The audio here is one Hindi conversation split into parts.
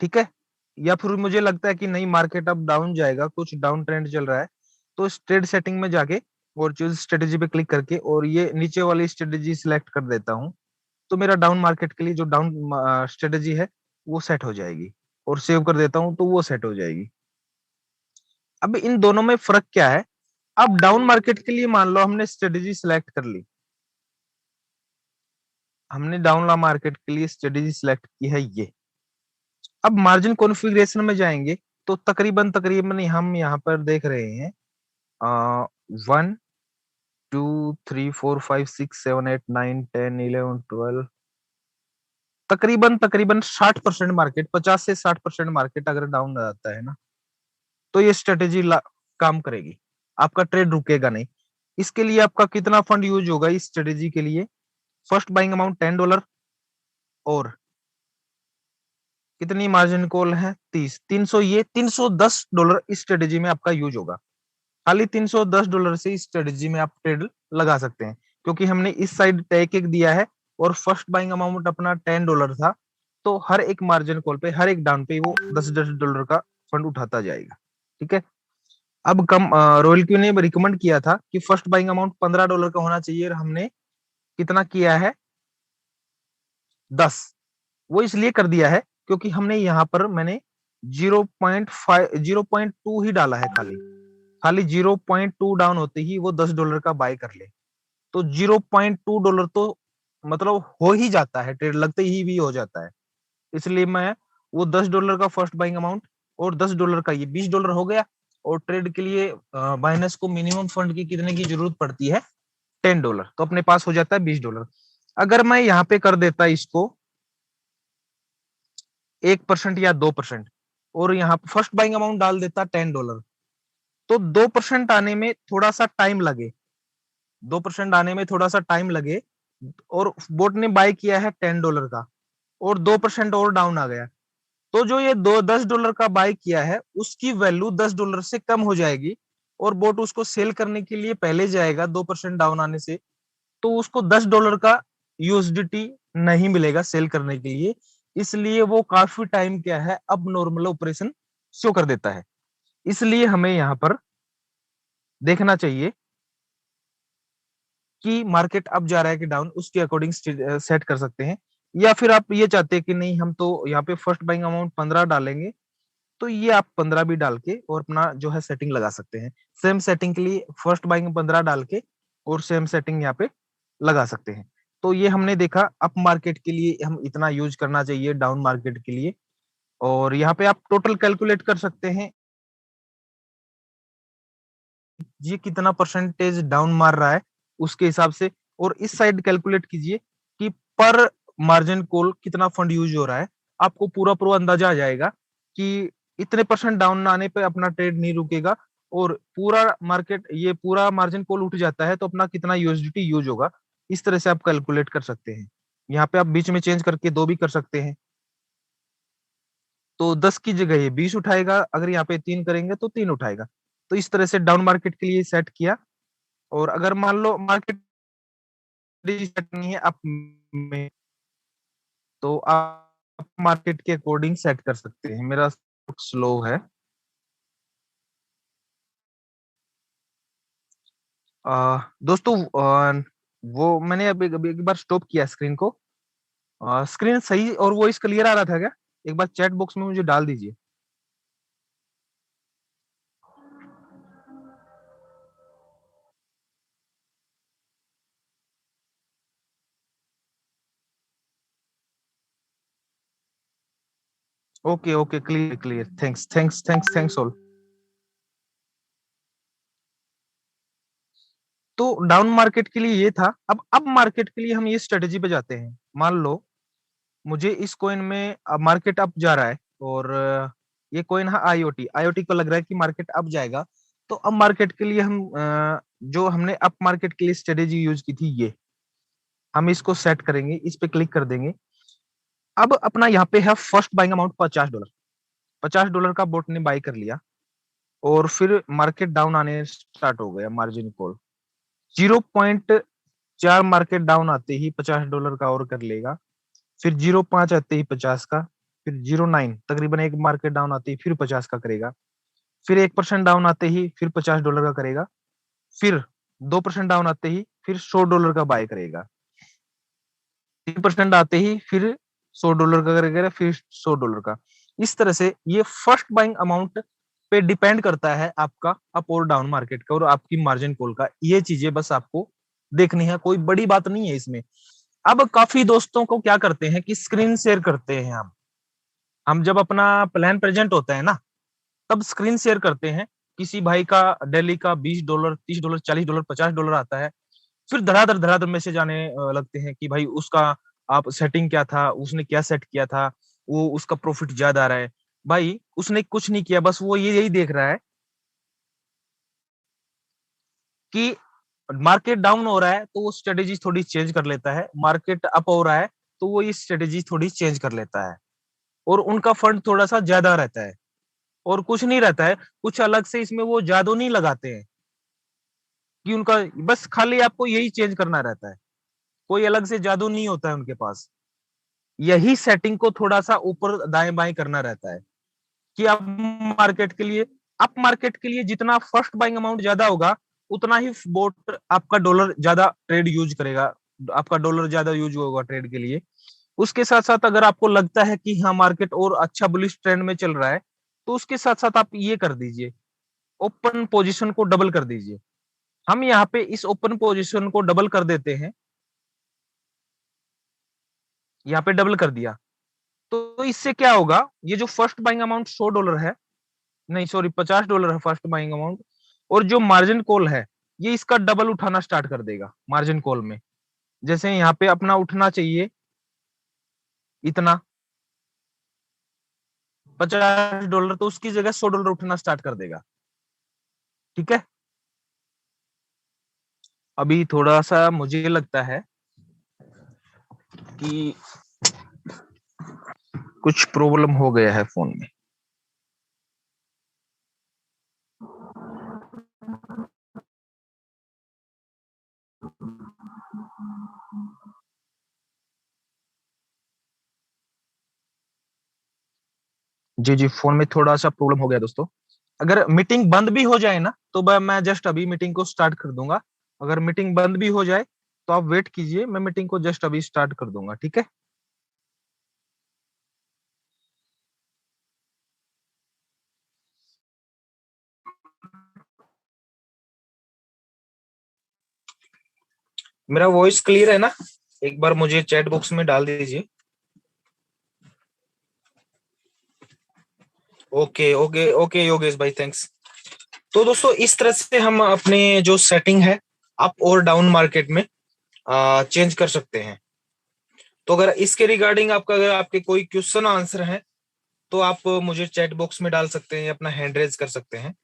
ठीक है। या फिर मुझे लगता है कि नहीं मार्केट अब डाउन जाएगा, कुछ डाउन ट्रेंड चल रहा है, तो ट्रेड सेटिंग में जाके और चूज स्ट्रेटेजी पे क्लिक करके और ये नीचे वाली स्ट्रेटेजी सिलेक्ट कर देता हूँ, तो मेरा डाउन मार्केट के लिए जो डाउन स्ट्रेटेजी है वो सेट हो जाएगी, और सेव कर देता हूँ तो वो सेट हो जाएगी। अब इन दोनों में फर्क क्या है? अब डाउन मार्केट के लिए मान लो हमने स्ट्रेटेजी सिलेक्ट कर ली, हमने डाउन मार्केट के लिए स्ट्रेटेजी सिलेक्ट की है ये। अब मार्जिन कॉन्फ़िगरेशन में जाएंगे तो तकरीबन तकरीबन हम यहाँ पर देख रहे हैं 1 2 3 4 5 6 7 8 9 10 11 12 तकरीबन तकरीबन 60% मार्केट, 50 से 60% मार्केट अगर डाउन जाता है ना, तो ये स्ट्रेटेजी काम करेगी, आपका ट्रेड रुकेगा नहीं। इसके लिए आपका कितना फंड यूज होगा इस स्ट्रेटेजी के लिए? फर्स्ट बाइंग अमाउंट $10 और कितनी मार्जिन कॉल है 30, 300, ये $310 इस स्ट्रेटेजी में आपका यूज होगा। खाली $310 से इस स्ट्रेटेजी में आप ट्रेड लगा सकते हैं, क्योंकि हमने इस साइड टेक एक दिया है और फर्स्ट बाइंग अमाउंट अपना $10 था, तो हर एक मार्जिन कॉल पे, हर एक डाउन पे वो $10 का फंड उठाता जाएगा। ठीक है। अब कम रॉयल क्यू ने रिकमेंड किया था कि फर्स्ट बाइंग अमाउंट $15 का होना चाहिए, और हमने कितना किया है 10। वो इसलिए कर दिया है क्योंकि हमने यहाँ पर मैंने 0.2 ही डाला है, खाली खाली 0.2 डाउन होते ही वो $10 का बाय कर ले, तो $0.2 तो मतलब हो ही जाता है, ट्रेड लगते ही भी हो जाता है। इसलिए मैं वो $10 का फर्स्ट बाइंग अमाउंट और $10 का ये $20 हो गया। और ट्रेड के लिए बाइनस को मिनिमम फंड की कितने की जरूरत पड़ती है? $10, तो अपने पास हो जाता है $20। अगर मैं यहाँ पे कर देता इसको 1% या 2% और यहाँ फर्स्ट बाइंग अमाउंट डाल देता $10, तो 2% आने में थोड़ा सा टाइम लगे, 2% आने में थोड़ा सा टाइम लगे, और बोट ने बाय किया है $10 का और 2% और डाउन आ गया, तो जो ये दो $10 का बाय किया है उसकी वैल्यू $10 से कम हो जाएगी, और बोट उसको सेल करने के लिए पहले जाएगा 2% डाउन आने से, तो उसको $10 का यूएसडीटी नहीं मिलेगा सेल करने के लिए, इसलिए वो काफी टाइम क्या है अब नॉर्मल ऑपरेशन शो कर देता है। इसलिए हमें यहाँ पर देखना चाहिए कि मार्केट अप जा रहा है कि डाउन, उसके अकॉर्डिंग सेट कर सकते हैं। या फिर आप ये चाहते हैं कि नहीं हम तो यहाँ पे फर्स्ट बाइंग अमाउंट 15 डालेंगे, तो ये आप 15 भी डाल के और अपना जो है सेटिंग लगा सकते हैं। सेम सेटिंग के लिए फर्स्ट बाइंग 15 डाल के और सेम सेटिंग यहाँ पे लगा सकते हैं। तो ये हमने देखा अप मार्केट के लिए हम इतना यूज करना चाहिए, डाउन मार्केट के लिए। और यहाँ पे आप टोटल कैलकुलेट कर सकते हैं ये कितना परसेंटेज डाउन मार रहा है उसके हिसाब से, और इस साइड कैलकुलेट कीजिए कि पर मार्जिन कॉल कितना फंड यूज हो रहा है, आपको पूरा पूरा अंदाजा आ जाएगा कि इतने परसेंट डाउन आने पे अपना ट्रेड नहीं रुकेगा, और पूरा मार्केट ये पूरा मार्जिन कॉल उठ जाता है तो अपना कितना यूएसडीटी यूज होगा। इस तरह से आप कैलकुलेट कर सकते हैं। यहाँ पे आप बीच में चेंज करके 2 भी कर सकते हैं, तो 10 की जगह ये 20 उठाएगा, अगर यहाँ पे 3 करेंगे तो 3 उठाएगा। तो इस तरह से डाउन मार्केट के लिए सेट किया। और अगर मान लो मार्केट सेट नहीं है अप में, तो आप मार्केट के अकॉर्डिंग सेट कर सकते हैं। मेरा स्लो है। दोस्तों वो मैंने अभी अभी एक बार स्टॉप किया स्क्रीन को। स्क्रीन सही और वॉइस क्लियर आ रहा था क्या? एक बार चैट बॉक्स में मुझे डाल दीजिए। Okay okay, clear clear, thanks thanks thanks thanks all. तो डाउन मार्केट के लिए ये था। अब अप मार्केट के लिए हम ये स्ट्रेटेजी पे जाते हैं। मान लो मुझे इस कॉइन में मार्केट अप जा रहा है, और ये कॉइन है आईओटी, आईओटी को लग रहा है कि मार्केट अप जाएगा, तो अब मार्केट के लिए हम जो हमने अप मार्केट के लिए स्ट्रेटेजी यूज की थी ये हम इसको सेट करेंगे, इस पे क्लिक कर देंगे। अब अपना यहाँ पे है फर्स्ट बाइंग अमाउंट $50, $50 का बोट ने बाई कर लिया, और फिर मार्केट डाउन आने स्टार्ट हो गया, मार्जिन कॉल 0.4 मार्केट डाउन आते ही $50 का और कर लेगा, फिर 0.5 आते ही 50 का, फिर 0.9 तकरीबन एक मार्केट डाउन आते ही फिर 50 का करेगा, फिर 1% डाउन आते ही फिर $50 का करेगा, फिर 2% डाउन आते ही फिर $100 का बाय करेगा, 3% आते ही फिर $100 का करेगा, फिर $100 का। इस तरह से ये फर्स्ट बाइंग अमाउंट पे डिपेंड करता है आपका अप और डाउन मार्केट का और आपकी मार्जिन कॉल का। ये चीजें बस आपको देखनी है, कोई बड़ी बात नहीं है इसमें। अब काफी दोस्तों को क्या करते हैं कि स्क्रीन शेयर करते हैं हम जब अपना प्लान प्रेजेंट होता है ना, तब स्क्रीन शेयर करते हैं। किसी भाई का डेली का $20, $30, $40, $50 आता है, फिर धड़ाधड़ धड़ाधड़ मैसेज आने लगते हैं कि भाई उसका आप सेटिंग क्या था, उसने क्या सेट किया था, वो उसका प्रॉफिट ज्यादा आ रहा है। भाई उसने कुछ नहीं किया, बस वो ये यही देख रहा है कि मार्केट डाउन हो रहा है तो वो स्ट्रेटेजी थोड़ी चेंज कर लेता है, मार्केट अप हो रहा है तो वो ये स्ट्रेटेजी थोड़ी चेंज कर लेता है, और उनका फंड थोड़ा सा ज्यादा रहता है और कुछ नहीं रहता है, कुछ अलग से इसमें वो जादू नहीं लगाते हैं कि उनका बस खाली आपको यही चेंज करना रहता है, कोई अलग से जादू नहीं होता है उनके पास। यही सेटिंग को थोड़ा सा ऊपर दाएं बाएं करना रहता है कि अप मार्केट के लिए जितना फर्स्ट बाइंग अमाउंट ज्यादा होगा, उतना ही बोट आपका डॉलर ज्यादा ट्रेड यूज करेगा, आपका डॉलर ज्यादा यूज होगा ट्रेड के लिए। उसके साथ साथ अगर आपको लगता है कि हाँ मार्केट और अच्छा बुलिश ट्रेंड में चल रहा है, तो उसके साथ साथ आप ये कर दीजिए, ओपन पोजीशन को डबल कर दीजिए। हम यहाँ पे इस ओपन पोजीशन को डबल कर देते हैं, यहाँ पे डबल कर दिया, तो इससे क्या होगा, ये जो फर्स्ट बाइंग अमाउंट $100 है, नहीं सॉरी $50 है फर्स्ट बाइंग अमाउंट, और जो मार्जिन कॉल है ये इसका डबल उठाना स्टार्ट कर देगा मार्जिन कॉल में। जैसे यहाँ पे अपना उठना चाहिए इतना $50, तो उसकी जगह $100 उठना स्टार्ट कर देगा। ठीक है, अभी थोड़ा सा मुझे लगता है कि कुछ प्रॉब्लम हो गया है फोन में। जी जी, फोन में थोड़ा सा प्रॉब्लम हो गया दोस्तों। अगर मीटिंग बंद भी हो जाए ना, तो मैं जस्ट अभी मीटिंग को स्टार्ट कर दूंगा। अगर मीटिंग बंद भी हो जाए तो आप वेट कीजिए, मैं मीटिंग को जस्ट अभी स्टार्ट कर दूंगा, ठीक है। मेरा वॉइस क्लियर है ना? एक बार मुझे चैट बॉक्स में डाल दीजिए। ओके ओके ओके योगेश भाई, थैंक्स। तो दोस्तों इस तरह से हम अपने जो सेटिंग है अप और डाउन मार्केट में चेंज कर सकते हैं। तो अगर इसके रिगार्डिंग आपका अगर आपके कोई क्वेश्चन आंसर है तो आप मुझे चैट बॉक्स में डाल सकते हैं, अपना हैंड रेज कर सकते हैं।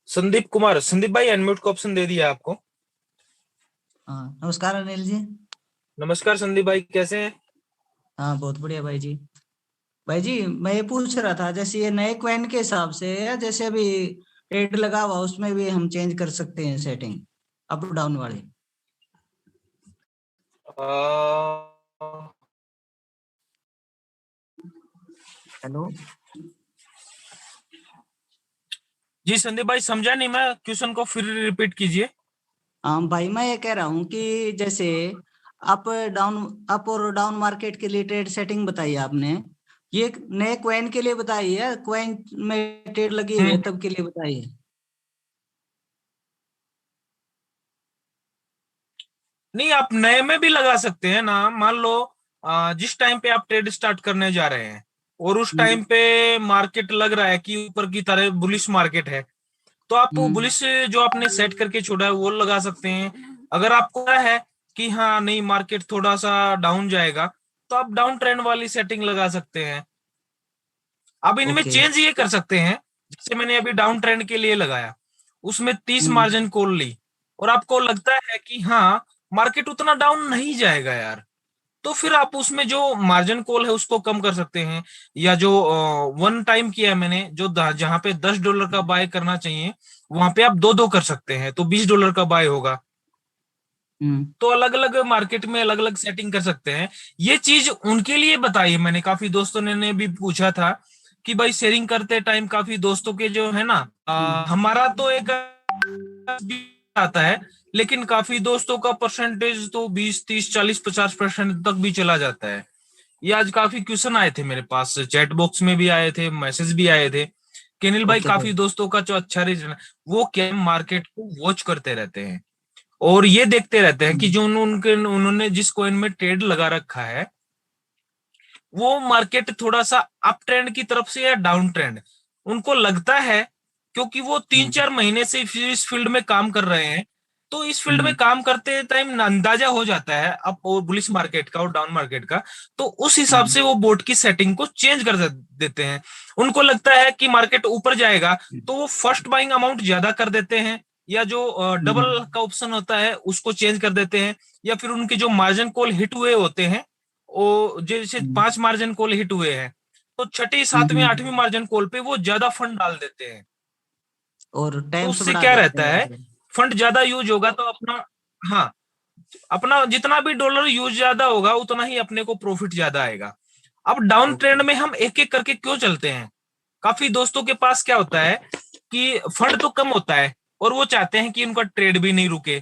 संदीप कुमार, संदीप भाई अनम्यूट का ऑप्शन दे दिया आपको। हाँ नमस्कार अनिल जी। नमस्कार संदीप भाई, कैसे हैं? हाँ बहुत बढ़िया भाई जी। भाई जी मैं ये पूछ रहा था, जैसे ये नए क्वाइन के हिसाब से या जैसे अभी रेट लगा हुआ उसमें भी हम चेंज कर सकते हैं सेटिंग अप डाउन वाली? हेलो। जी संदीप भाई, समझा नहीं मैं, क्वेश्चन को फिर रिपीट कीजिए। हाँ भाई मैं ये कह रहा हूँ कि जैसे अप अप और डाउन मार्केट के लिए ट्रेड सेटिंग बताई आपने, ये नए क्वाइन के लिए बताई है, क्वाइन में ट्रेड लगी हुई है तब के लिए बताई है? नहीं, आप नए में भी लगा सकते हैं ना। मान लो जिस टाइम पे आप ट्रेड स्टार्ट करने जा रहे हैं और उस टाइम पे मार्केट लग रहा है कि ऊपर की तरह बुलिश मार्केट है, तो आप वो हम्म। बुलिश जो आपने सेट करके छोड़ा है वो लगा सकते हैं। अगर आपको है कि हाँ नहीं मार्केट थोड़ा सा डाउन जाएगा, तो आप डाउन ट्रेंड वाली सेटिंग लगा सकते हैं। अब इनमें ओके। चेंज ये कर सकते हैं, जैसे मैंने अभी डाउन ट्रेंड के लिए लगाया, उसमें 30 मार्जिन कॉल ली, और आपको लगता है कि हाँ मार्केट उतना डाउन नहीं जाएगा यार, तो फिर आप उसमें जो मार्जिन कॉल है उसको कम कर सकते हैं, या जो वन टाइम किया है मैंने, जो जहां पे $10 का बाय करना चाहिए वहां पे आप दो दो कर सकते हैं, तो $20 का बाय होगा। तो अलग अलग मार्केट में अलग अलग सेटिंग कर सकते हैं। ये चीज उनके लिए बताई है मैंने, काफी दोस्तों ने भी पूछा था कि भाई शेयरिंग करते टाइम काफी दोस्तों के जो है ना, हमारा तो एक आता है, लेकिन काफी दोस्तों का परसेंटेज तो 20 30 40 50% तक भी चला जाता है। ये आज काफी क्वेश्चन आए थे मेरे पास, चैट बॉक्स में भी आए थे, मैसेज भी आए थे कि अनिल भाई ओके काफी भाई। दोस्तों का जो अच्छा रीजन, वो क्या मार्केट को वॉच करते रहते हैं और ये देखते रहते हैं कि जो उनके उन्होंने जिस कॉइन में ट्रेड लगा रखा है वो मार्केट थोड़ा सा अप ट्रेंड की तरफ से या डाउन ट्रेंड, उनको लगता है, क्योंकि वो 3 4 महीने से इस फील्ड में काम कर रहे हैं। तो इस फील्ड में काम करते टाइम अंदाजा हो जाता है अप और बुलिश मार्केट का और डाउन मार्केट का, तो उस हिसाब से वो बोट की सेटिंग को चेंज कर देते हैं। उनको लगता है कि मार्केट ऊपर जाएगा तो वो फर्स्ट बाइंग अमाउंट ज्यादा कर देते हैं, या जो डबल का ऑप्शन होता है उसको चेंज कर देते हैं, या फिर उनके जो मार्जिन कॉल हिट हुए होते हैं, वो जैसे 5 मार्जिन कॉल हिट हुए हैं तो छठी सातवीं आठवीं मार्जिन कॉल पे वो ज्यादा फंड डाल देते हैं। और तो टाइम्स उससे बढ़ा क्या देते रहता हैं है, मतलब। फंड ज्यादा यूज होगा तो अपना, हाँ, अपना जितना भी डॉलर यूज ज्यादा होगा उतना ही अपने को प्रॉफिट ज्यादा आएगा। अब डाउन ओके। ट्रेंड में हम एक एक करके क्यों चलते हैं, काफी दोस्तों के पास क्या होता है कि फंड तो कम होता है और वो चाहते हैं कि उनका ट्रेड भी नहीं रुके,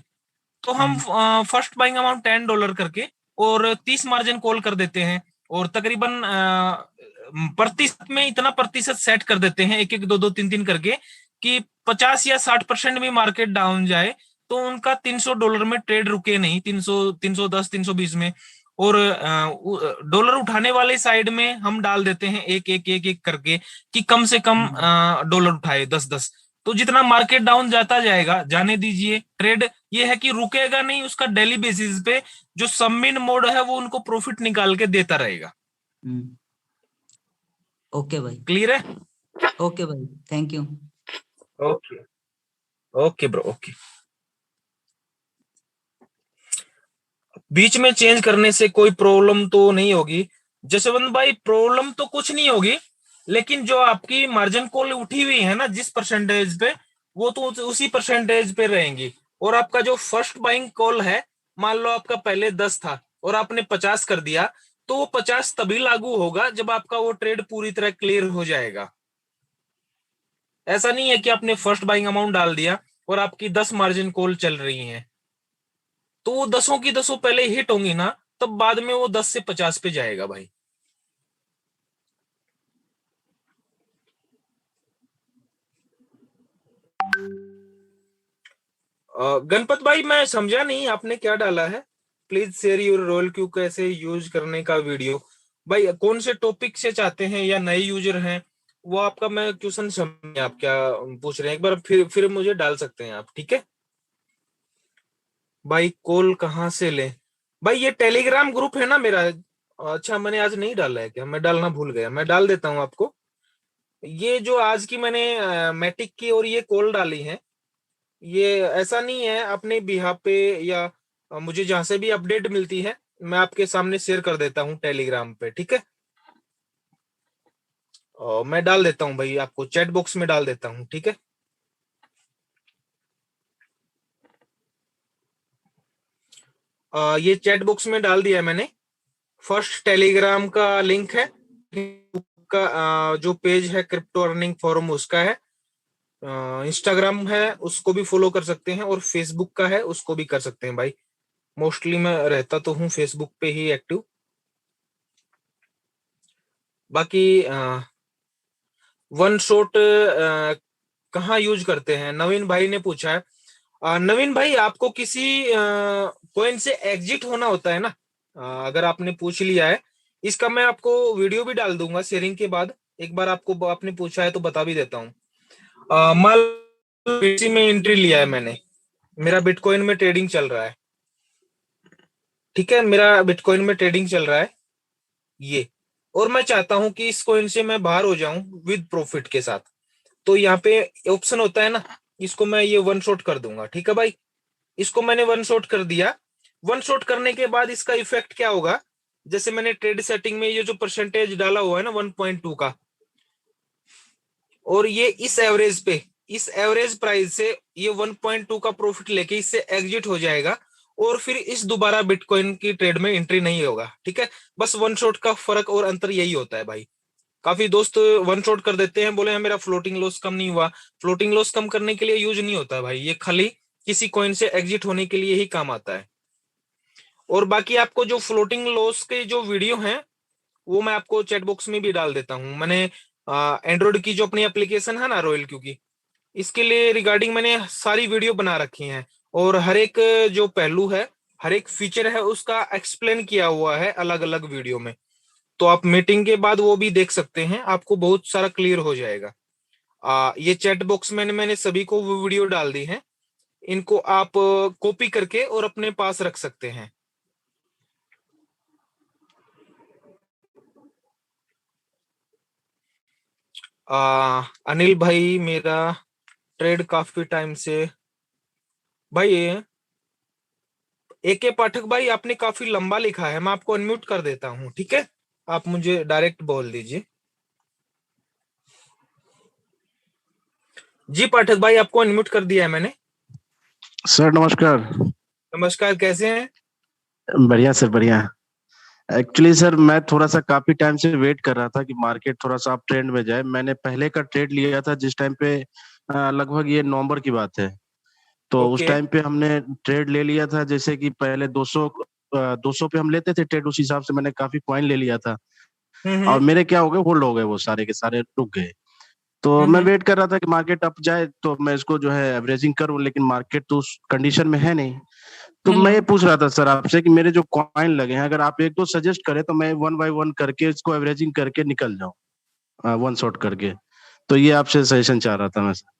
तो हम फर्स्ट बाइंग अमाउंट $10 करके और 30 मार्जिन कॉल कर देते हैं, और तकरीबन प्रतिशत में इतना प्रतिशत सेट कर देते हैं, एक एक दो दो तीन तीन करके, कि 50 या 60% भी मार्केट डाउन जाए तो उनका $300 में ट्रेड रुके नहीं, 300 310 320 में। और डॉलर उठाने वाले साइड में हम डाल देते हैं एक एक एक एक करके, कि कम से कम डॉलर उठाए 10 10। तो जितना मार्केट डाउन जाता जाएगा जाने दीजिए, ट्रेड ये है कि रुकेगा नहीं, उसका डेली बेसिस पे जो सबमिन मोड है वो उनको प्रॉफिट निकाल के देता रहेगा। ओके भाई। क्लियर है? ओके भाई, thank you. Okay. Okay bro, okay. बीच में चेंज करने से कोई प्रॉब्लम तो नहीं होगी जसवंत भाई? प्रॉब्लम तो कुछ नहीं होगी, लेकिन जो आपकी मार्जिन कॉल उठी हुई है ना जिस परसेंटेज पे, वो तो उसी परसेंटेज पे रहेंगी। और आपका जो फर्स्ट बाइंग कॉल है, मान लो आपका पहले 10 था और आपने 50 कर दिया, तो वो 50 तभी लागू होगा जब आपका वो ट्रेड पूरी तरह क्लियर हो जाएगा। ऐसा नहीं है कि आपने फर्स्ट बाइंग अमाउंट डाल दिया और आपकी 10 मार्जिन कॉल चल रही हैं, तो वो 10 की 10 पहले हिट होंगी ना, तब बाद में वो 10 से 50 पे जाएगा भाई। गणपत भाई मैं समझा नहीं आपने क्या डाला है, प्लीज शेयर योर रोल क्यू कैसे यूज करने का वीडियो। भाई कौन से टॉपिक से चाहते हैं या नए यूजर हैं, वो आपका मैं क्वेश्चन समझ, आप क्या पूछ रहे हैं एक बार फिर मुझे डाल सकते हैं आप, ठीक है? भाई कॉल कहाँ से ले? भाई ये टेलीग्राम ग्रुप है ना मेरा। अच्छा मैंने आज नहीं डाला है क्या? मैं डालना भूल गया, मैं डाल देता हूँ आपको। ये जो आज की मैंने मैटिक की और ये कॉल डाली है, ये ऐसा नहीं है अपने बिहाफ पे, या मुझे जहां से भी अपडेट मिलती है मैं आपके सामने शेयर कर देता हूँ टेलीग्राम पे, ठीक है? और मैं डाल देता हूँ भाई, आपको चैट बॉक्स में डाल देता हूँ, ठीक है? ये चैट बॉक्स में डाल दिया है मैंने। फर्स्ट टेलीग्राम का लिंक है, का जो पेज है क्रिप्टो अर्निंग फोरम उसका है। इंस्टाग्राम है उसको भी फॉलो कर सकते हैं, और फेसबुक का है उसको भी कर सकते हैं भाई। मोस्टली मैं रहता तो हूँ फेसबुक पे ही एक्टिव। बाकी वन शॉट कहाँ यूज करते हैं, नवीन भाई ने पूछा है। नवीन भाई आपको किसी कॉइन से एग्जिट होना होता है ना, अगर आपने पूछ लिया है, इसका मैं आपको वीडियो भी डाल दूंगा शेयरिंग के बाद। एक बार आपको आपने पूछा है तो बता भी देता हूँ। मान बीसी में एंट्री लिया है मैंने, मेरा बिटकॉइन में ट्रेडिंग चल रहा है, ठीक है? मेरा बिटकॉइन में ट्रेडिंग चल रहा है ये, और मैं चाहता हूं कि इस कॉइन से मैं बाहर हो जाऊं विद प्रॉफिट के साथ। तो यहाँ पे ऑप्शन होता है ना इसको मैं ये वन शॉट कर दूंगा, ठीक है भाई। इसको मैंने वन शॉट कर दिया। वन शॉट करने के बाद इसका इफेक्ट क्या होगा, जैसे मैंने ट्रेड सेटिंग में ये जो परसेंटेज डाला हुआ है ना 1.2 का, और ये इस एवरेज प्राइस से ये 1.2 का प्रॉफिट लेके इससे एग्जिट हो जाएगा, और फिर इस दोबारा बिटकॉइन की ट्रेड में एंट्री नहीं होगा, ठीक है। बस वन शॉट का फर्क और अंतर यही होता है भाई। काफी दोस्त वन शॉट कर देते हैं, बोले मेरा फ्लोटिंग लॉस कम नहीं हुआ। फ्लोटिंग लॉस कम करने के लिए यूज नहीं होता है भाई, ये खाली किसी कॉइन से एग्जिट होने के लिए ही काम आता है। और बाकी आपको जो फ्लोटिंग लॉस के जो वीडियो हैं वो मैं आपको चैट बॉक्स में भी डाल देता हूँ। मैंने एंड्रॉइड की जो अपनी एप्लीकेशन है ना रॉयल क्यू की, इसके लिए रिगार्डिंग मैंने सारी वीडियो बना रखी हैं, और हर एक जो पहलू है, हर एक फीचर है, उसका एक्सप्लेन किया हुआ है अलग अलग वीडियो में। तो आप मीटिंग के बाद वो भी देख सकते हैं, आपको बहुत सारा क्लियर हो जाएगा। ये चैट बॉक्स में मैंने सभी को वो वीडियो डाल दी है, इनको आप कॉपी करके और अपने पास रख सकते हैं। अनिल भाई मेरा ट्रेड काफी टाइम से भाई। AK पाठक भाई आपने काफी लंबा लिखा है, मैं आपको अनम्यूट कर देता हूँ, ठीक है। आप मुझे डायरेक्ट बोल दीजिए। जी पाठक भाई आपको अनम्यूट कर दिया है मैंने। सर नमस्कार। नमस्कार, कैसे हैं? बढ़िया सर, बढ़िया। एक्चुअली सर मैं थोड़ा सा काफी टाइम से वेट कर रहा था कि मार्केट थोड़ा सा अप ट्रेंड में जाए। मैंने पहले का ट्रेड लिया था जिस टाइम पे लगभग ये नवंबर की बात है। तो उस ओके। टाइम पे हमने ट्रेड ले लिया था, जैसे कि पहले 200 पे हम लेते थे ट्रेड, उस हिसाब से मैंने काफी कॉइन ले लिया था। और मेरे क्या हो गए, होल्ड हो गए, वो सारे के सारे रुक गए। तो मैं वेट कर रहा था कि मार्केट अप जाए तो मैं इसको जो है एवरेजिंग करूं, लेकिन मार्केट तो उस कंडीशन में है नहीं। तो मैं ये पूछ रहा था सर आपसे कि मेरे जो कॉइन लगे हैं, अगर आप एक दो सजेस्ट करें तो मैं वन बाय वन करके इसको एवरेजिंग करके निकल जाऊं, वन शॉट करके। तो ये आपसे सजेशन चाह रहा था मैं सर।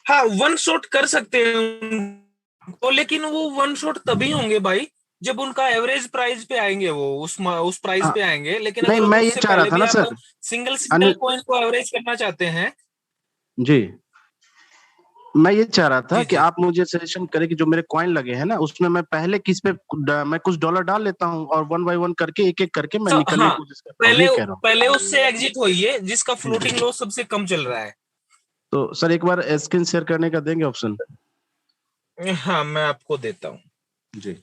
हाँ, वन शॉट कर सकते हैं तो, लेकिन वो वन शॉट तभी होंगे भाई जब उनका एवरेज प्राइस पे आएंगे, वो उस प्राइस हाँ, पे आएंगे। लेकिन नहीं अगर मैं ये उससे चाह रहा पहले था भी ना आप सर। सिंगल अनिल कॉइन को एवरेज करना चाहते हैं। जी, मैं ये चाह रहा था जी कि जी। आप मुझे सजेशन करें कि जो मेरे कॉइन लगे हैं ना, उसमें मैं पहले किस पे मैं कुछ डॉलर डाल लेता हूँ और वन बाय वन करके एक एक करके मैं निकलने हाँ, की कोशिश करता हूँ, ये कह रहा हूँ। पहले उससे एग्जिट होइए जिसका फ्लोटिंग लॉस सबसे कम चल रहा है। तो सर एक बार स्क्रीन शेयर करने का देंगे ऑप्शन? हाँ, मैं आपको देता हूँ जी।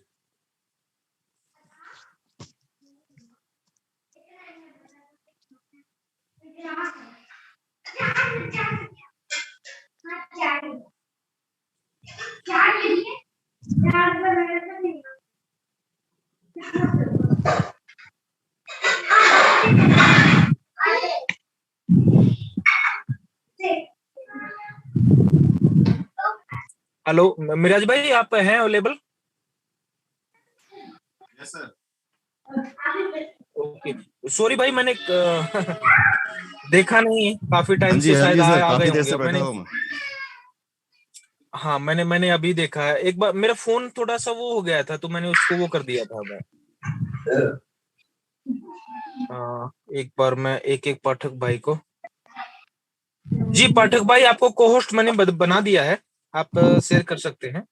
हेलो मिराज भाई, आप हैं available? Yes sir. Okay, sorry भाई, मैंने देखा नहीं है, काफी टाइम से हाँ शायद जी सर, आ गए काफी देर होंगे। से अब बैठा मैंने, हूँ मैं। हाँ मैंने अभी देखा है। एक बार मेरा फोन थोड़ा सा वो हो गया था तो मैंने उसको वो कर दिया था मैं। एक बार मैं एक एक पाठक भाई को, जी पाठक भाई आपको को होस्ट मैंने बना दिया है, आप शेयर कर सकते हैं।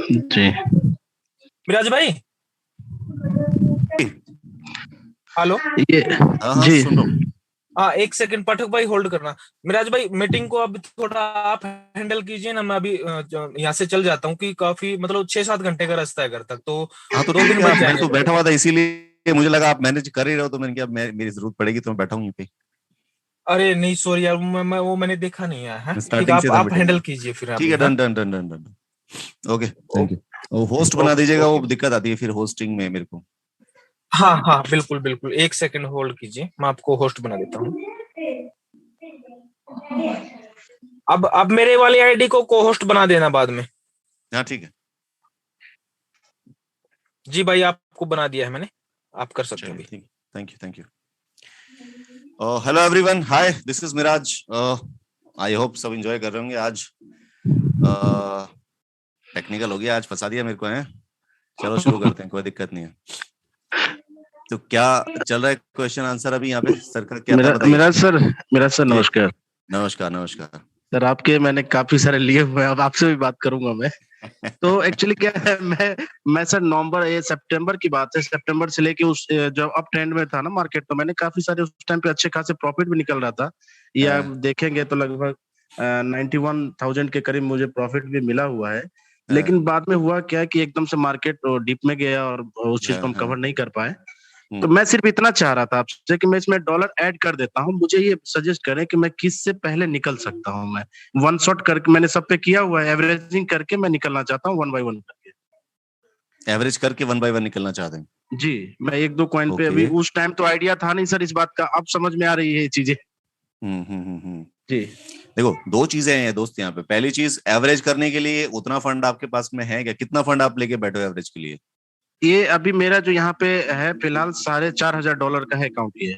जी मिराज भाई, हेलो। ये हाँ जी सुन रहा हूँ। हाँ, एक सेकंड पाठक भाई होल्ड करना। मिराज भाई मीटिंग को अब थोड़ा आप हैंडल कीजिए ना, मैं अभी यहाँ से चल जाता हूँ कि काफी मतलब 6-7 घंटे का रास्ता है घर तक, तो हाँ तो 2 ठीक दिन है, बच मैं जाएंगे तो मेरे। बैठा हुआ था, इसीलिए मुझे लगा आप मैनेज कर ही रहे हो, तो मैंने कहा मेरी जरूरत पड़ेगी तो मैं बैठा हूँ यहीं पे। अरे नहीं सॉरी यार, वो मैंने देखा नहीं है। ठीक है, स्टार्टिंग से था आप मीटिंग हैंडल में। कीजिए फिर ठीक अभी। है, हाँ, done done done done done. Okay, thank you. वो होस्ट बना ओके दीजिएगा, ओके। वो दिक्कत आती है फिर होस्टिंग में मेरे को। हाँ हाँ, बिल्कुल बिल्कुल, एक सेकंड होल्ड कीजिए, मैं आपको होस्ट बना देता हूँ। अब मेरे वाली आईडी को को होस्ट बना देना बाद में। हाँ ठीक है, जी भाई, आपको बना दिया है मैंने, आप कर सकते हैं चलिए अभी। ठीक है, thank you thank you. Hello everyone, hi, this is Miraj. I hope सब एंजॉय कर रहे होंगे आज। टेक्निकल हो गया आज, फंसा दिया मेरे को है। चलो शुरू करते हैं, कोई दिक्कत नहीं है। तो क्या चल रहा है क्वेश्चन आंसर अभी यहाँ पे? सर का क्या था बताइए। मेरा सर जी, नमस्कार। नमस्कार नमस्कार। सर आपके मैंने काफी सारे लिए हुए हैं, अब आपसे भी बात करूंगा मैं। तो एक्चुअली क्या है, मैं सर नवंबर ये सितंबर की बात है, सितंबर से लेके उस जब अप ट्रेंड में था ना मार्केट, तो मैंने काफी सारे उस टाइम पे अच्छे खासे प्रॉफिट भी निकल रहा था। ये आप देखेंगे तो लगभग 91,000 के करीब मुझे प्रॉफिट भी मिला हुआ है। लेकिन बाद में हुआ क्या कि एकदम से मार्केट डिप में गया और उस चीज को हम कवर नहीं कर पाए। तो मैं सिर्फ इतना चाह रहा था आपसे कि मैं इसमें डॉलर ऐड कर देता हूँ, मुझे ये सजेस्ट करें कि मैं किस से पहले निकल सकता हूँ। मैं वन शॉट करके मैंने सब पे किया हुआ है, एवरेजिंग करके मैं निकलना चाहता हूँ 1 बाय 1 करके। एवरेज करके 1 बाय 1 निकलना चाहते हैं जी, मैं 1-2 कॉइन पे अभी उस टाइम तो आइडिया था नहीं सर इस बात का, अब समझ में आ रही है ये चीजें। जी देखो, दो चीजें हैं दोस्त यहाँ पे। पहली चीज, एवरेज करने के लिए उतना फंड आपके पास में है क्या? कितना फंड आप लेके बैठे हो एवरेज के लिए? ये अभी मेरा जो यहाँ पे है फिलहाल $4,500 का है अकाउंट। ये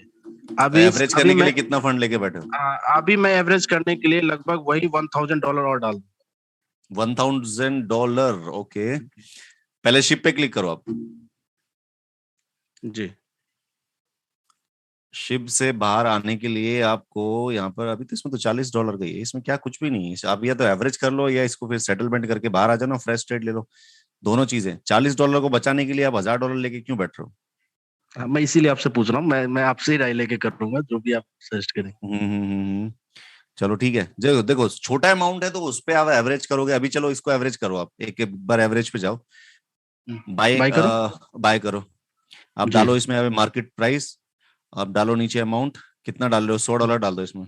अभी एवरेज करने के लिए कितना फंड लेके बैठे हो? अभी मैं एवरेज करने के लिए लगभग वही $1,000 और डाल दूं। $1,000, ओके। पहले शिप पे क्लिक करो आप। जी, शिप से बाहर आने के लिए आपको यहाँ पर, अभी तो इसमें तो $40 गई है, इसमें क्या कुछ भी नहीं है। आप या तो एवरेज कर लो या इसको फिर सेटलमेंट करके बाहर आ जाओ ना, फ्रेश ट्रेड ले लो। दोनों चीजें। $40 को बचाने के लिए आप $1,000 लेके क्यों बैठ रहे हो? मैं इसीलिए आपसे पूछ रहा हूँ, मैं आपसे ही राय लेके करूंगा जो भी आप सजेस्ट करें। चलो ठीक है। देखो देखो, छोटा अमाउंट है तो उस पे आप एवरेज करोगे। अभी चलो इसको एवरेज करो, आप एक बार एवरेज पे जाओ, बाय करो, बाय करो। आप डालो इसमें अभी मार्केट प्राइस, आप डालो नीचे अमाउंट, कितना डाल रहे हो? $100 डाल दो इसमें।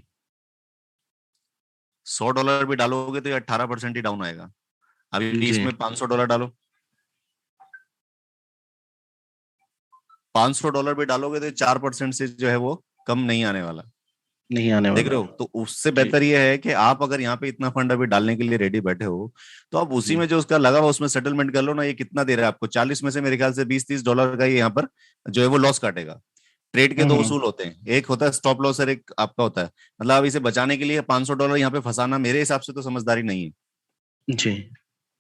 $100 भी डालोगे तो ये 18% ही डाउन आएगा। अभी इसमें $500 डालो, $500 भी डालोगे तो 4% से जो है वो कम नहीं आने वाला, नहीं आने वाला। देख रहे हो? तो उससे बेहतर ये है कि आप अगर यहाँ पे इतना फंड अभी डालने के लिए रेडी बैठे हो तो आप उसी में जो उसका लगा हुआ उसमें सेटलमेंट कर लो ना। ये कितना दे रहा है आपको? 40 में से मेरे ख्याल से $20-30 का ये यहाँ पर जो है वो लॉस काटेगा। ट्रेड के दो उसूल होते हैं, एक होता है स्टॉप लॉस और एक आपका होता है। मतलब अब इसे बचाने के लिए $500 यहाँ पे फंसाना मेरे हिसाब से तो समझदारी नहीं है। जी,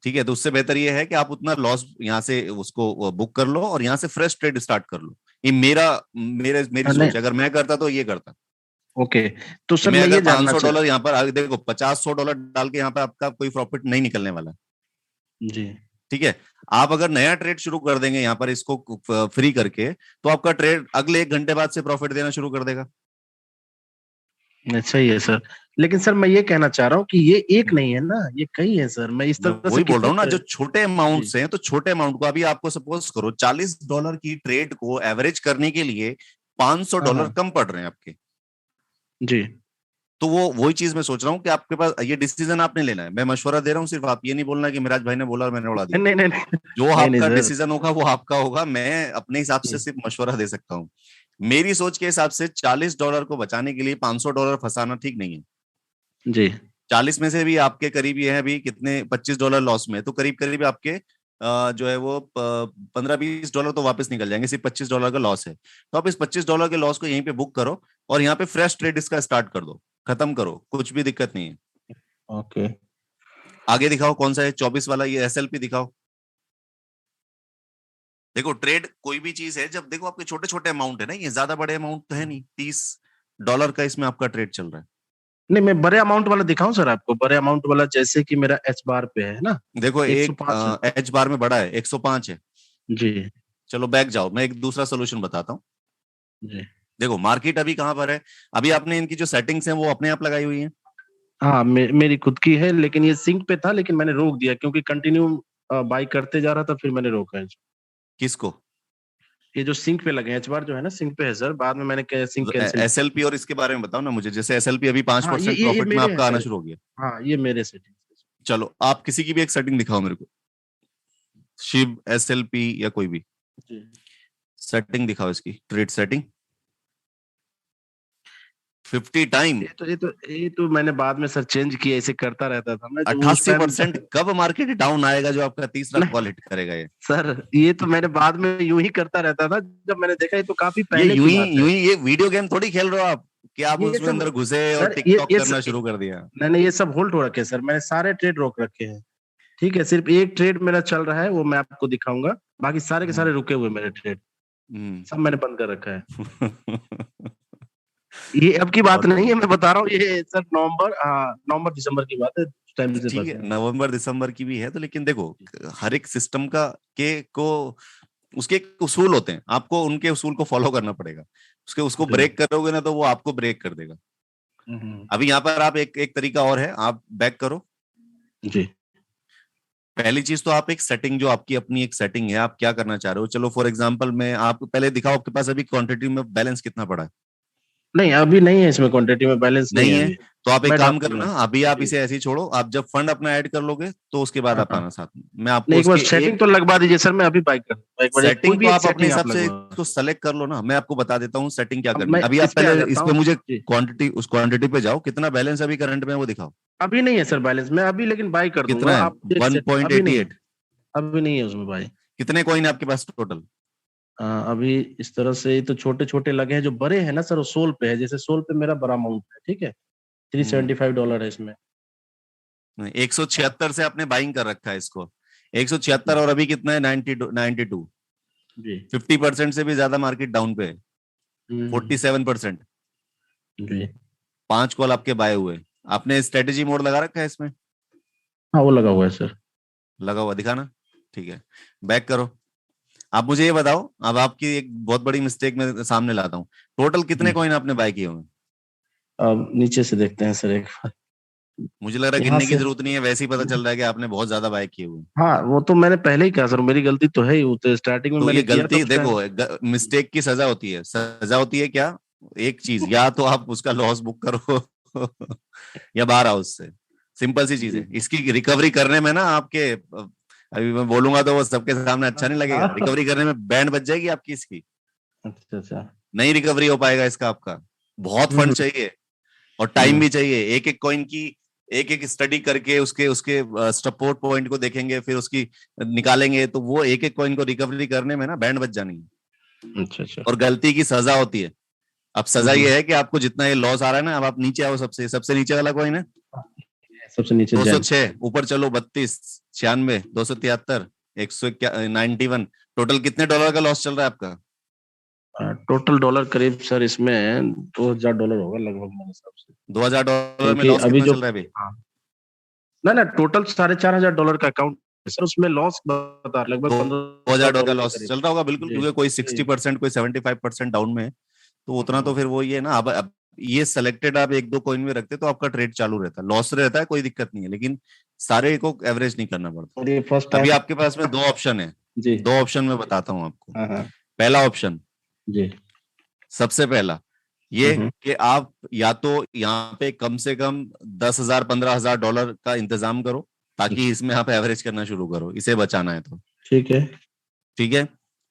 ठीक है, तो उससे बेहतर ये है कि आप उतना लॉस यहाँ से उसको बुक कर लो और यहाँ से फ्रेश ट्रेड स्टार्ट कर लो। ये मेरी सोच है। अगर मैं करता तो ये करता। ओके, तो सर मैं ये अगर जानना $500 यहाँ पर देखो, $50-100 डाल के यहाँ पे आपका कोई प्रॉफिट नहीं निकलने वाला। जी, ठीक है। आप अगर नया ट्रेड शुरू कर देंगे यहाँ पर इसको फ्री करके, तो आपका ट्रेड अगले 1 घंटे बाद से प्रॉफिट देना शुरू कर देगा। सही है सर। लेकिन सर मैं ये कहना चाह रहा हूँ कि ये एक नहीं है ना, ये कई है सर। मैं इस तरह वही बोल रहा हूँ ना, जो छोटे अमाउंट हैं तो छोटे अमाउंट को अभी आपको सपोज करो $40 की ट्रेड को एवरेज करने के लिए $500 कम पड़ रहे हैं आपके। जी, तो वो वही चीज मैं सोच रहा हूँ कि आपके पास ये डिसीजन आपने लेना है। मैं मशवरा दे रहा हूँ सिर्फ, आप ये नहीं बोलना कि मिराज भाई ने बोला और मैंने उड़ा दिया। नहीं जो आपका डिसीजन होगा वो आपका होगा। मैं अपने हिसाब से सिर्फ मशवरा दे सकता हूँ। मेरी सोच के हिसाब से $40 को बचाने के लिए $500 फंसाना ठीक नहीं है। जी, 40 में से भी आपके करीब ये है अभी कितने, $25 लॉस में, तो करीब करीब आपके जो है वो $15-20 तो वापस निकल जाएंगे। सिर्फ $25 का लॉस है, तो आप इस $25 के लॉस को यहीं पे बुक करो और यहाँ पे फ्रेश ट्रेड इसका स्टार्ट कर दो, खत्म करो, कुछ भी दिक्कत नहीं है। ओके, आगे दिखाओ कौन सा है 24 वाला, ये SLP दिखाओ। देखो ट्रेड कोई भी चीज है, जब देखो आपके छोटे छोटे अमाउंट है ना, ये ज्यादा बड़े अमाउंट तो है नहीं। $30 का इसमें आपका ट्रेड चल रहा है। नहीं मैं बड़े अमाउंट वाला दिखाऊं सर आपको? बड़े अमाउंट वाला जैसे कि मेरा एच बार पे है ना, देखो एक एच बार में बड़ा है 105 है। जी, चलो बैक जाओ, मैं एक दूसरा सोल्यूशन बताता हूँ। जी, देखो मार्केट अभी कहां पर है? अभी आपने इनकी जो सेटिंग्स हैं वो अपने आप लगाई हुई हैं। हाँ मेरी खुद की है, लेकिन ये सिंक पे था, लेकिन मैंने रोक दिया क्योंकि कंटिन्यू बाई करते जा रहा था, फिर मैंने रोका है। किसको? ये जो सिंक पे लगे एच बार जो है ना, सिंक पे है सर। बाद में मैंने सिंक कैंसिल। SLP और इसके बारे में बताओ ना मुझे। जैसे SLP अभी 5% प्रॉफिट में आपका आना शुरू हो गया। हाँ ये मेरे सेटिंग। चलो आप किसी की भी एक सेटिंग दिखाओ मेरे को, शिव SLP या कोई भी सेटिंग दिखाओ इसकी, ट्रेड सेटिंग 50 टाइम। ये तो मैंने बाद में सर चेंज किया, इसे करता रहता था मैं। 88%। कब मार्केट डाउन आएगा जो आपका तीसरा कॉल हिट करेगा? ये सर ये तो मैंने बाद में यूं ही करता रहता था, जब मैंने देखा ये तो काफी पहले की बात है। ये वीडियो गेम थोड़ी खेल रहे हो आप कि आप उसमें अंदर घुसे और टिकटॉक करना शुरू कर दिया। मैंने ये सब होल्ड हो रखे सर, मैंने सारे ट्रेड रोक रखे हैं। ठीक है, सिर्फ एक ट्रेड मेरा चल रहा है, वो मैं आपको दिखाऊंगा। बाकी सारे के सारे रुके हुए मेरे ट्रेड, सब मैंने बंद कर रखा है। ये अब की बात बहुत नहीं है, मैं बता रहा हूँ, ये सर नवंबर दिसंबर की बात है, उस टाइम से ठीक पता है, है। नवंबर दिसंबर की भी है तो, लेकिन देखो हर एक सिस्टम का के को उसके एक उसूल होते हैं, आपको उनके उसूल को फॉलो करना पड़ेगा। उसको जी। ब्रेक करोगे ना तो वो आपको ब्रेक कर देगा। अभी यहाँ पर आप एक एक तरीका और है, आप बैक करो। जी पहली चीज तो आप एक सेटिंग, जो आपकी अपनी एक सेटिंग है, आप क्या करना चाह रहे हो। चलो फॉर एग्जांपल मैं आपको पहले दिखाओ, आपके पास अभी क्वांटिटी में बैलेंस कितना पड़ा है। नहीं, अभी नहीं है इसमें, क्वांटिटी में बैलेंस नहीं नहीं है है, अभी। तो आप एक मैं काम करो डालूंगा। ना, अभी आप जी। इसे ऐसे ही छोड़ो, आप जब फंड अपना ऐड कर लोगे तो उसके बाद हाँ आप हाँ। आना साथ में, मैं आपको नहीं, एक बार उसके सेटिंग एक तो लगवा दीजिए सर, मैं अभी बाइक कर एक बार, कोई सेटिंग तो भी एक आप अपने सेटिंग हिसाब आप से लगवा। इसको सेलेक्ट कर लो ना, मैं आपको बता देता हूँ सेटिंग क्या अब करनी मैं है। अभी आप इस पे आ पहले जाता इस पे हूँ मुझे जी। क्वांटिटी, उस क्वांटिटी पे जाओ, कितना बैलेंस अभी करंट में है वो दिखाओ। अभी नहीं है सर बैलेंस, मैं अभी लेकिन बाई कर दूंगा, कितना है? आप देख वन सकते, पॉइंट अभी एटी नहीं है। एट अभी नहीं है उसमें बाई। कितने कॉइन है आपके पास टोटल? अभी इस तरह से ये तो छोटे छोटे लगे हैं, जो बड़े हैं ना सर वो सोल पे है, जैसे सोल पे मेरा बड़ा अमाउंट है, ठीक है, $375 है इसमें। 176 से आपने बाइंग कर रखा है इसको, 176, और अभी कितना है? 92। जी 50% से भी ज्यादा मार्केट डाउन पे है, हम्म, 47%। जी 5 कॉल आपके बाय हुए। आपने स्ट्रेटेजी मोड लगा रखा है इसमें? हाँ वो लगा हुआ है सर। लगा हुआ दिखाना। ठीक है, बैक करो। आप मुझे ये बताओ, अब आपकी एक बहुत बड़ी मिस्टेक मैं सामने लाता हूँ, टोटल कितने जी कॉइन आपने बाय किए हुए? अब नीचे से देखते हैं सर एक बार, मुझे लग रहा है यहाँ गिनने की से। जरूरत नहीं है, वैसे ही पता चल रहा है कि आपने बहुत ज्यादा बाय किए हुए हैं। हाँ वो तो मैंने पहले ही कहा सर, मेरी गलती तो है ही, वो तो स्टार्टिंग में तो मैंने ये किया था गलती उस देखो, टाइम। मिस्टेक की सजा होती है, सजा होती है क्या? एक चीज, या तो आप उसका लॉस बुक करो या बाहर आओ उससे। सिंपल सी चीज जी है, इसकी रिकवरी करने में ना आपके, अभी मैं बोलूंगा तो वो सबके सामने अच्छा नहीं लगेगा, हाँ। रिकवरी करने में बैंड बच जाएगी आपकी इसकी, अच्छा अच्छा। नहीं रिकवरी हो पाएगा इसका आपका। बहुत फंड हम्म चाहिए और टाइम हम्म, भी चाहिए, एक एक कॉइन की एक एक स्टडी करके उसके उसके सपोर्ट पॉइंट को देखेंगे, फिर उसकी निकालेंगे, तो वो एक एक कॉइन को रिकवरी करने में ना बैंड बच जानी है। अच्छा अच्छा। और गलती की सजा होती है। अब सजा हम्म, ये है कि आपको जितना ये लॉस आ रहा है ना, अब आप नीचे आओ, सबसे सबसे नीचे वाला कॉइन है सबसे नीचे जेम्स। 206, ऊपर चलो 32, 96, 273, 191। टोटल कितने डॉलर का लॉस चल रहा है आपका? टोटल डॉलर करीब सर इसमें $2000 होगा लगभग मेरे हिसाब से, $2000 में क्योंकि लॉस अभी कितना जो, चल रहा है अभी? हाँ, ना ना टोटल $4500 का अकाउंट है सर, उसमें लॉस बता लगभग 2000 का $1500 के लॉस करीब। चल रहा होगा बिल्कुल, जी क्योंकि कोई जी। 60%, कोई 75% डाउन में है, तो उतना तो हम्म, फिर वो ये ना। अब ये सेलेक्टेड आप एक दो कॉइन में रखते तो आपका ट्रेड चालू रहता है, लॉस रहता है कोई दिक्कत नहीं है, लेकिन सारे को एवरेज नहीं करना पड़ता। और ये फर्स्ट अभी टाइम। आपके पास में दो ऑप्शन है, जी दो ऑप्शन में बताता हूँ आपको। हाँ हाँ पहला ऑप्शन, जी। सबसे पहला ये हम्म कि आप या तो यहाँ पे कम से कम 10,000 $15,000 का इंतजाम करो, ताकि इसमें आप एवरेज करना शुरू करो, इसे बचाना है तो। ठीक है ठीक है।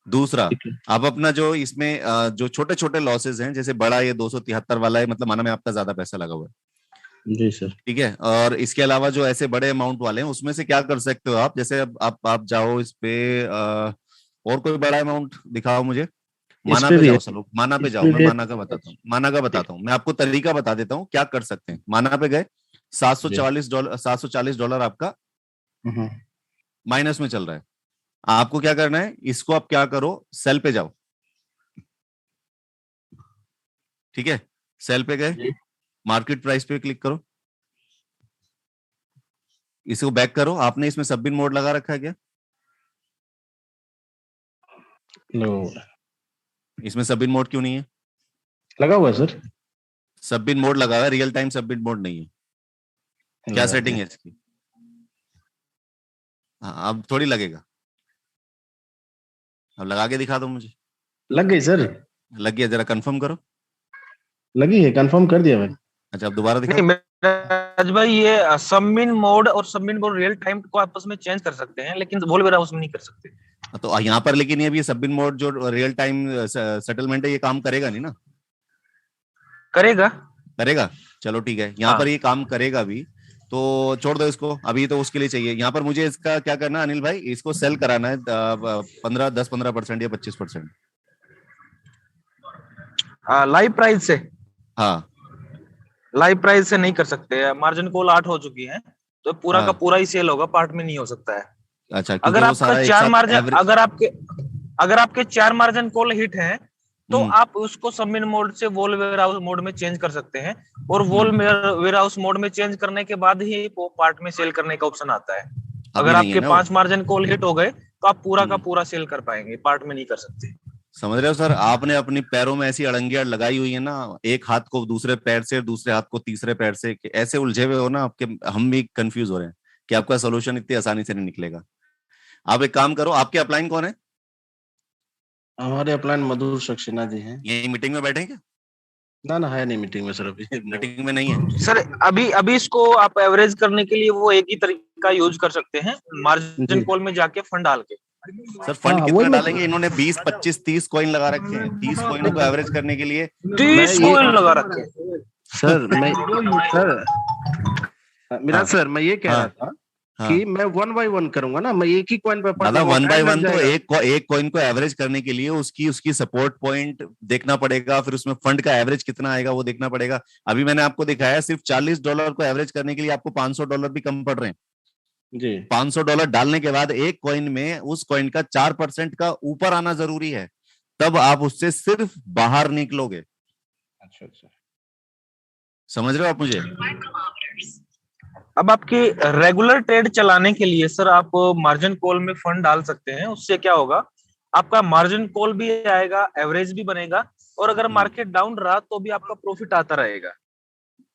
दूसरा, ठीक है। आप अपना जो इसमें जो छोटे छोटे लॉसेस हैं, जैसे बड़ा ये 273 वाला है, मतलब माना में आपका ज्यादा पैसा लगा हुआ है, जी सर। ठीक है, और इसके अलावा जो ऐसे बड़े अमाउंट वाले हैं, उसमें से क्या कर सकते हो आप, जैसे अब आप जाओ इस पे, और कोई बड़ा अमाउंट दिखाओ मुझे। इस माना पे पे भी है, जाओ, चलो माना पे इस जाओ, पे मैं भी है। माना का बताता हूँ, माना का बताता हूँ, मैं आपको तरीका बता देता हूँ क्या कर सकते हैं। माना पे गए, जी $740, $740 आपका हम्म, माइनस में चल रहा है। आपको क्या करना है, इसको आप क्या करो, सेल पे जाओ, ठीक है, सेल पे गए, जी मार्केट प्राइस पे क्लिक करो, इसको बैक करो। आपने इसमें सबबिन मोड लगा रखा है क्या? इसमें सबबिन मोड क्यों नहीं है? लगा हुआ है सर। सबबिन मोड लगा हुआ है, रियल टाइम सबबिन मोड नहीं है। क्या लगा सेटिंग दिया। है इसकी? हाँ, अब थोड़ी लगेगा, अब लगा के दिखा दो मुझे। लग गई सर। लग गया, जरा कंफर्म करो। लगी है, कंफर्म कर दिया मैंने। अच्छा, अब दोबारा नहीं दिखाओ। राज भाई, ये सबमिन मोड और सबमिन मोड रियल टाइम को आपस में चेंज कर सकते हैं, लेकिन बोल भी रहा उसमें नहीं कर सकते। तो यहाँ पर लेकिन ये सबबिन मोड जो रियल टाइम सेटलमेंट है, ये काम करेगा नहीं ना? करेगा। करेगा, चलो ठीक है, यहाँ पर हाँ ये काम करेगा भी, तो छोड़ दो इसको, अभी तो उसके लिए चाहिए। यहाँ पर मुझे इसका क्या करना है अनिल भाई, इसको सेल कराना है 15% या 25%। लाइव प्राइस से, हाँ लाइव प्राइस से नहीं कर सकते, मार्जिन कॉल 8 हो चुकी है, तो पूरा का हाँ। पूरा ही सेल होगा, पार्ट में नहीं हो सकता है। अच्छा, क्योंकि अगर वो आपका सारा एक चार साथ मार्जिन, एवरेज। अगर आपके 4 मार्जिन कॉल हिट हैं, तो आप उसको सबमिन मोड से वॉल वेयरहाउस मोड में चेंज कर सकते हैं, और वॉल वेयरहाउस मोड में चेंज करने के बाद ही वो पार्ट में सेल करने का ऑप्शन आता है। अगर आपके 5 मार्जिन कॉल हिट हो गए तो आप पूरा का पूरा सेल कर पाएंगे, पार्ट में नहीं कर सकते। समझ रहे हो सर? आपने अपनी पैरों में ऐसी अड़ंगियां लगाई हुई है ना, एक हाथ को दूसरे पैर से, दूसरे हाथ को तीसरे पैर से, कि ऐसे उलझे हुए हो ना आपके, हम भी कंफ्यूज हो रहे हैं कि आपका सोल्यूशन इतनी आसानी से नहीं निकलेगा। आप एक काम करो, आपके अपलाइन कौन है? हमारे अपलाइन मधुर सक्सेना जी हैं। यही मीटिंग में बैठे क्या? ना है नहीं मीटिंग में सर, अभी मीटिंग में नहीं है सर। अभी इसको आप एवरेज करने के लिए वो एक ही तरीका यूज कर सकते हैं, मार्जिन कॉल में जाके फंड डाल के। सर फंड कितना डालेंगे? इन्होंने 20, 25, 30 कॉइन लगा रखे हैं। 30 कॉइनों को एवरेज करने के लिए 30 कॉइन लगा रखे हैं। सर सर मैं ये कह रहा था कि मैं 1 by 1 करूंगा ना, मैं एक ही कॉइन पे 1 by 1 तो एक कॉइन को एवरेज करने के लिए उसकी सपोर्ट पॉइंट देखना पड़ेगा, फिर उसमें फंड का एवरेज कितना आएगा वो देखना पड़ेगा। अभी मैंने आपको दिखाया सिर्फ $40 को एवरेज करने के लिए आपको $500 भी कम पड़ रहे हैं जी। $500 डालने के बाद एक कॉइन में उस कॉइन का 4% का ऊपर आना जरूरी है, तब आप उससे सिर्फ बाहर निकलोगे। अच्छा, समझ रहे हो आप मुझे? अब आपकी रेगुलर ट्रेड चलाने के लिए सर आप मार्जिन कॉल में फंड डाल सकते हैं। उससे क्या होगा, आपका मार्जिन कॉल भी आएगा, एवरेज भी बनेगा, और अगर मार्केट डाउन रहा तो भी आपका प्रॉफिट आता रहेगा।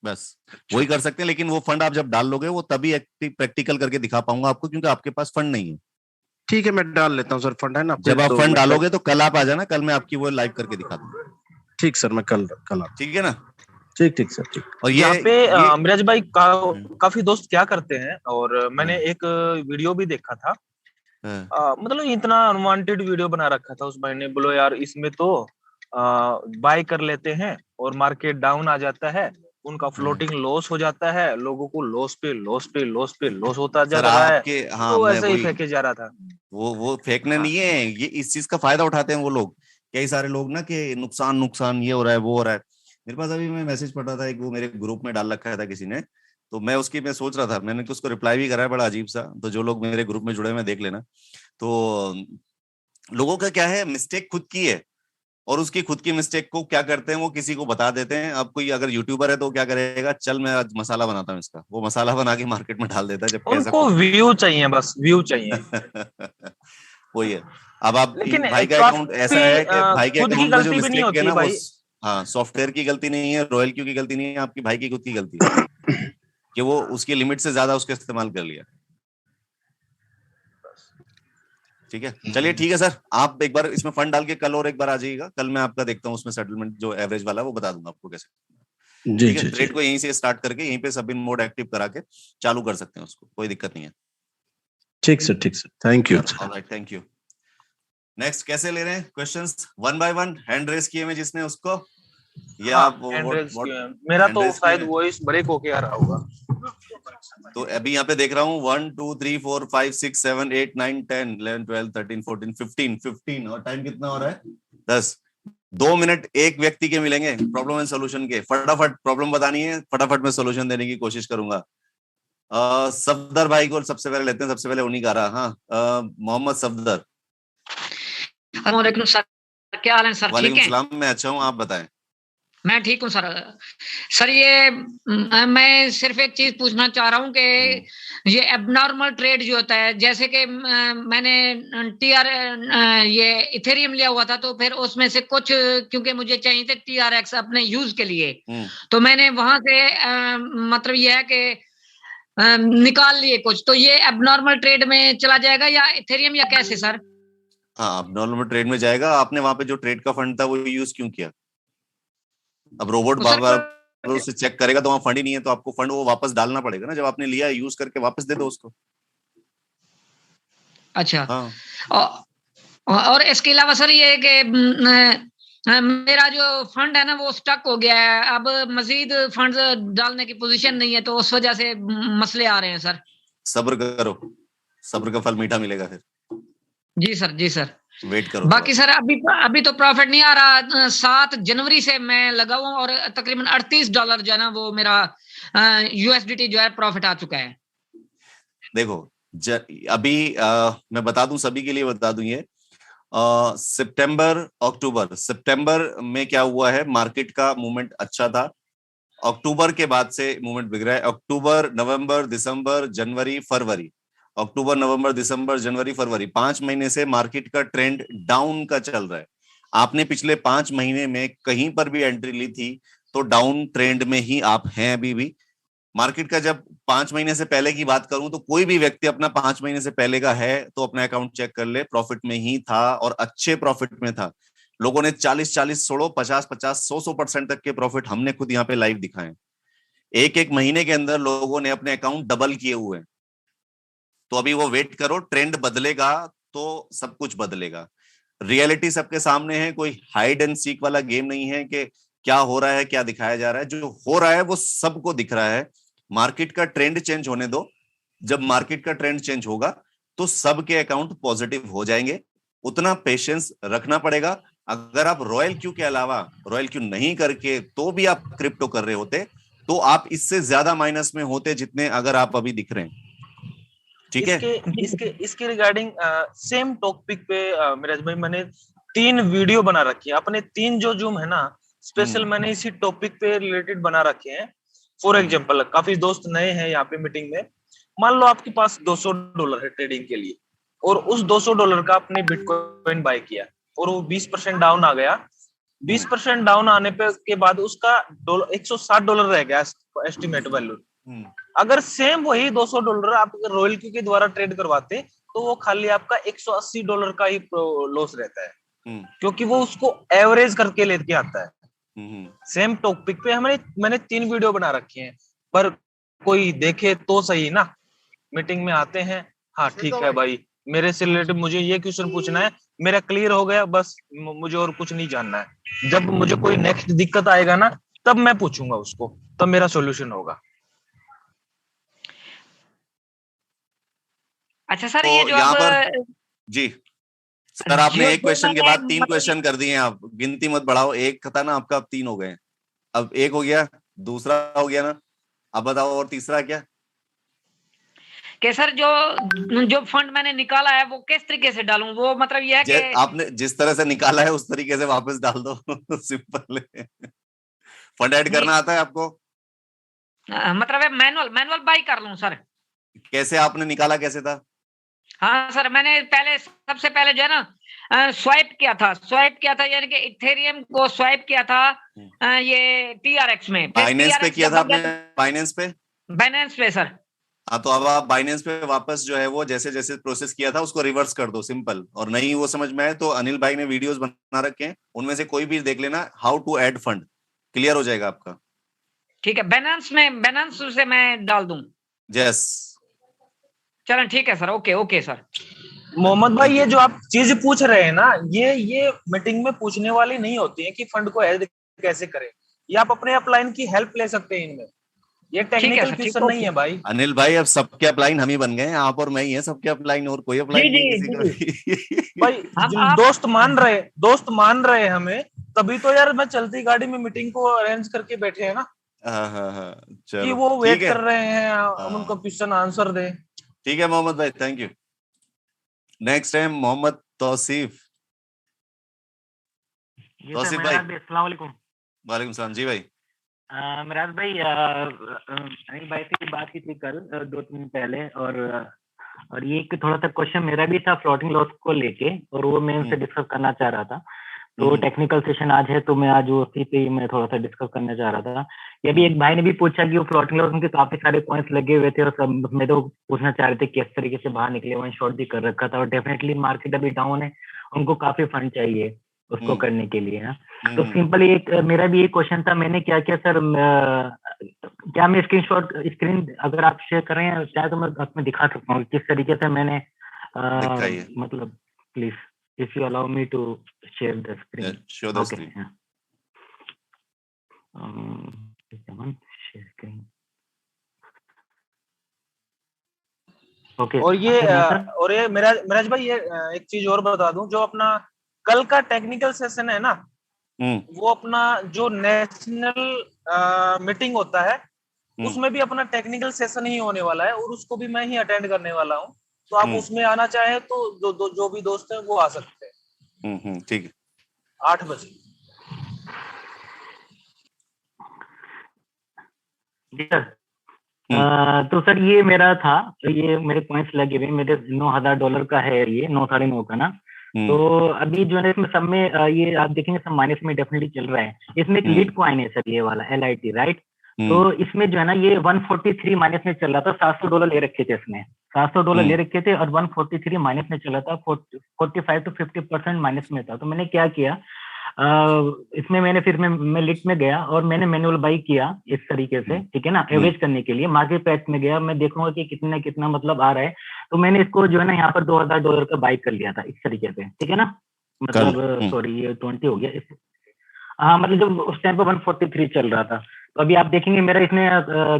बस वही कर सकते हैं, लेकिन वो फंड आप जब डाल लोगे वो तभी प्रैक्टिकल करके दिखा पाऊंगा आपको, क्योंकि आपके पास फंड नहीं है। ठीक है, मैं डाल लेता हूँ सर फंड, है ना? जब आप फंड डालोगे तो कल आप आ जाना, कल मैं आपकी वो लाइव करके दिखा दूंगा। ठीक सर, मैं कल ठीक है ना? ठीक सर, ठीक। और यहाँ पे मिराज भाई काफी दोस्त क्या करते हैं, और मैंने एक वीडियो भी देखा था, मतलब इतना अनवांटेड वीडियो बना रखा था उस भाई ने। बोलो यार इसमें तो बाय कर लेते हैं और मार्केट डाउन आ जाता है, उनका फ्लोटिंग लॉस हो जाता है, लोगों को लॉस पे लॉस पे लॉस पे लॉस होता जा रहा है। तो ऐसे ही फेंके जा रहा था। वो फेंकने नहीं है, ये इस चीज का फायदा उठाते हैं वो लोग, कई सारे लोग ना, कि नुकसान ये हो रहा है वो हो रहा है। मेरे पास अभी मैं मैसेज पढ़ रहा था, एक वो मेरे ग्रुप में डाल रखा था किसी ने, तो मैं सोच रहा था, मैंने तो उसको रिप्लाई भी करा है, बड़ा अजीब सा। तो जो लोग मेरे ग्रुप में जुड़े हैं देख लेना। तो लोगों का क्या है, मिस्टेक खुद की है, और उसकी खुद की मिस्टेक को क्या करते हैं, वो किसी को बता देते हैं। अब कोई अगर यूट्यूबर है तो क्या करेगा, चल मैं आज मसाला बनाता हूँ इसका, वो मसाला बना के मार्केट में डाल देता है। जब उनको व्यू चाहिए, बस व्यू चाहिए। वही है। अब आप भाई का अकाउंट ऐसा है कि भाई के अकाउंट में जो मिस्टेक है ना, वो हाँ सॉफ्टवेयर की गलती नहीं है, रॉयल क्यू की गलती नहीं है, आपकी भाई की खुद की गलती है कि वो उसकी लिमिट से ज्यादा उसका इस्तेमाल कर लिया। ठीक है, चलिए ठीक है सर, आप एक बार इसमें फंड डाल के कल और एक बार आ जाइएगा। कल मैं आपका देखता हूँ उसमें सेटलमेंट जो एवरेज वाला वो बता दूंगा आपको कैसे। ठीक है, ट्रेड को यहीं से स्टार्ट करके यहीं पे सबमिट मोड एक्टिव करा के चालू कर सकते हैं उसको, कोई दिक्कत नहीं है। ठीक sir, thank you. Alright, thank you. Next कैसे ले रहे हैं क्वेश्चंस? 1 by 1 हैंड रेस किए में जिसने उसको, या आप मेरा तो शायद वॉइस ब्रेक होके आ रहा होगा। तो अभी यहाँ पे देख रहा हूँ 1 2 3 4 5 6 7 8 9 10 11 12 13 14 15 और टाइम कितना हो रहा है? 10। 2 मिनट एक व्यक्ति के मिलेंगे प्रॉब्लम एंड सोल्यूशन के। फटाफट प्रॉब्लम बतानी है, फटाफट मैं सोल्यूशन देने की कोशिश करूंगा। सफदर भाई को सबसे पहले लेते हैं, सबसे पहले उन्हीं का रहा। हाँ, मोहम्मद सफदर। वालेकुम सर, क्या हाल है सर? ठीक है, सलाम, मैं अच्छा हूँ, आप बताएं। मैं ठीक हूँ सर ये मैं सिर्फ एक चीज पूछना चाह रहा हूँ कि ये एबनॉर्मल ट्रेड जो होता है, जैसे कि मैंने टीआर ये इथेरियम लिया हुआ था, तो फिर उसमें से कुछ क्योंकि मुझे चाहिए थे टीआरएक्स अपने यूज के लिए, तो मैंने वहां से मतलब ये है कि निकाल लिए कुछ, तो ये एबनॉर्मल ट्रेड में चला जाएगा या इथेरियम, या कैसे सर? हाँ, एबनॉर्मल ट्रेड में जाएगा। आपने वहां पे जो ट्रेड का फंड था वो यूज क्यों किया? अब रोबोट बार उसे चेक करेगा तो वहां फंड ही नहीं है, तो आपको फंड वो वापस डालना पड़ेगा ना। जब आपने लिया यूज करके वापस दे दो उसको। अच्छा। हाँ। और इसके अलावा सर ये कि मेरा जो फंड है ना वो स्टक हो गया है, अब मजीद फंड डालने की पोजीशन नहीं है, तो उस वजह से मसले आ रहे हैं सर। सब्र करो, सब्र का फल मीठा मिलेगा फिर। जी सर वेट करो। बाकी सर अभी तो प्रॉफिट नहीं आ रहा। 7 जनवरी से मैं लगा हुआ और तकरीबन $38 जो है ना वो मेरा यूएसडीटी जो है प्रॉफिट आ चुका है। देखो अभी मैं बता दूं, सभी के लिए बता दूं, ये सितंबर अक्टूबर, सितंबर में क्या हुआ है, मार्केट का मूवमेंट अच्छा था, अक्टूबर के बाद से मूवमेंट बिगड़ा है। अक्टूबर, नवंबर, दिसंबर, जनवरी, फरवरी, अक्टूबर, नवंबर, दिसंबर, जनवरी, फरवरी, 5 महीने से मार्केट का ट्रेंड डाउन का चल रहा है। आपने पिछले 5 महीने में कहीं पर भी एंट्री ली थी तो डाउन ट्रेंड में ही आप हैं अभी भी। मार्केट का जब 5 महीने से पहले की बात करूं तो कोई भी व्यक्ति अपना 5 महीने से पहले का है तो अपना अकाउंट चेक कर ले, प्रॉफिट में ही था और अच्छे प्रॉफिट में था। लोगों ने 40-40, 16, 50-50, 100-100% तक के प्रॉफिट हमने खुद यहाँ पे लाइव दिखाए। एक महीने के अंदर लोगों ने अपने अकाउंट डबल किए हुए हैं। तो अभी वो वेट करो, ट्रेंड बदलेगा तो सब कुछ बदलेगा। रियलिटी सबके सामने है, कोई हाइड एंड सीक वाला गेम नहीं है कि क्या हो रहा है क्या दिखाया जा रहा है। जो हो रहा है वो सबको दिख रहा है। मार्केट का ट्रेंड चेंज होने दो, जब मार्केट का ट्रेंड चेंज होगा तो सबके अकाउंट पॉजिटिव हो जाएंगे। उतना पेशेंस रखना पड़ेगा। अगर आप रॉयल क्यू के अलावा रॉयल क्यू नहीं करके तो भी आप क्रिप्टो कर रहे होते तो आप इससे ज्यादा माइनस में होते जितने अगर आप अभी दिख रहे हैं। ठीक है, इसके रिगार्डिंग सेम टॉपिक पे मिराज भाई मैंने 3 वीडियो बना रखी है अपने 3 जो जूम है ना, स्पेशल मैंने इसी टॉपिक पे रिलेटेड बना रखे हैं। फॉर एग्जांपल, काफी दोस्त नए हैं यहाँ पे मीटिंग में। मान लो आपके पास $200 है ट्रेडिंग के लिए और उस $200 का आपने बिटकॉइन बाय किया और वो 20% डाउन आ गया। 20% डाउन आने पे के बाद उसका $160 रह गया एस्टिमेट वैल्यू। अगर सेम वही $200 आप रॉयल क्यू के द्वारा ट्रेड करवाते तो वो खाली आपका $180 का ही लॉस रहता है, क्योंकि वो उसको एवरेज करके लेके आता है। सेम टॉपिक पे मैंने 3 वीडियो बना रखी हैं, पर कोई देखे तो सही ना। मीटिंग में आते हैं, हाँ ठीक है भाई, मेरे से रिलेटेड मुझे ये क्वेश्चन पूछना है, मेरा क्लियर हो गया, बस मुझे और कुछ नहीं जानना है। जब मुझे कोई नेक्स्ट दिक्कत आएगा ना तब मैं पूछूंगा उसको, तब मेरा सॉल्यूशन होगा। अच्छा सर, तो ये जो यहाँ अब पर जी सर, आपने एक क्वेश्चन के बाद 3 क्वेश्चन कर दिए। आप गिनती मत बढ़ाओ, एक था ना आपका, अब 3 हो गए। अब एक हो गया, दूसरा हो गया ना, अब बताओ और तीसरा क्या? कि सर जो फंड मैंने निकाला है वो किस तरीके से डालूं, वो मतलब ये है कि आपने जिस तरह से निकाला है उस तरीके से वापस डाल दो। सिंपल है। फंड ऐड करना आता है आपको? मतलब मैनुअल बाई कर लूं सर? कैसे आपने निकाला, कैसे था? हाँ सर, मैंने सबसे पहले जो है ना स्वाइप किया था यानी कि इथेरियम को स्वाइप किया था ये TRX में। बाइनेंस पे किया था आपने? बाइनेंस पे सर। हाँ, तो अब आप बाइनेंस पे वापस जो है वो जैसे जैसे प्रोसेस किया था उसको रिवर्स कर दो, सिंपल। और नहीं वो समझ में आए तो अनिल भाई ने वीडियोस बना रखे हैं, उनमें से कोई भी देख लेना, how to add fund, clear हो जाएगा आपका। ठीक है, बैलेंस से मैं डाल दूं? यस, चलो ठीक है सर, ओके सर। मोहम्मद भाई, ये जो आप चीज पूछ रहे हैं ना, ये मीटिंग में पूछने वाली नहीं होती है कि फंड को ऐड कैसे करें। ये आप अपने अपलाइन की हेल्प ले सकते हैं इनमें, ये टेक्निकल क्वेश्चन नहीं है भाई। अनिल भाई, अब सबके अपलाइन हम ही बन गए हैं, आप और मैं ही है सबके अपलाइन, और कोई अपलाइन नहीं किसी का भी। भाई दोस्त मान रहे हमें, तभी तो यार मैं चलती गाड़ी में मीटिंग को अरेंज करके बैठे हैं ना। हाँ, चलो कि वो वेट कर रहे हैं हम उनका क्वेश्चन आंसर दे। ठीक है मोहम्मद भाई, थैंक यू। नेक्स्ट है मोहम्मद तौसीफ भाई। अस्सलाम वालेकुम। वालेकुम सलाम जी भाई। मिराज भाई, अनिल भाई से बात की थी कल 2-3 दिन पहले, और ये एक थोड़ा सा क्वेश्चन मेरा भी था फ्लोटिंग लॉस को लेके, और वो मैं उनसे डिस्कस करना चाह रहा था। तो टेक्निकल सेशन आज है तो मैं आज उसी पे मैं थोड़ा सा डिस्कस करना चाह रहा था। ये भी एक भाई ने भी पूछा कि वो फ्लोटिंग लॉस उनके काफी सारे पॉइंट्स लगे हुए थे, और सब मैं तो पूछना चाह रहे थे किस तरीके से बाहर निकले, वन शॉट भी कर रखा था, और डेफिनेटली मार्केट अभी डाउन है, उनको काफी फंड चाहिए उसको करने के लिए ना। तो सिंपली मेरा भी एक क्वेश्चन था, मैंने क्या किया सर, क्या मैं स्क्रीन अगर आप शेयर कर रहे हैं चाहे तो मैं आपको दिखा सकता हूँ किस तरीके से मैंने मतलब please if you allow me to share the screen. Show the screen. Share screen. Okay. और ये मिराज भाई, ये एक चीज और बता दूं, जो अपना कल का टेक्निकल सेशन है ना, वो अपना जो नेशनल मीटिंग होता है उसमें भी अपना टेक्निकल सेशन ही होने वाला है, और उसको भी मैं ही अटेंड करने वाला हूँ। तो आप उसमें आना चाहे तो जो भी दोस्त हैं वो आ सकते हैं। ठीक है। 8 बजे। जी सर। तो सर ये मेरा था, ये मेरे पॉइंट्स लगे हुए, मेरे $9,000 का है, ये 9 साढ़े 9 का ना। तो अभी जो है इसमें सब में ये आप देखेंगे सब माइनस में डेफिनेटली चल रहा है। इसमें एक लीड कॉइन है सर, ये वाला LIT, राइट। तो इसमें जो है ना ये 143 माइनस में चल रहा था। $700 ले रखे थे इसमें, $700 ले रखे थे और 143 माइनस में चला था। 45 to 50% माइनस में था। तो मैंने क्या किया, इसमें मैंने फिर मैं लिट में गया और मैंने मैनुअल बाई किया इस तरीके से, ठीक है ना, एवरेज करने के लिए। मार्केट प्राइस में गया, मैं देखूंगा कि कितना कितना मतलब आ रहा है। तो मैंने इसको जो है ना यहाँ पर $2,000 का बाई कर लिया था इस तरीके से, ठीक है ना। मतलब सॉरी ये 20 हो गया। हाँ मतलब जब उस टाइम पे 143 चल रहा था। तो अभी आप देखेंगे मेरा इसमें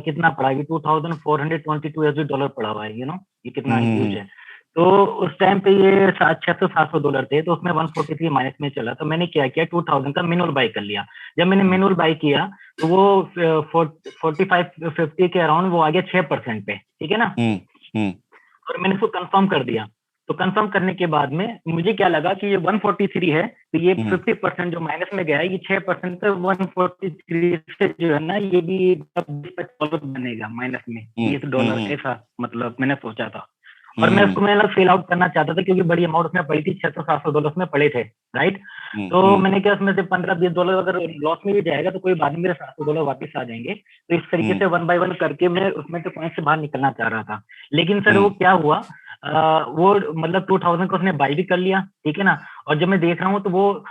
कितना पड़ा है, $2,422 पड़ा हुआ है, ये कितना ह्यूज है। तो उस टाइम पे ये $600-700 थे, तो उसमें 143 माइनस में चला। तो मैंने क्या किया, 2000 का मैनुअल बाई कर लिया। जब मैंने मैनुअल बाई किया तो वो 45-50 के अराउंड वो आ गया 6% पे, ठीक है ना। और मैंने इसको कंफर्म कर दिया। तो कंफर्म करने के बाद में मुझे क्या लगा कि ये 143 है, तो ये 50% जो माइनस में गया है, ये 6% पे 143 से जो है ना ये भी $20 बनेगा माइनस में, $20 ऐसा मतलब मैंने सोचा था। और मैं उसको मैंने फेल आउट करना चाहता था क्योंकि बड़ी अमाउंट उसमें पड़ी थी, $600-700 उसमें पड़े थे, राइट। तो मैंने क्या उसमें से $15-20 अगर लॉस में भी जाएगा तो कोई बाद में मेरे $700 वापस आ जाएंगे। तो इस तरीके से 1 by 1 करके मैं उसमें से पॉइंट से बाहर निकलना चाह रहा था। लेकिन सर वो क्या हुआ, वो मतलब 2000 का उसने बाई भी कर लिया, ठीक है ना। और जब मैं देख रहा हूँ तो वो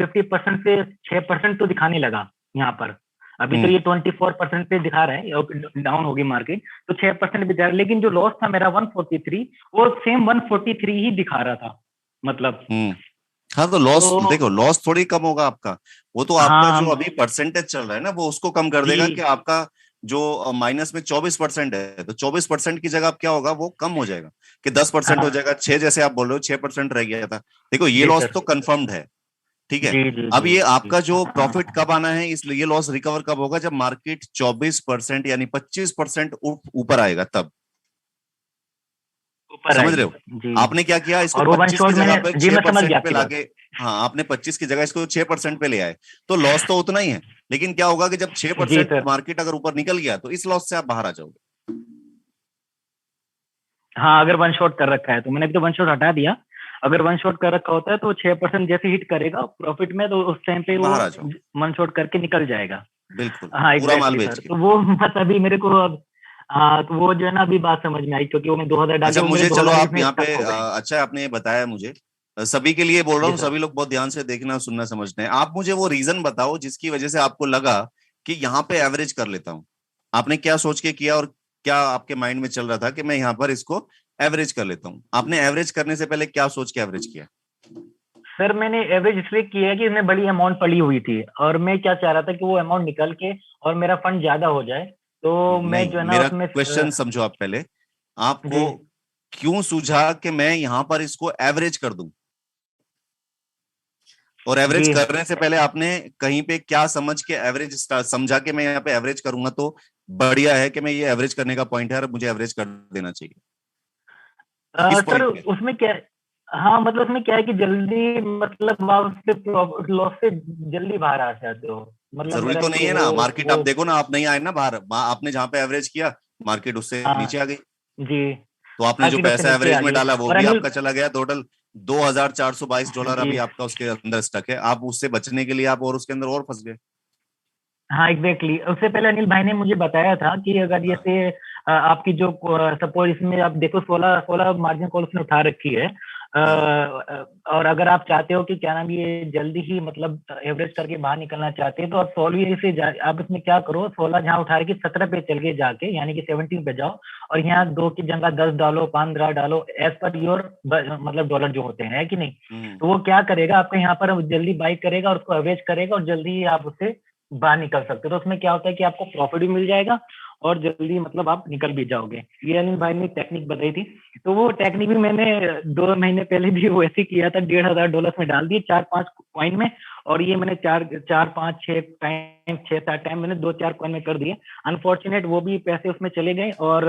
50% से 6% तो दिखाने लगा यहाँ पर। अभी तो ये 24% पे दिखा रहा है, डाउन होगी मार्केट, तो 6% भी जा रहा है। लेकिन जो लॉस था मेरा 143, वो सेम 143 ही दिखा रहा था मतलब। हाँ तो लॉस देखो, लॉस थोड़ी कम होगा आपका, वो तो आपका जो अभी परसेंटेज चल रहा है ना वो उसको कम कर देगा कि आपका जो माइनस में 24% है, तो 24% की जगह क्या होगा, वो कम हो जाएगा कि 10% हो जाएगा। 6 जैसे आप बोल रहे हो 6% रह गया था। देखो ये लॉस तो कंफर्म्ड है, ठीक है। अब ये आपका जो प्रॉफिट कब आना है, इसलिए ये लॉस रिकवर कब होगा, जब मार्केट 24% यानी 25% ऊपर आएगा तब। समझ रहे हो आपने क्या किया, इसको 25 की जगह पे 6% पे लाके, हाँ आपने 25 की जगह इसको 6% पे ले आए, तो लॉस तो उतना ही है। लेकिन क्या होगा कि जब 6% मार्केट अगर ऊपर निकल गया तो इस लॉस से आप बाहर आ जाओगे। हाँ अगर वन शॉट कर रखा है तो, मैंने भी तो वन शॉट हटा दिया। अगर वन शॉट कर रखा होता है तो 6% जैसे हिट करेगा प्रॉफिट में, तो उस टाइम पे वो वन शॉट करके निकल जाएगा। बिल्कुल, हाँ पूरा माल बेच के। तो वो बस अभी मेरे को तो वो जो है ना अभी बात समझ में आई, क्योंकि वो मैं 2000 डाल। अच्छा मुझे चलो आप यहाँ पे अच्छा आपने ये बताया मुझे, सभी के लिए बोल रहा हूँ, सभी लोग बहुत ध्यान से देखना सुनना समझना है। आप मुझे वो रीजन बताओ जिसकी वजह से आपको लगा कि यहाँ पे एवरेज कर लेता हूँ। आपने क्या सोच के किया और क्या आपके माइंड में चल रहा था कि मैं यहाँ पर इसको एवरेज कर लेता हूँ? आपने एवरेज करने से पहले क्या सोच के एवरेज किया? सर मैंने एवरेज इसलिए किया कि इसमें बड़ी अमाउंट पड़ी हुई थी और मैं क्या चाह रहा था कि वो अमाउंट निकल के और मेरा फंड ज्यादा हो जाए। तो मैं जो है ना उसमें क्वेश्चन समझो आप पहले, आपको क्यों सूझा कि मैं यहाँ पर इसको एवरेज कर दूं? और एवरेज करने से पहले आपने कहीं पे क्या समझ के एवरेज समझा कि मैं यहाँ पे एवरेज करूंगा तो बढ़िया है कि मैं ये एवरेज करने का पॉइंट है और मुझे एवरेज कर देना चाहिए? सर उसमें क्या, हाँ मतलब उसमें क्या है कि जल्दी मतलब आप उससे लॉस से जल्दी बाहर आ जाते हो। मतलब जरूरी तो नहीं है ना, मार्केट आप देखो ना, आप नहीं आए ना बाहर, आपने जहाँ पे एवरेज किया मार्केट उससे नीचे आ गई जी, तो आपने जो पैसा एवरेज में डाला वो भी आपका चला गया। टोटल $2,422 अभी आपका उसके अंदर स्टक है। आप उससे बचने के लिए आप और उसके अंदर और फंस गए। हाँ एग्जैक्टली। उससे पहले अनिल भाई ने मुझे बताया था कि अगर जैसे आपकी जो सपोज इसमें आप देखो 16 मार्जिन कॉल उसने उठा रखी है, और अगर आप चाहते हो कि क्या नाम ये जल्दी ही मतलब एवरेज करके बाहर निकलना चाहते हैं तो आप 16 से आप इसमें क्या करो, 16 जहाँ उठा रखी 17 पे चल के जाके यानी कि 17 पे जाओ और यहाँ 2 की जगह 10 डालो, 15 डालो, एज पर योर मतलब डॉलर जो होते हैं, है कि नहीं। तो वो क्या करेगा आपको यहाँ पर जल्दी बाई करेगा और उसको एवरेज करेगा और जल्दी ही आप उससे बाहर निकल सकते हो। तो उसमें क्या होता है कि आपको प्रॉफिट भी मिल जाएगा और जल्दी मतलब आप निकल भी जाओगे। ये अनिल भाई ने टेक्निक बताई थी, तो वो टेक्निक भी मैंने 2 महीने पहले भी वैसे किया था। $1,500 में डाल दिए 4-5 कॉइन में, और ये मैंने 6-7 टाइम मैंने 2-4 कॉइन में कर दिए। अनफॉर्चुनेट वो भी पैसे उसमें चले गए और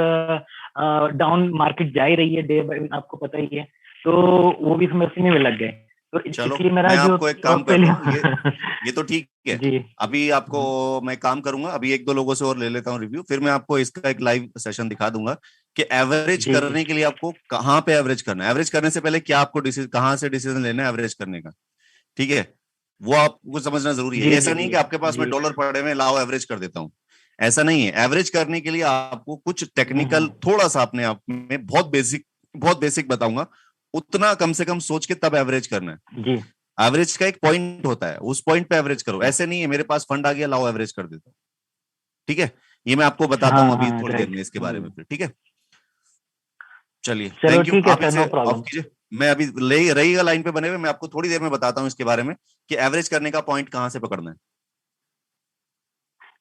डाउन मार्केट जा ही रही है डे बाय, आपको पता ही है, तो वो भी उसमें उसी में लग गए। तो चलो इसलिए मेरा मैं जो आपको एक काम पहले करता हूँ, ये तो ठीक है। जी अभी आपको मैं काम करूंगा, अभी एक दो लोगों से और ले लेता हूँ रिव्यू, फिर मैं आपको इसका एक लाइव सेशन दिखा दूंगा कि एवरेज जी करने के लिए आपको कहाँ पे एवरेज करना है, एवरेज करने से पहले क्या आपको डिसीजन, कहाँ से डिसीजन लेना है एवरेज करने का, ठीक है, वो आपको समझना जरूरी है। जी ऐसा जी नहीं जी कि आपके पास में जी डॉलर पड़े हुए लाओ एवरेज कर देता हूँ, ऐसा नहीं है। एवरेज करने के लिए आपको कुछ टेक्निकल थोड़ा सा अपने आप में बहुत बेसिक बताऊंगा, उतना कम से कम सोच के तब एवरेज करना है। जी एवरेज का एक पॉइंट होता है, उस पॉइंट पे एवरेज करो, ऐसे नहीं है मेरे पास फंड आ गया लाओ एवरेज कर देता हूँ, ठीक है। ये मैं आपको बताता हाँ हूँ अभी हाँ थोड़ी देर राइट में इसके बारे में फिर, ठीक है। चलिए चलो थैंक यू, ठीक है आप सर, इसे नो ऑफ प्रॉब्लम। कीजिए, मैं अभी ले रहिएगा लाइन पे बने हुए, मैं आपको थोड़ी देर में बताता हूँ इसके बारे में कि एवरेज करने का पॉइंट कहाँ से पकड़ना है,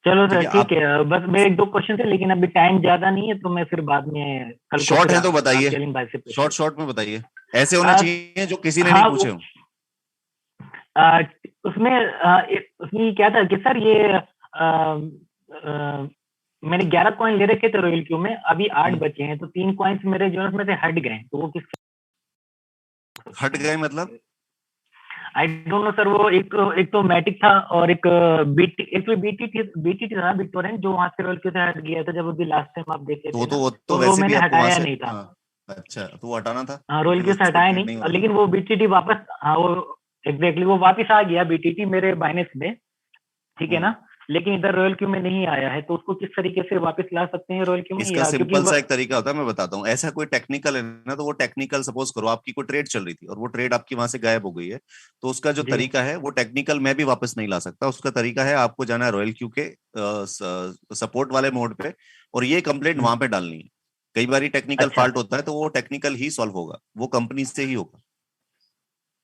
चलो ठीक सर है। ठीक आप है, बस मेरे एक दो क्वेश्चन थे, लेकिन अभी टाइम ज्यादा नहीं है, तो मैं फिर बाद में कल को शॉर्ट फिर है तो आप बताइए, चैलेंज भाई से पूछ शॉर्ट लेता शॉर्ट में बताइए, ऐसे होने हूँ। चाहिए जो किसी ने नहीं हाँ पूछे हो। आ, उसमें क्या था कि सर ये आ, मैंने 11 कॉइन ले रखे थे रॉयल क्यू में, अभी 8 बचे हैं, तो 3 कॉइन्स मेरे जो में से हट गए, तो वो किस हट गए मतलब आई डोंट नो सर। वो एक तो मैटिक था, और एक बीटी था बिटटोरेंट, जो वहां से रॉयल क्यू से हट गया था जब अभी लास्ट टाइम आप देखे थे ना, तो तो वो वैसे भी मैंने आपको वहां हटाया से, नहीं था। हाँ अच्छा, तो वो हटाना था हाँ रॉयल क्योंकि क्यू से उस पर हटाया ट्रेड नहीं, नहीं हो और रहा था। लेकिन वो बीटीटी वापस, हाँ वो एग्जैक्टली वो वापस आ गया बीटीटी मेरे बाइनेंस में, ठीक है ना। लेकिन इधर रॉयल क्यू में नहीं आया है, तो उसको किस तरीके से वापस ला सकते हैं रॉयल क्यू में, इसका या क्योंकि सिंपल सा एक तरीका होता है, मैं बताता हूँ। ऐसा कोई टेक्निकल है ना, तो वो टेक्निकल सपोज करो आपकी कोई ट्रेड चल रही थी और वो ट्रेड आपकी वहां से गायब हो गई है, तो उसका जो जी तरीका है वो टेक्निकल मैं भी वापस नहीं ला सकता। उसका तरीका है आपको जाना है रॉयल क्यू के सपोर्ट वाले मोड पे, और ये कंप्लेंट वहां पे डालनी है। कई बार टेक्निकल अच्छा फॉल्ट होता है, तो वो टेक्निकल ही सॉल्व होगा, वो कंपनी से ही होगा।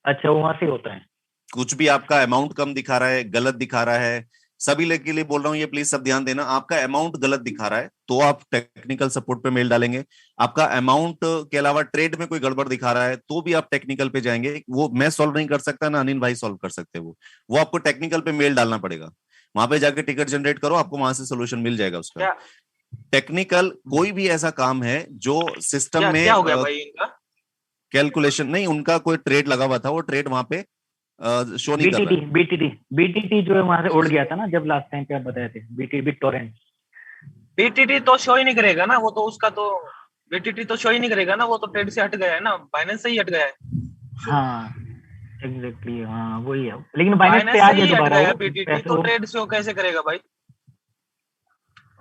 अच्छा, वो वहां से होता है। कुछ भी आपका अमाउंट कम दिखा रहा है, गलत दिखा रहा है, सभी लोग के लिए बोल रहा हूँ ये प्लीज सब ध्यान देना, आपका अमाउंट गलत दिखा रहा है तो आप टेक्निकल सपोर्ट पे मेल डालेंगे। आपका अमाउंट के अलावा ट्रेड में कोई गड़बड़ दिखा रहा है तो भी आप टेक्निकल पे जाएंगे। वो मैं सॉल्व नहीं कर सकता, ना अनिल भाई सॉल्व कर सकते, वो आपको टेक्निकल पे मेल डालना पड़ेगा। वहां पे जाके टिकट जनरेट करो, आपको वहां से सोल्यूशन मिल जाएगा उसका। क्या टेक्निकल कोई भी ऐसा काम है जो सिस्टम क्या में क्या हो गया भाई इनका? कैलकुलेशन नहीं, उनका कोई ट्रेड लगा हुआ था, वो ट्रेड वहां पे शो नहीं कर रहा है। बीटीटी जो है वहां से उड़ गया था ना, जब लास्ट टाइम पे आप बताए थे, बीटी बिटटोरेंट। बीटीटी तो शो ही नहीं करेगा ना, वो तो उसका तो बीटीटी तो शो ही नहीं करेगा ना, वो तो ट्रेड से हट गया है ना, बाइनेंस से ही हट गया है। हाँ एग्जैक्टली, हाँ वही है, लेकिन बाइनेंस पे बाइनेंस आ से गया ही हट दोबारा गया है वो बीटीटी, पैसे तो वो। ट्रेड शो कैसे करेगा भाई?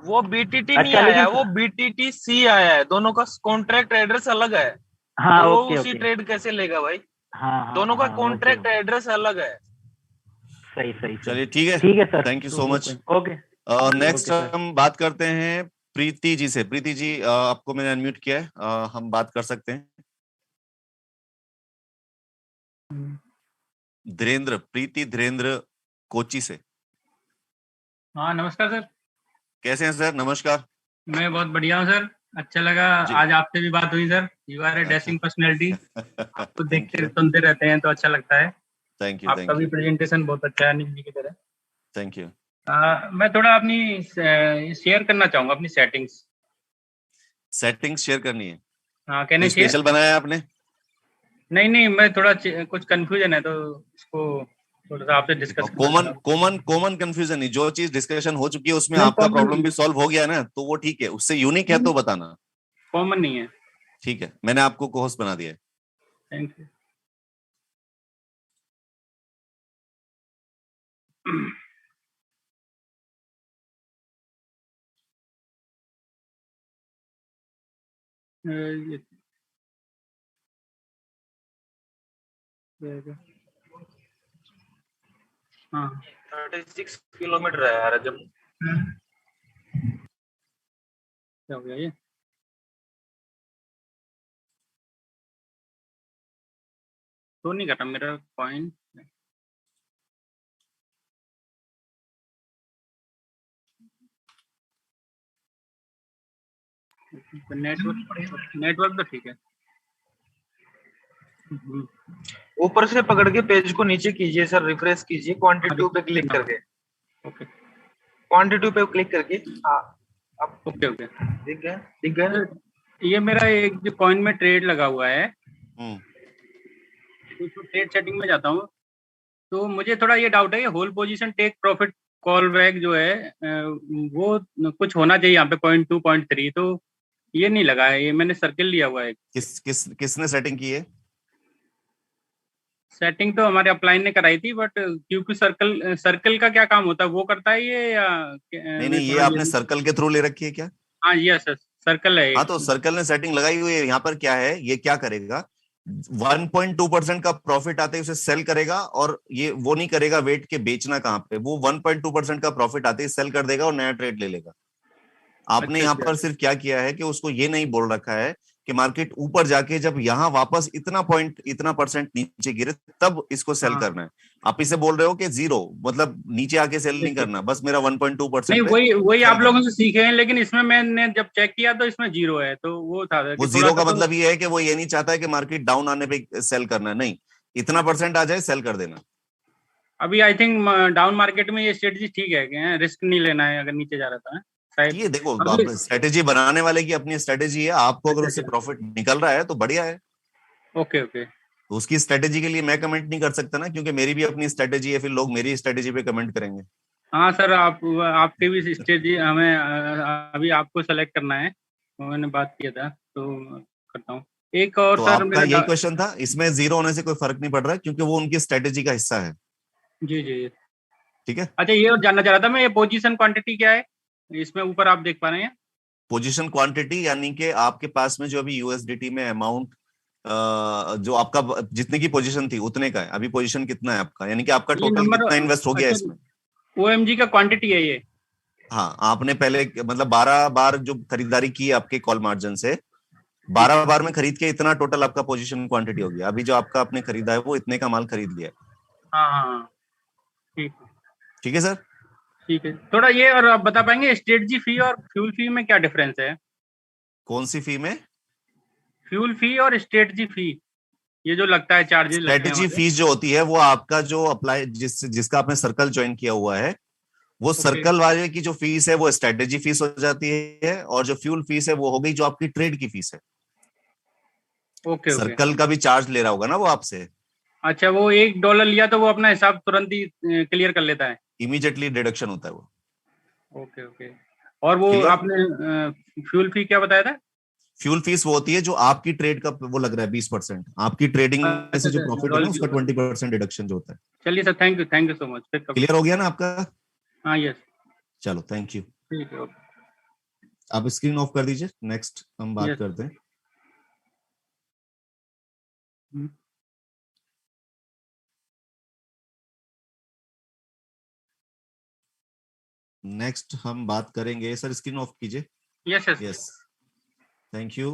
वो बीटीटी नहीं अच्छा आया है, लेकिन वो बीटीटी सी आया है, दोनों का कॉन्ट्रैक्ट एड्रेस अलग है, हाँ तो वो ओके उसी ओके, ट्रेड कैसे लेगा भाई? हाँ हाँ दोनों का हाँ ओके कॉन्ट्रैक्ट ओके, एड्रेस अलग है। सही सही सही, चलिए ठीक है, ठीक है sir, thank you so much. Okay next okay sir. हम बात करते हैं प्रीति जी से। प्रीति जी आपको मैंने अनम्यूट किया है, हम बात कर सकते हैं। धीरेन्द्र, प्रीति धीरेन्द्र कोची से। हाँ नमस्कार सर। कैसे हैं सर? नमस्कार। मैं बहुत बढ़िया हूँ सर, अच्छा लगा जी आज आपसे भी बात हुई sir. You are a dashing personality, आपको थैंक देखते यू सुनते रहते हैं तो अच्छा लगता है। थैंक यू आपका थैंक भी यू प्रेजेंटेशन बहुत अच्छा है अनिल जी की तरह। Thank you. मैं थोड़ा अपनी शेयर करना चाहूंगा अपनी सेटिंग्स। सेटिंग्स शेयर करनी है? हाँ कैन कोई आई शेयर? स्पेशल बनाया है आपने? नहीं मैं थोड़ा कुछ कंफ्यूजन है, तो इसको थोड़ा सा आपसे डिस्कस करना कॉमन चाहूंगा। कॉमन कॉमन कंफ्यूजन नहीं, जो चीज डिस्कशन हो चुकी है उसमें नहीं आपका कॉमन प्रॉब्लम भी सॉल्व हो गया ना, तो वो ठीक है। उससे यूनिक है तो बताना। कॉमन नहीं है। ठीक है, मैंने आपको कोहोस्ट बना दिया है। Thank you. हाँ 36 किलोमीटर है यार जम्मू। क्या हो गया ये? तो नहीं कटा मेरा पॉइंट। नेटवर्क तो ठीक है। ऊपर से पकड़ के पेज को नीचे कीजिए सर, रिफ्रेश कीजिए क्वांटिटी पे क्लिक करके, ओके क्वांटिटी पे क्लिक करके। हाँ अब ओके ओके दिख गया। ये मेरा एक जो कॉइन में ट्रेड लगा हुआ है, तो ट्रेड सेटिंग में जाता हूँ, तो मुझे थोड़ा ये डाउट है कि whole position take profit call back जो है वो कुछ होना चाहिए यहाँ पे 0.2 0.3, तो ये नहीं लगा है, ये मैंने सर्कल लिया हुआ है। किसने सेटिंग की है? सेटिंग तो हमारे अपलाइन ने कराई थी, बट क्योंकि सर्कल का क्या काम होता है, वो करता है ये या नहीं, ये आपने सर्कल के थ्रू ले रखी है क्या? हाँ यस सर्कल है। हाँ, तो सर्कल ने सेटिंग लगाई हुई है। यहाँ पर क्या है, ये क्या करेगा, 1.2% का प्रॉफिट आते ही उसे सेल करेगा, और ये वो नहीं करेगा वेट के बेचना कहाँ पे, वो 1.2% का प्रॉफिट आते ही सेल कर देगा और नया ट्रेड ले लेगा। आपने यहाँ पर सिर्फ क्या किया है कि उसको ये नहीं बोल रखा है कि मार्केट ऊपर जाके जब यहाँ वापस इतना परसेंट नीचे गिरे तब इसको सेल करना है। आप इसे बोल रहे हो कि 0 मतलब नीचे आके सेल नहीं करना, बस मेरा 1.2% नहीं, वही आप लोगों से सीखे हैं, लेकिन इसमें मैंने जब चेक किया तो इसमें 0 है, तो वो था वो 0 का मतलब ये है कि वो ये नहीं चाहता है कि मार्केट डाउन आने पे सेल करना है, नहीं, इतना परसेंट आ जाए सेल कर देना। अभी आई थिंक डाउन मार्केट में ये स्ट्रेटजी ठीक है, रिस्क नहीं लेना है अगर नीचे जा रहा था। ये देखो, स्ट्रेटेजी बनाने वाले की अपनी स्ट्रेटेजी है, आपको अगर उससे प्रॉफिट निकल रहा है तो बढ़िया है। ओके तो उसकी स्ट्रेटेजी के लिए मैं कमेंट नहीं कर सकता ना, क्योंकि मेरी भी अपनी स्ट्रेटेजी है, फिर लोग मेरी स्ट्रेटेजी पे कमेंट करेंगे। हाँ सर, आपके भी स्ट्रेटेजी, हमें अभी आपको सेलेक्ट करना है, मैंने बात किया था तो करता हूँ। एक और तो सर आपका यही क्वेश्चन था, इसमें 0 होने से कोई फर्क नहीं पड़ रहा है क्योंकि वो उनकी स्ट्रेटेजी का हिस्सा है। जी ठीक है। अच्छा, ये और जानना चाह रहा था मैं, ये पोजीशन क्वांटिटी क्या है इसमें, ऊपर आप देख पा रहे हैं पोजीशन क्वांटिटी, यानी कि आपके पास में जो अभी यूएसडीटी में अमाउंट जो आपका जितने की पोजीशन थी उतने का है, अभी पोजीशन कितना है आपका, यानी कि आपका टोटल कितना इन्वेस्ट हो गया इसमें, ओएमजी का क्वांटिटी है ये। हाँ, आपने पहले मतलब 12 बार जो खरीदारी की आपके कॉल मार्जिन से, 12 बार में खरीद के इतना टोटल आपका पोजीशन क्वांटिटी हो गया। अभी जो आपका आपने खरीदा है वो इतने का माल खरीद लिया। हाँ ठीक है सर। ठीक है, थोड़ा ये और आप बता पाएंगे स्ट्रेटजी फी और फ्यूल फी में क्या डिफरेंस है? कौन सी फी में? फ्यूल फी और स्ट्रेटजी फी, ये जो लगता है चार्जेस लगते हैं। स्ट्रेटजी फीस जो होती है वो आपका जो अप्लाई जिसका आपने सर्कल ज्वाइन किया हुआ है, वो सर्कल वाले की जो फीस है वो स्ट्रेटजी फीस हो जाती है, और जो फ्यूल फीस है वो हो गई जो आपकी ट्रेड की फीस है। सर्कल का भी चार्ज ले रहा होगा ना वो आपसे। अच्छा, वो $1 लिया तो वो अपना हिसाब तुरंत ही क्लियर कर लेता है, इमीडिएटली डिडक्शन होता है वो। ओके और वो आपने फ्यूल फी क्या बताया था? फ्यूल फीस वो होती है जो आपकी ट्रेड का वो लग रहा है 20%, आपकी ट्रेडिंग में से जो प्रॉफिट है ना उसका 20% डिडक्शन जो होता है। चलिए sir, thank you so much. Clear हो गया ना आपका? हाँ यस। चलो, थैंक यू। ठीक है, आप स्क्रीन ऑफ कर दीजिए, नेक्स्ट हम बात करते हैं। नेक्स्ट हम बात करेंगे, सर स्क्रीन ऑफ कीजिए। Yes thank you.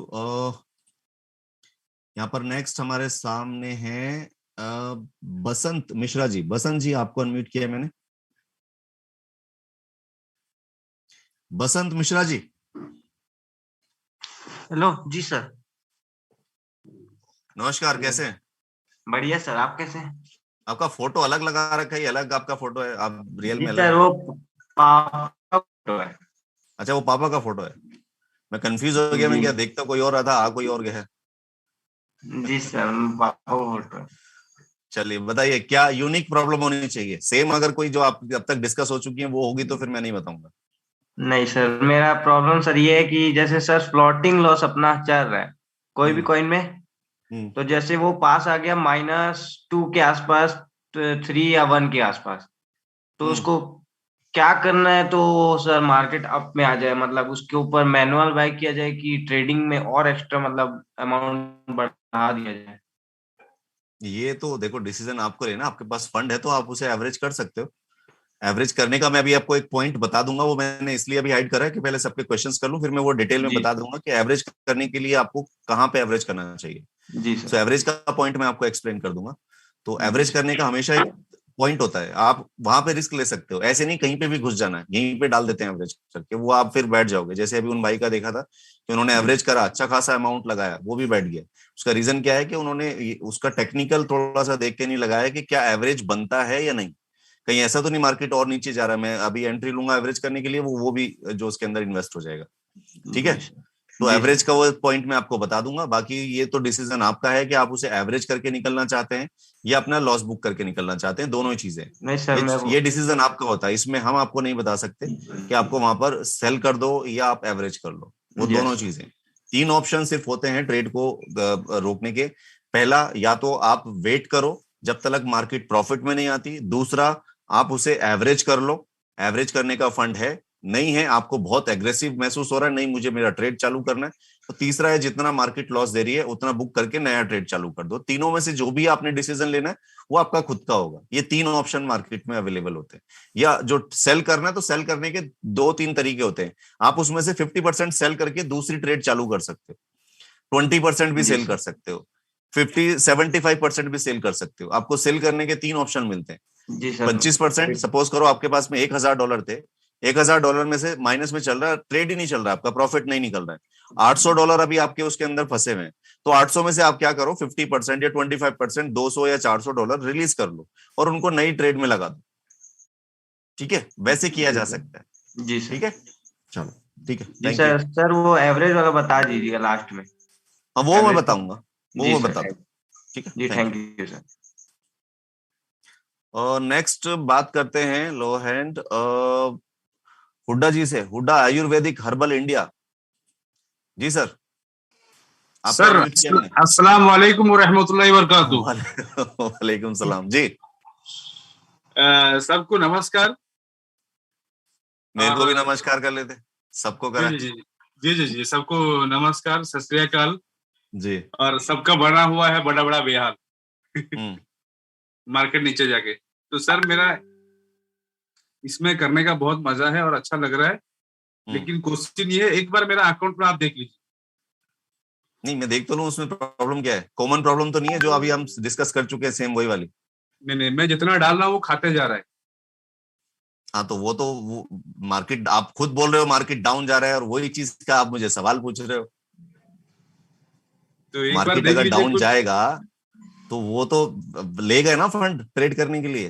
यहाँ पर नेक्स्ट हमारे सामने हैं बसंत मिश्रा जी। बसंत जी, आपको अनम्यूट किया है मैंने। बसंत मिश्रा जी। हेलो जी सर। नमस्कार, कैसे हैं? बढ़िया सर, आप कैसे हैं? आपका फोटो अलग लगा रखा है, अलग आपका फोटो है, आप रियल में सर वो पापा का फोटो है। अच्छा, वो पापा का फोटो है। मैं कंफ्यूज हो गया, मैं क्या देखता कोई और था, कोई और गया। जी सर, पापा का फोटो है। चलिए बताइए, क्या यूनिक प्रॉब्लम होनी चाहिए? सेम अगर कोई जो आप अब तक डिस्कस हो चुकी है वो होगी तो फिर मैं नहीं बताऊंगा। नहीं सर, मेरा प्रॉब्लम सर ये है कि जैसे सर फ्लोटिंग लॉस अपना चल रहा है कोई भी कॉइन में, तो जैसे वो पास आ गया -2 के आसपास, 3 या 1 के आसपास, तो उसको क्या करना है तो सर मार्केट अप में आ जाए, मतलब उसके ऊपर मैनुअल बाय किया जाए कि ट्रेडिंग में और एक्स्ट्रा मतलब अमाउंट बढ़ा दिया जाए? ये तो देखो डिसीजन आपको लेना, आपके पास फंड है तो आप उसे एवरेज कर सकते हो। एवरेज करने का मैं अभी आपको एक पॉइंट बता दूंगा, वो मैंने इसलिए अभी हाइड करा है कि पहले सबके क्वेश्चंस कर लूं, फिर मैं वो डिटेल में बता दूंगा कि एवरेज करने के लिए आपको कहाँ पे एवरेज करना चाहिए। जी सर। तो एवरेज का पॉइंट मैं आपको एक्सप्लेन कर दूंगा। तो एवरेज करने का हमेशा एक पॉइंट होता है, आप वहां पे रिस्क ले सकते हो, ऐसे नहीं कहीं पे भी घुस जाना है, यहीं पे डाल देते हैं एवरेज करके, वो आप फिर बैठ जाओगे। जैसे अभी उन भाई का देखा था कि उन्होंने एवरेज करा, अच्छा खासा अमाउंट लगाया, वो भी बैठ गया। उसका रीजन क्या है कि उन्होंने उसका टेक्निकल थोड़ा सा देख के नहीं लगाया कि क्या एवरेज बनता है या नहीं, कहीं ऐसा तो नहीं मार्केट और नीचे जा रहा है, मैं अभी एंट्री लूंगा एवरेज करने के लिए, वो भी जो उसके अंदर इन्वेस्ट हो जाएगा। ठीक है, तो एवरेज का वो पॉइंट मैं आपको बता दूंगा। बाकी ये तो डिसीजन आपका है कि आप उसे एवरेज करके निकलना चाहते हैं या अपना लॉस बुक करके निकलना चाहते हैं, दोनों ही चीजें। नहीं सर, ये डिसीजन आपका होता है, इसमें हम आपको नहीं बता सकते कि आपको वहां पर सेल कर दो या आप एवरेज कर लो, वो दोनों चीजें। 3 ऑप्शन सिर्फ होते हैं ट्रेड को रोकने के। पहला, या तो आप वेट करो जब तक मार्केट प्रॉफिट में नहीं आती। दूसरा, आप उसे एवरेज कर लो, एवरेज करने का फंड है। नहीं है, आपको बहुत एग्रेसिव महसूस हो रहा है, नहीं मुझे मेरा ट्रेड चालू करना है, तो तीसरा है जितना मार्केट लॉस दे रही है उतना बुक करके नया ट्रेड चालू कर दो। तीनों में से जो भी आपने डिसीजन लेना है वो आपका खुद का होगा। ये 3 ऑप्शन मार्केट में अवेलेबल होते हैं। या जो सेल करना है तो सेल करने के 2-3 तरीके होते हैं। आप उसमें से 50% सेल करके दूसरी ट्रेड चालू कर सकते हो, 20% भी सेल कर सकते हो, 75% भी सेल कर सकते हो। आपको सेल करने के 3 ऑप्शन मिलते हैं। 25%, सपोज करो आपके पास में $1000 थे, $1000 में से माइनस में चल रहा है, ट्रेड ही नहीं चल रहा है, आपका प्रॉफिट नहीं निकल रहा है, $800 अभी आपके उसके अंदर फंसे हुए हैं, तो 800 में से आप क्या करो, 50% या 25%, $200 या $400 रिलीज कर लो और उनको नई ट्रेड में लगा दो। ठीक है, वैसे किया जा सकता है। जी सर। ठीक है, चलो ठीक है, जी सर। सर वो एवरेज वाला बता दीजिएगा लास्ट में। हाँ, वो मैं बताऊंगा, वो मैं सर, बता दूं। ठीक है जी, थैंक यू सर। और नेक्स्ट बात करते हैं लो हैंड हुड्डा जी से। हुड्डा आयुर्वेदिक हर्बल इंडिया जी सर। सर अस्सलाम वालेकुम व रहमतुल्लाहि व बरकातुहू। वालेकुम सलाम जी। सबको नमस्कार। मेरे को भी नमस्कार कर लेते, सबको करा। जी जी जी जी, सबको नमस्कार, सत श्री अकाल जी। और सबका बना हुआ है बड़ा बड़ा बेहाल मार्केट नीचे जाके। तो सर मेरा इसमें करने का बहुत मजा है और अच्छा लग रहा है, लेकिन क्वेश्चन ये है, एक बार मेरा अकाउंट में आप देख लीजिए। नहीं, मैं देख तो लूं, उसमें प्रॉब्लम क्या है? कॉमन प्रॉब्लम तो नहीं है जो अभी हम डिस्कस कर चुके हैं, सेम वही वाली? नहीं, मैं जितना डाल रहा हूँ वो खाते जा रहा है। हाँ, तो वो मार्केट, आप खुद बोल रहे हो मार्केट डाउन जा रहा है, और वही चीज का आप मुझे सवाल पूछ रहे हो। तो मार्केट अगर डाउन जाएगा तो वो तो ले गए ना फंड ट्रेड करने के लिए।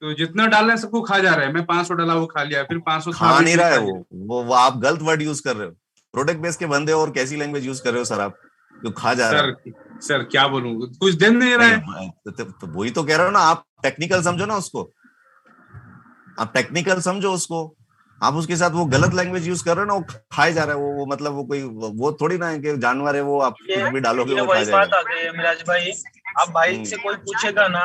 तो जितना डाल रहे हैं सबको खा जा रहा है। मैं 500 डाला वो खा लिया, फिर 500 खा नहीं रहा है वो आप गलत वर्ड यूज कर रहे हो। प्रोडक्ट बेस के बंदे और कैसी लैंग्वेज यूज कर रहे हो सर आप, जो खा जा रहा है। सर क्या बोलूं, कुछ दिन नहीं रहा है। तो वही तो कह रहा हूँ ना, आप टेक्निकल समझो ना उसको, आप टेक्निकल समझो उसको। आप उसके साथ वो गलत लैंग्वेज यूज कर रहे हो ना, वो खाए जा रहा है। वो मतलब वो कोई वो थोड़ी ना है कि जानवर है वो, आप कुछ भी डालोगे वो खा जाएगा। बात आ गई है मिराज भाई, आप भाई से कोई पूछेगा ना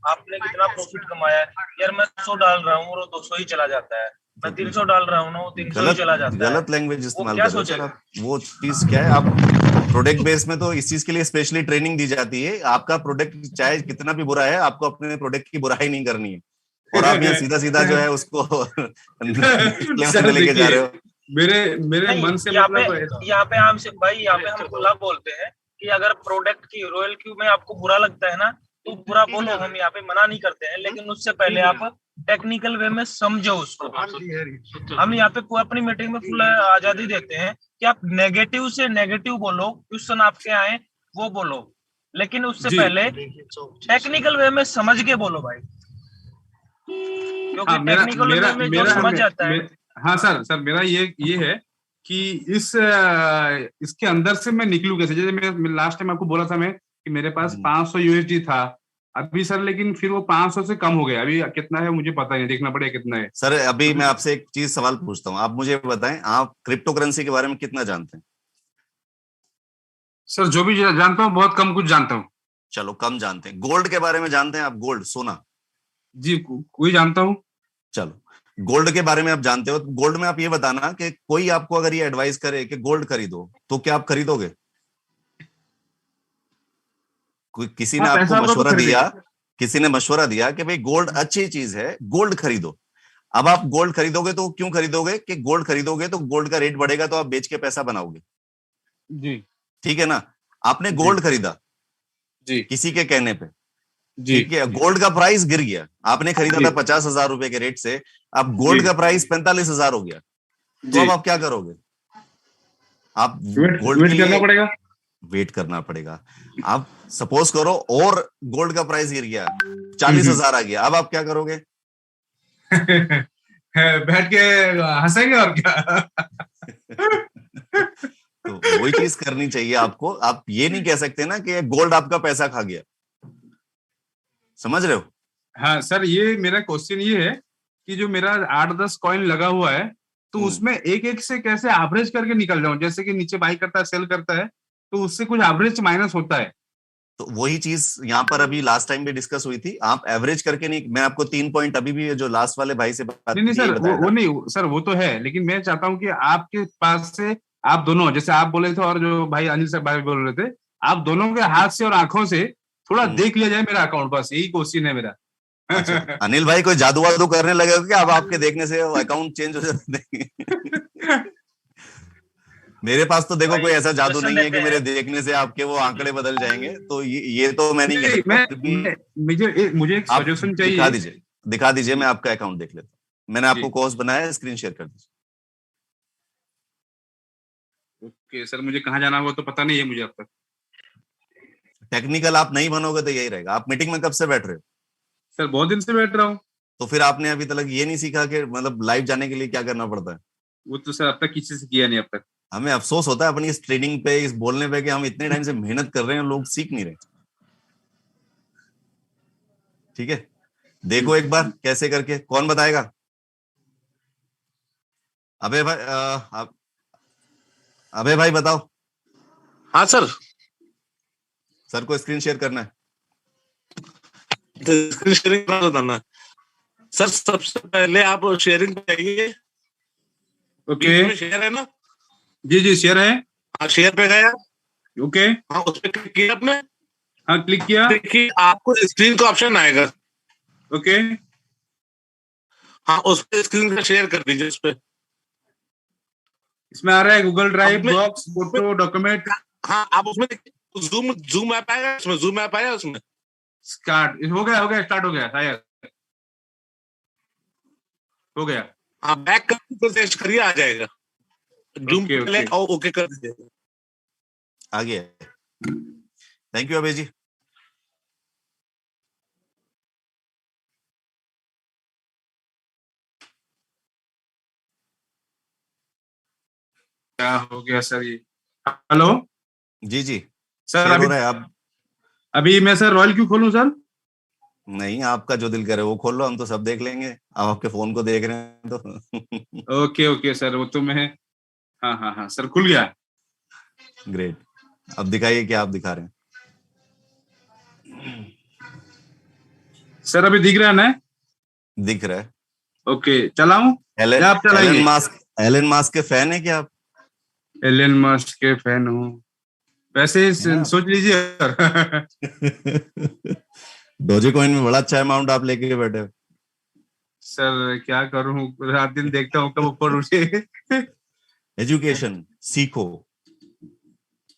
आपने कितना प्रॉफिट कमाया है, यार मैं 100 डाल रहा हूँ और 200 ही चला जाता है, मैं 300 डाल रहा हूँ ना वो 300 ही चला जाता है। गलत लैंग्वेज इस्तेमाल कर रहे हो सर आप। वो चीज क्या है, आप प्रोडक्ट बेस में तो इस चीज के लिए स्पेशली ट्रेनिंग दी जाती है। आपका प्रोडक्ट चाहे कितना भी बुरा है, आपको अपने प्रोडक्ट की बुराई नहीं करनी है, और आप यहाँ सीधा सीधा जो है उसको लेके जा रहे हो। मेरे मन से यहाँ पे हमसे भाई, यहाँ पे हम खुला बोलते हैं कि अगर प्रोडक्ट की रॉयल क्यू में आपको बुरा लगता है ना तो बुरा बोलो, हम यहाँ पे मना नहीं करते हैं, लेकिन उससे पहले आप टेक्निकल वे में समझो उसको। हम यहाँ पे अपनी मीटिंग में फुल आजादी देते हैं कि आप नेगेटिव से नेगेटिव बोलो, क्वेश्चन आपके आए वो बोलो, लेकिन उससे पहले टेक्निकल वे में समझ के बोलो भाई, क्योंकि टेक्निकल वे में जो समझ जाता है। हाँ सर मेरा ये है कि इसके अंदर से मैं निकलूं कैसे। जैसे मैं लास्ट टाइम आपको बोला था मैं कि मेरे पास 500 USD था अभी सर, लेकिन फिर वो 500 से कम हो गया। अभी कितना है मुझे पता नहीं, देखना पड़ेगा कितना है। सर अभी मैं आपसे एक चीज सवाल पूछता हूँ, आप मुझे बताएं, आप क्रिप्टो करेंसी के बारे में कितना जानते हैं? सर जो भी जानता हूँ बहुत कम कुछ जानता हूँ। चलो कम जानते हैं। गोल्ड के बारे में जानते हैं आप? गोल्ड, सोना? जी कोई जानता हूँ। चलो गोल्ड के बारे में आप जानते हो, तो गोल्ड में आप ये बताना कि कोई आपको अगर ये एडवाइस करे कि गोल्ड खरीदो, तो क्या आप खरीदोगे? कोई किसी ने आपको मशवरा दिया, किसी ने मशवरा दिया कि भाई गोल्ड अच्छी चीज है, गोल्ड खरीदो। अब आप गोल्ड खरीदोगे तो क्यों खरीदोगे? कि गोल्ड खरीदोगे तो गोल्ड का रेट बढ़ेगा तो आप बेच के पैसा बनाओगे। जी ठीक है ना? आपने गोल्ड खरीदा जी किसी के कहने पे, ठीक है, गोल्ड का प्राइस गिर गया, आपने खरीदा था 50,000 रुपए के रेट से, अब गोल्ड का प्राइस 45,000 हो गया, तो अब आप क्या करोगे? आप गोल्ड के लिए वेट करना पड़ेगा। आप सपोज करो और गोल्ड का प्राइस गिर गया, 40,000 आ गया, अब आप क्या करोगे? बैठ के हंसेंगे और क्या। तो वही चीज करनी चाहिए आपको। आप ये नहीं कह सकते ना कि गोल्ड आपका पैसा खा गया, समझ रहे हो? हाँ सर, ये मेरा क्वेश्चन ये है कि जो मेरा 8-10 कॉइन लगा हुआ है, तो उसमें एक एक से कैसे एवरेज करके निकल जाऊं? जैसे कि नीचे बाई करता है, सेल करता है, तो उससे कुछ एवरेज माइनस होता है। तो वही चीज यहाँ पर अभी लास्ट टाइम भी डिस्कस हुई थी। आप एवरेज करके नहीं, मैं आपको 3 पॉइंट अभी भी जो लास्ट वाले भाई से बात नहीं की सर, बताया वो था। नहीं सर, वो तो है, लेकिन मैं चाहता हूँ कि आपके पास से आप दोनों, जैसे आप बोले थे और जो भाई अनिल साहब भाई बोल रहे थे, आप दोनों के हाथ से और आंखों से थोड़ा देख लिया जाए मेरा अकाउंट, बस यही क्वेश्चन है मेरा। अच्छा, अनिल भाई कोई जादू वादू करने लगे हो क्या? अब आपके देखने से अकाउंट चेंज हो जाते? मेरे पास तो देखो कोई ऐसा जादू नहीं है कि मेरे देखने से आपके वो आंकड़े बदल जाएंगे, तो ये तो मैं नहीं कह सकता। मुझे एक सजेशन चाहिए। दिखा दीजिए, मैं आपका अकाउंट देख लेता हूँ। मैंने आपको कोर्स बनाया, स्क्रीन शेयर कर दीजिए। ओके सर, मुझे कहाँ जाना होगा तो पता नहीं है मुझे अब तक। टेक्निकल आप नहीं बनोगे तो यही रहेगा। आप मीटिंग में कब से बैठ रहे हो? सर बहुत दिन से बैठ रहा हूँ। तो फिर आपने अभी तक ये नहीं सीखा कि मतलब लाइव जाने के लिए क्या करना पड़ता है? वो तो सर अब तक किसी से किया नहीं अब तक। हमें अफसोस होता है अपनी इस ट्रेनिंग पे, इस बोलने पे, कि हम इतने टाइम से मेहनत कर रहे हैं, लोग सीख नहीं रहे। ठीक है, देखो एक बार कैसे करके। कौन बताएगा? अबे भाई, अबे भाई बताओ। हाँ सर। सर को स्क्रीन शेयर करना है। स्क्रीन शेयरिंग करना सर। सबसे पहले आप शेयरिंग पे जाइए। ओके, शेयर है ना? जी शेयर है। हाँ, शेयर पे गया। ओके, हाँ, उस पर क्लिक किया आपने? हाँ क्लिक किया। देखिए आपको स्क्रीन का ऑप्शन आएगा। ओके, हाँ, उस पर स्क्रीन का शेयर कर दीजिए। उस पे इसमें आ रहा है Google drive, box, photo, document. हाँ, आप उसमें जूम ऐप आएगा। उसमें जूम ऐप आया, उसमें स्टार्ट हो गया, स्टार्ट हो गया, शायद हो गया। हाँ, बैक कर टेस्ट करिए, आ जाएगा। जूम पहले ओके कर दीजिए। आ गया। थैंक यू अभय जी। क्या हो गया सर ये? हेलो जी सर, अभी मैं सर रॉयल क्यों खोलूं सर? नहीं, आपका जो दिल करे वो खोल लो, हम तो सब देख लेंगे। आप आपके फोन को देख रहे हैं तो। ओके सर, वो तो मैं, हाँ सर खुल गया। ग्रेट। अब दिखाइए क्या आप दिखा रहे हैं। सर अभी दिख रहा है ना? दिख रहा है। ओके, चलाऊं? आप चलाइए। एलन मास्क के फैन है क्या आप? एलन मास्क के फैन हूँ वैसे, सोच लीजिए। डोजेकॉइन में बड़ा अच्छा अमाउंट आप लेके बैठे हो। सर क्या करूं, रात दिन देखता हूँ कब ऊपर उठे। एजुकेशन सीखो,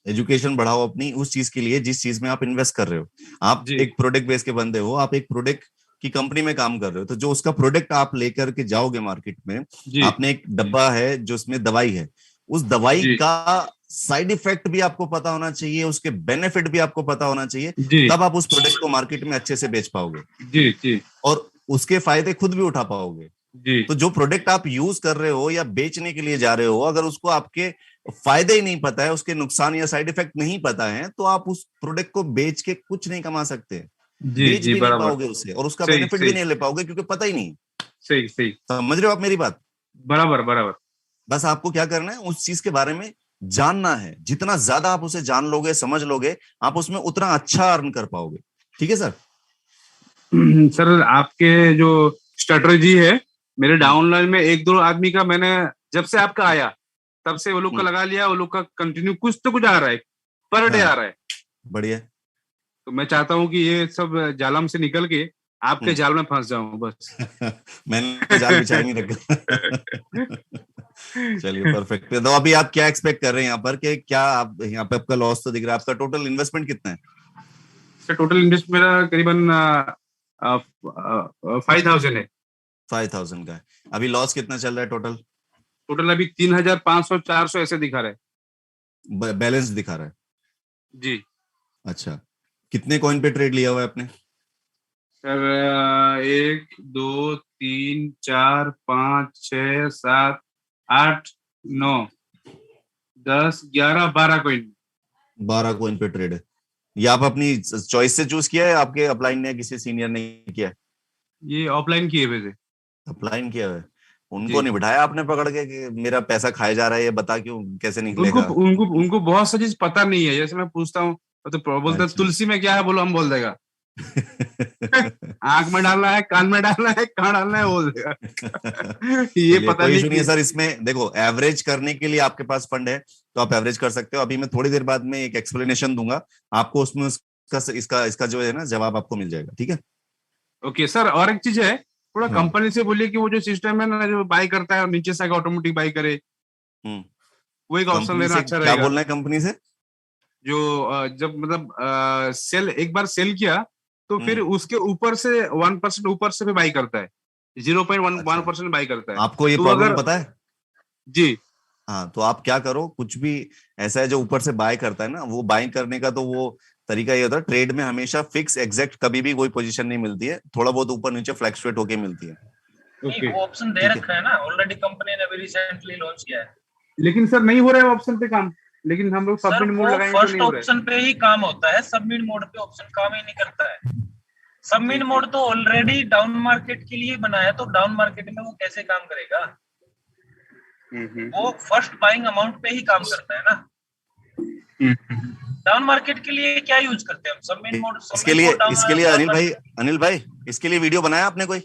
एजुकेशन बढ़ाओ अपनी उस चीज के लिए जिस चीज में आप इन्वेस्ट कर रहे हो। आप एक प्रोडक्ट बेस के बंदे हो, आप एक प्रोडक्ट की कंपनी में काम कर रहे हो, तो जो उसका प्रोडक्ट आप लेकर के जाओगे मार्केट में, आपने एक डब्बा है जो उसमें दवाई है, उस दवाई का साइड इफेक्ट भी आपको पता होना चाहिए, उसके बेनिफिट भी आपको पता होना चाहिए, तब आप उस प्रोडक्ट को मार्केट में अच्छे से बेच पाओगे। जी और उसके फायदे खुद भी उठा पाओगे। तो जो प्रोडक्ट आप यूज कर रहे हो या बेचने के लिए जा रहे हो, अगर उसको आपके फायदे ही नहीं पता है, उसके नुकसान या साइड इफेक्ट नहीं पता है, तो आप उस प्रोडक्ट को बेच के कुछ नहीं कमा सकते। बेच भी नहीं पाओगे उससे, और उसका बेनिफिट भी नहीं ले पाओगे, क्योंकि पता ही नहीं। सही समझ रहे हो आप मेरी बात? बराबर। बस आपको क्या करना है, उस चीज के बारे में जानना है। जितना ज्यादा आप उसे जान लोगे, समझ लोगे, आप उसमें उतना अच्छा अर्न कर पाओगे। ठीक है सर? सर आपके जो स्ट्रेटजी है, मेरे डाउनलाइन में 1-2 आदमी का मैंने जब से आपका आया तब से वो लोग का लगा लिया, वो लोग का कंटिन्यू कुछ आ रहा है, पर डे आ रहा है। बढ़िया। तो मैं चाहता हूँ कि ये सब जालम से निकल के आपके जाल में फंस जाऊं बस। मैंने जाल बिछाया नहीं रखा। चलिए परफेक्ट। तो अभी आप क्या एक्सपेक्ट कर रहे हैं यहाँ पर, कि क्या आप यहाँ पे, आपका लॉस तो दिख रहा है, आपका टोटल इन्वेस्टमेंट कितना है? सर टोटल इन्वेस्टमेंट मेरा करीबन 5,000 है। 5,000 का है। अभी लॉस कितना चल रहा है टोटल? टोटल अभी 3,500-400 ऐसे दिखा रहा है। बैलेंस दिखा रहा है जी। अच्छा, कितने कॉइन पे ट्रेड लिया हुआ है आपने? सर 1 2 3 4 5 6 7 8 9 10, 11, 12 कॉइन 12 कॉइन पे ट्रेड है। ये आप अपनी चॉइस से चूज किया है, आपके अपलाइन ने, किसी सीनियर ने किया है? ये ऑफलाइन किए हुए थे। अपलाइन किया है। उनको नहीं बिठाया आपने पकड़ के कि मेरा पैसा खाया जा रहा है, ये बता क्यों, कैसे निकलेगा? उनको बहुत सा चीज पता नहीं है। जैसे मैं पूछता हूँ तो बोलते अच्छा। तुलसी में क्या है, बोलो, हम बोल देगा। आंख में डालना है, कान में डालना है, कहाँ डालना है, बोल देगा। ये पता नहीं। सुनिए सर, इसमें देखो एवरेज करने के लिए आपके पास फंड है तो आप एवरेज कर सकते हो। अभी मैं थोड़ी देर बाद में एक एक्सप्लेनेशन दूंगा आपको, उसमें इसका जो है ना जवाब आपको मिल जाएगा, ठीक है? ओके सर, और एक चीज है, थोड़ा कंपनी से बोलिए कि वो जो सिस्टम है ना, जो बाय करता है और नीचे से ऑटोमेटिक बाय करे, वो एक ऑप्शन लेना अच्छा रहेगा। क्या बोलना है कंपनी से? जो जब मतलब सेल एक बार सेल किया तो फिर उसके ऊपर से 1% ऊपर से भी बाई करता है, 0.1% बाई करता है। आपको ये प्रॉब्लम पता है? जी हाँ, तो आप क्या करो, कुछ भी ऐसा है जो ऊपर से बाय करता है ना, वो बाय करने का तो वो तरीका ये होता है, ट्रेड में हमेशा फिक्स एग्जैक्ट कभी भी कोई पोजीशन नहीं मिलती है, थोड़ा बहुत ऊपर नीचे फ्लक्चुएट होके मिलती है। वो ऑप्शन दे रखा है ना ऑलरेडी, कंपनी ने अभी रिसेंटली लॉन्च किया है। लेकिन सर नहीं हो रहा है ऑप्शन पे काम, लेकिन हम लोग सबमिट मोड लगाएंगे तो फर्स्ट ऑप्शन पे ही काम होता है, सबमिट मोड पे ऑप्शन काम ही नहीं करता है। सबमिट मोड तो ऑलरेडी डाउन मार्केट के लिए बनाया है, तो डाउन मार्केट में वो कैसे काम करेगा? वो फर्स्ट बाइंग अमाउंट पे ही काम करता है ना। डाउन मार्केट के लिए क्या यूज करते हैं हम? Submit mode. इसके लिए अनिल भाई इसके लिए वीडियो बनाया आपने कोई?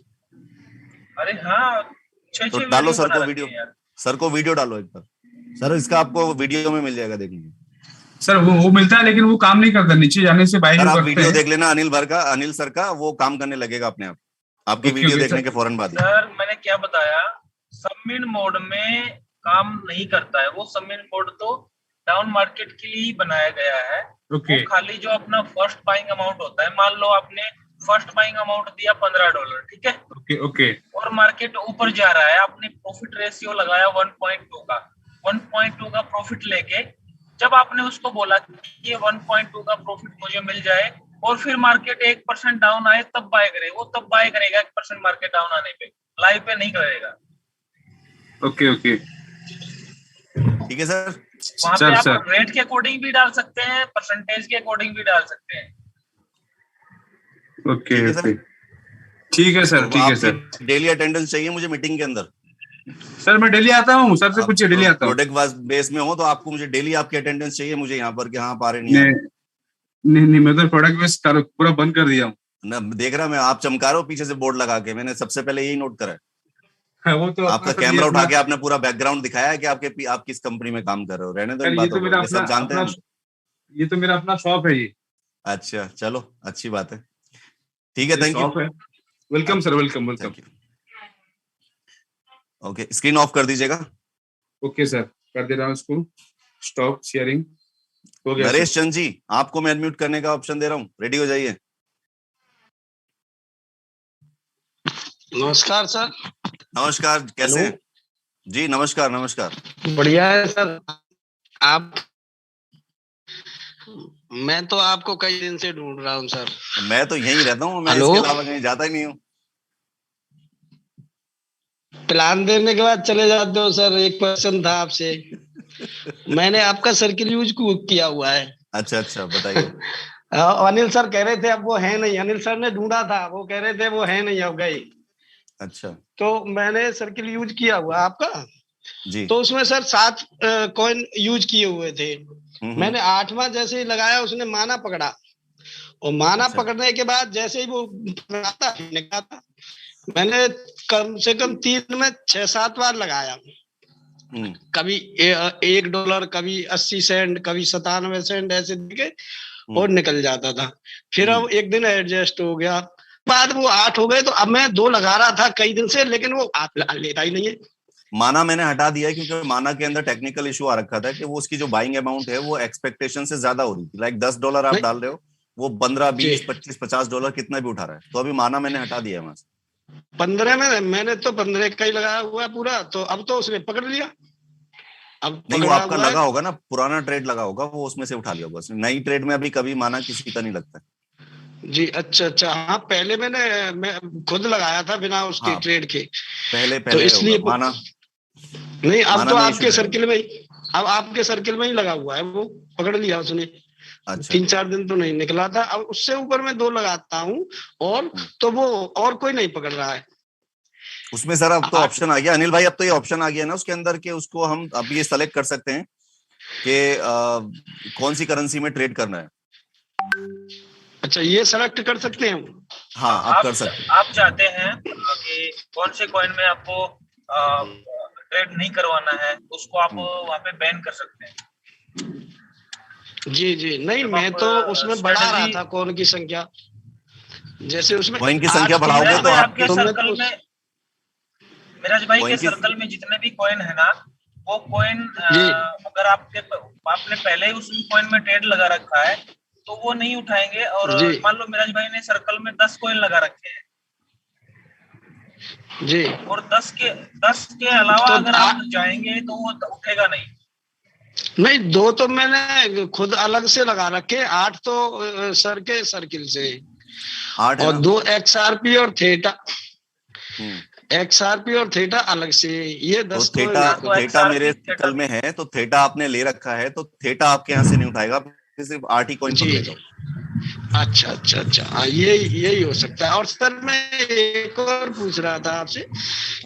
अरे हाँ, तो डालो सर को वीडियो, सर को वीडियो डालो एक बार। सर इसका आपको वीडियो में मिल जाएगा, देखिए सर। वो मिलता है लेकिन वो काम नहीं करता, नीचे जाने से बाई आप वीडियो देख लेना अनिल सर का, वो काम करने लगेगा अपने आप, आपकी वीडियो देखने के फौरन बाद। सर मैंने क्या बताया, सबमिट मोड में काम नहीं करता है वो। सबमिट मोड तो डाउन मार्केट के लिए ही बनाया गया है। वो खाली जो अपना फर्स्ट बाइंग अमाउंट होता है, मान लो आपने फर्स्ट बाइंग अमाउंट दिया $15, ठीक है? ओके। और मार्केट ऊपर जा रहा है, आपने प्रॉफिट रेशियो लगाया 1.2 का, 1.2 का प्रॉफिट लेके जब आपने उसको बोला कि ये 1.2 का प्रॉफिट मुझे मिल जाए और फिर मार्केट 1% डाउन आए तब बाय करे, वो तब बाय करेगा 1% मार्केट डाउन आने पे, लाइव पे नहीं करेगा। ओके ठीक है सर। वहाँ पे आप रेट के अकॉर्डिंग भी डाल सकते हैं, परसेंटेज के अकॉर्डिंग भी डाल सकते हैं। ओके ठीक है सर। डेली अटेंडेंस चाहिए मुझे मीटिंग के अंदर। सर मैं डेली आता हूँ, सर से पूछिए, डेली आता हूँ। प्रोडक्ट बेस में हो तो आपको मुझे डेली आपकी अटेंडेंस चाहिए मुझे यहाँ पर, कि हाँ पा रहे नहीं, मैं तो प्रोडक्ट बेस पूरा बंद कर दिया हूँ ना। देख रहा मैं, आप चमका रहे हो पीछे से बोर्ड लगा के, मैंने सबसे पहले यही नोट करा है। वो तो आपका कैमरा उठा के आपने पूरा बैकग्राउंड दिखाया है कि आप किस कंपनी में काम कर रहे हो। रहने दो इन बातों को, सब जानते हैं। ये तो मेरा अपना शॉप है ये। अच्छा चलो, अच्छी बात है, ठीक है, thank you. Welcome sir, welcome. Okay, screen of कर दीजिएगा। ओके सर, कर दे रहा हूँ इसको, स्टॉप शेयरिंग हो गया। नरेश चंद जी, आपको मैं अनम्यूट करने का ऑप्शन दे रहा हूँ, रेडी हो जाइए। नमस्कार सर। नमस्कार, कैसे हैं जी? नमस्कार। बढ़िया है सर। मैं तो आपको कई दिन से ढूंढ रहा हूँ सर। मैं तो यहीं रहता हूँ, मैं इसके अलावा कहीं जाता ही नहीं हूँ। प्लान देने के बाद चले जाते हो सर। एक क्वेश्चन था आपसे। मैंने आपका सर्किल यूज किया हुआ है। अच्छा, बताइए। अनिल सर कह रहे थे अब वो है नहीं, अनिल सर ने ढूंढा था, वो कह रहे थे वो है नहीं, अब गए। अच्छा, तो मैंने सर्किल यूज किया हुआ आपका जी। तो उसमें सर 7 कॉइन यूज किए हुए थे। मैंने 8वां जैसे ही लगाया उसने माना पकड़ा, और माना पकड़ने के बाद जैसे ही वो निकला था, मैंने कम से कम 3 में 6-7 बार लगाया। कभी $1, कभी 80 सेंट, कभी 97 सेंट ऐसे देके और निकल जाता था। फिर अब एक दिन एडजस्ट हो गया, बाद वो 8 हो गए। तो अब मैं 2 लगा रहा था कई दिन से, लेकिन वो लेता ही नहीं है। माना मैंने हटा दिया क्योंकि माना के अंदर टेक्निकल इशू आ रखा था कि वो उसकी जो बाइंग अमाउंट है वो एक्सपेक्टेशन से ज्यादा हो रही थी। लाइक $10 आप डाल रहे हो, वो 15, 20, 25, $50 कितना भी उठा रहा है। तो अभी माना मैंने हटा दिया वहां से। 15 में मैंने तो 15 का ही लगाया हुआ है पूरा। तो अब तो उसने पकड़ लिया। अब नहीं, वो आपका लगा होगा ना, पुराना ट्रेड लगा होगा, वो उसमें से उठा लिया होगा उसने। नई ट्रेड में अभी कभी माना किसी का नहीं लगता जी। अच्छा। हाँ, पहले मैं खुद लगाया था बिना उसके ट्रेड के। पहले तो इसलिए माना नहीं, अब तो आपके सर्किल में अब आपके सर्किल में ही लगा हुआ है, वो पकड़ लिया उसने। अच्छा, 3-4 दिन तो नहीं निकला था, अब उससे ऊपर मैं 2 लगाता हूँ और तो वो और कोई नहीं पकड़ रहा है उसमें। सर अब तो ऑप्शन आ गया अनिल भाई, अब तो ये ऑप्शन आ गया ना उसके अंदर के उसको हम अब ये सेलेक्ट कर सकते हैं कि कौन सी करेंसी में ट्रेड करना है। अच्छा, ये सेलेक्ट कर सकते हैं? हाँ, आप कर सकते हैं। आप चाहते हैं कि कौन से कॉइन में आपको ट्रेड नहीं करवाना है, उसको आप वहाँ पे बैन कर सकते हैं। जी जी, नहीं मैं तो उसमें बढ़ा रहा था कॉइन की संख्या, जैसे उसमें कॉइन की संख्या बढ़ाओगे तो आपके सर्कल में, मिराज भाई के सर्कल में जितने भी कॉइन है ना, वो कॉइन अगर आपने पहले ही उस कॉइन में ट्रेड लगा रखा है तो वो नहीं उठाएंगे। और मान लो मिराज भाई ने सर्कल में 10 कॉइन लगा रखे हैं जी, और 10 के अलावा अगर आप जाएंगे तो वो उठेगा नहीं। नहीं, 2 तो मैंने खुद अलग से लगा रखे, 8 तो सर के सर्किल से, 8 और 2 XRP और थीटा, XRP और थीटा अलग से। ये 10 तो थीटा मेरे सर्कल में है, तो थीटा आपने ले रखा है, तो थीटा आपके यहाँ से नहीं उठाएगा, सिर्फ 8 ही कॉइन पकड़ेगा। अच्छा अच्छा अच्छा, हाँ यही हो सकता है। और सर मैं एक और पूछ रहा था आपसे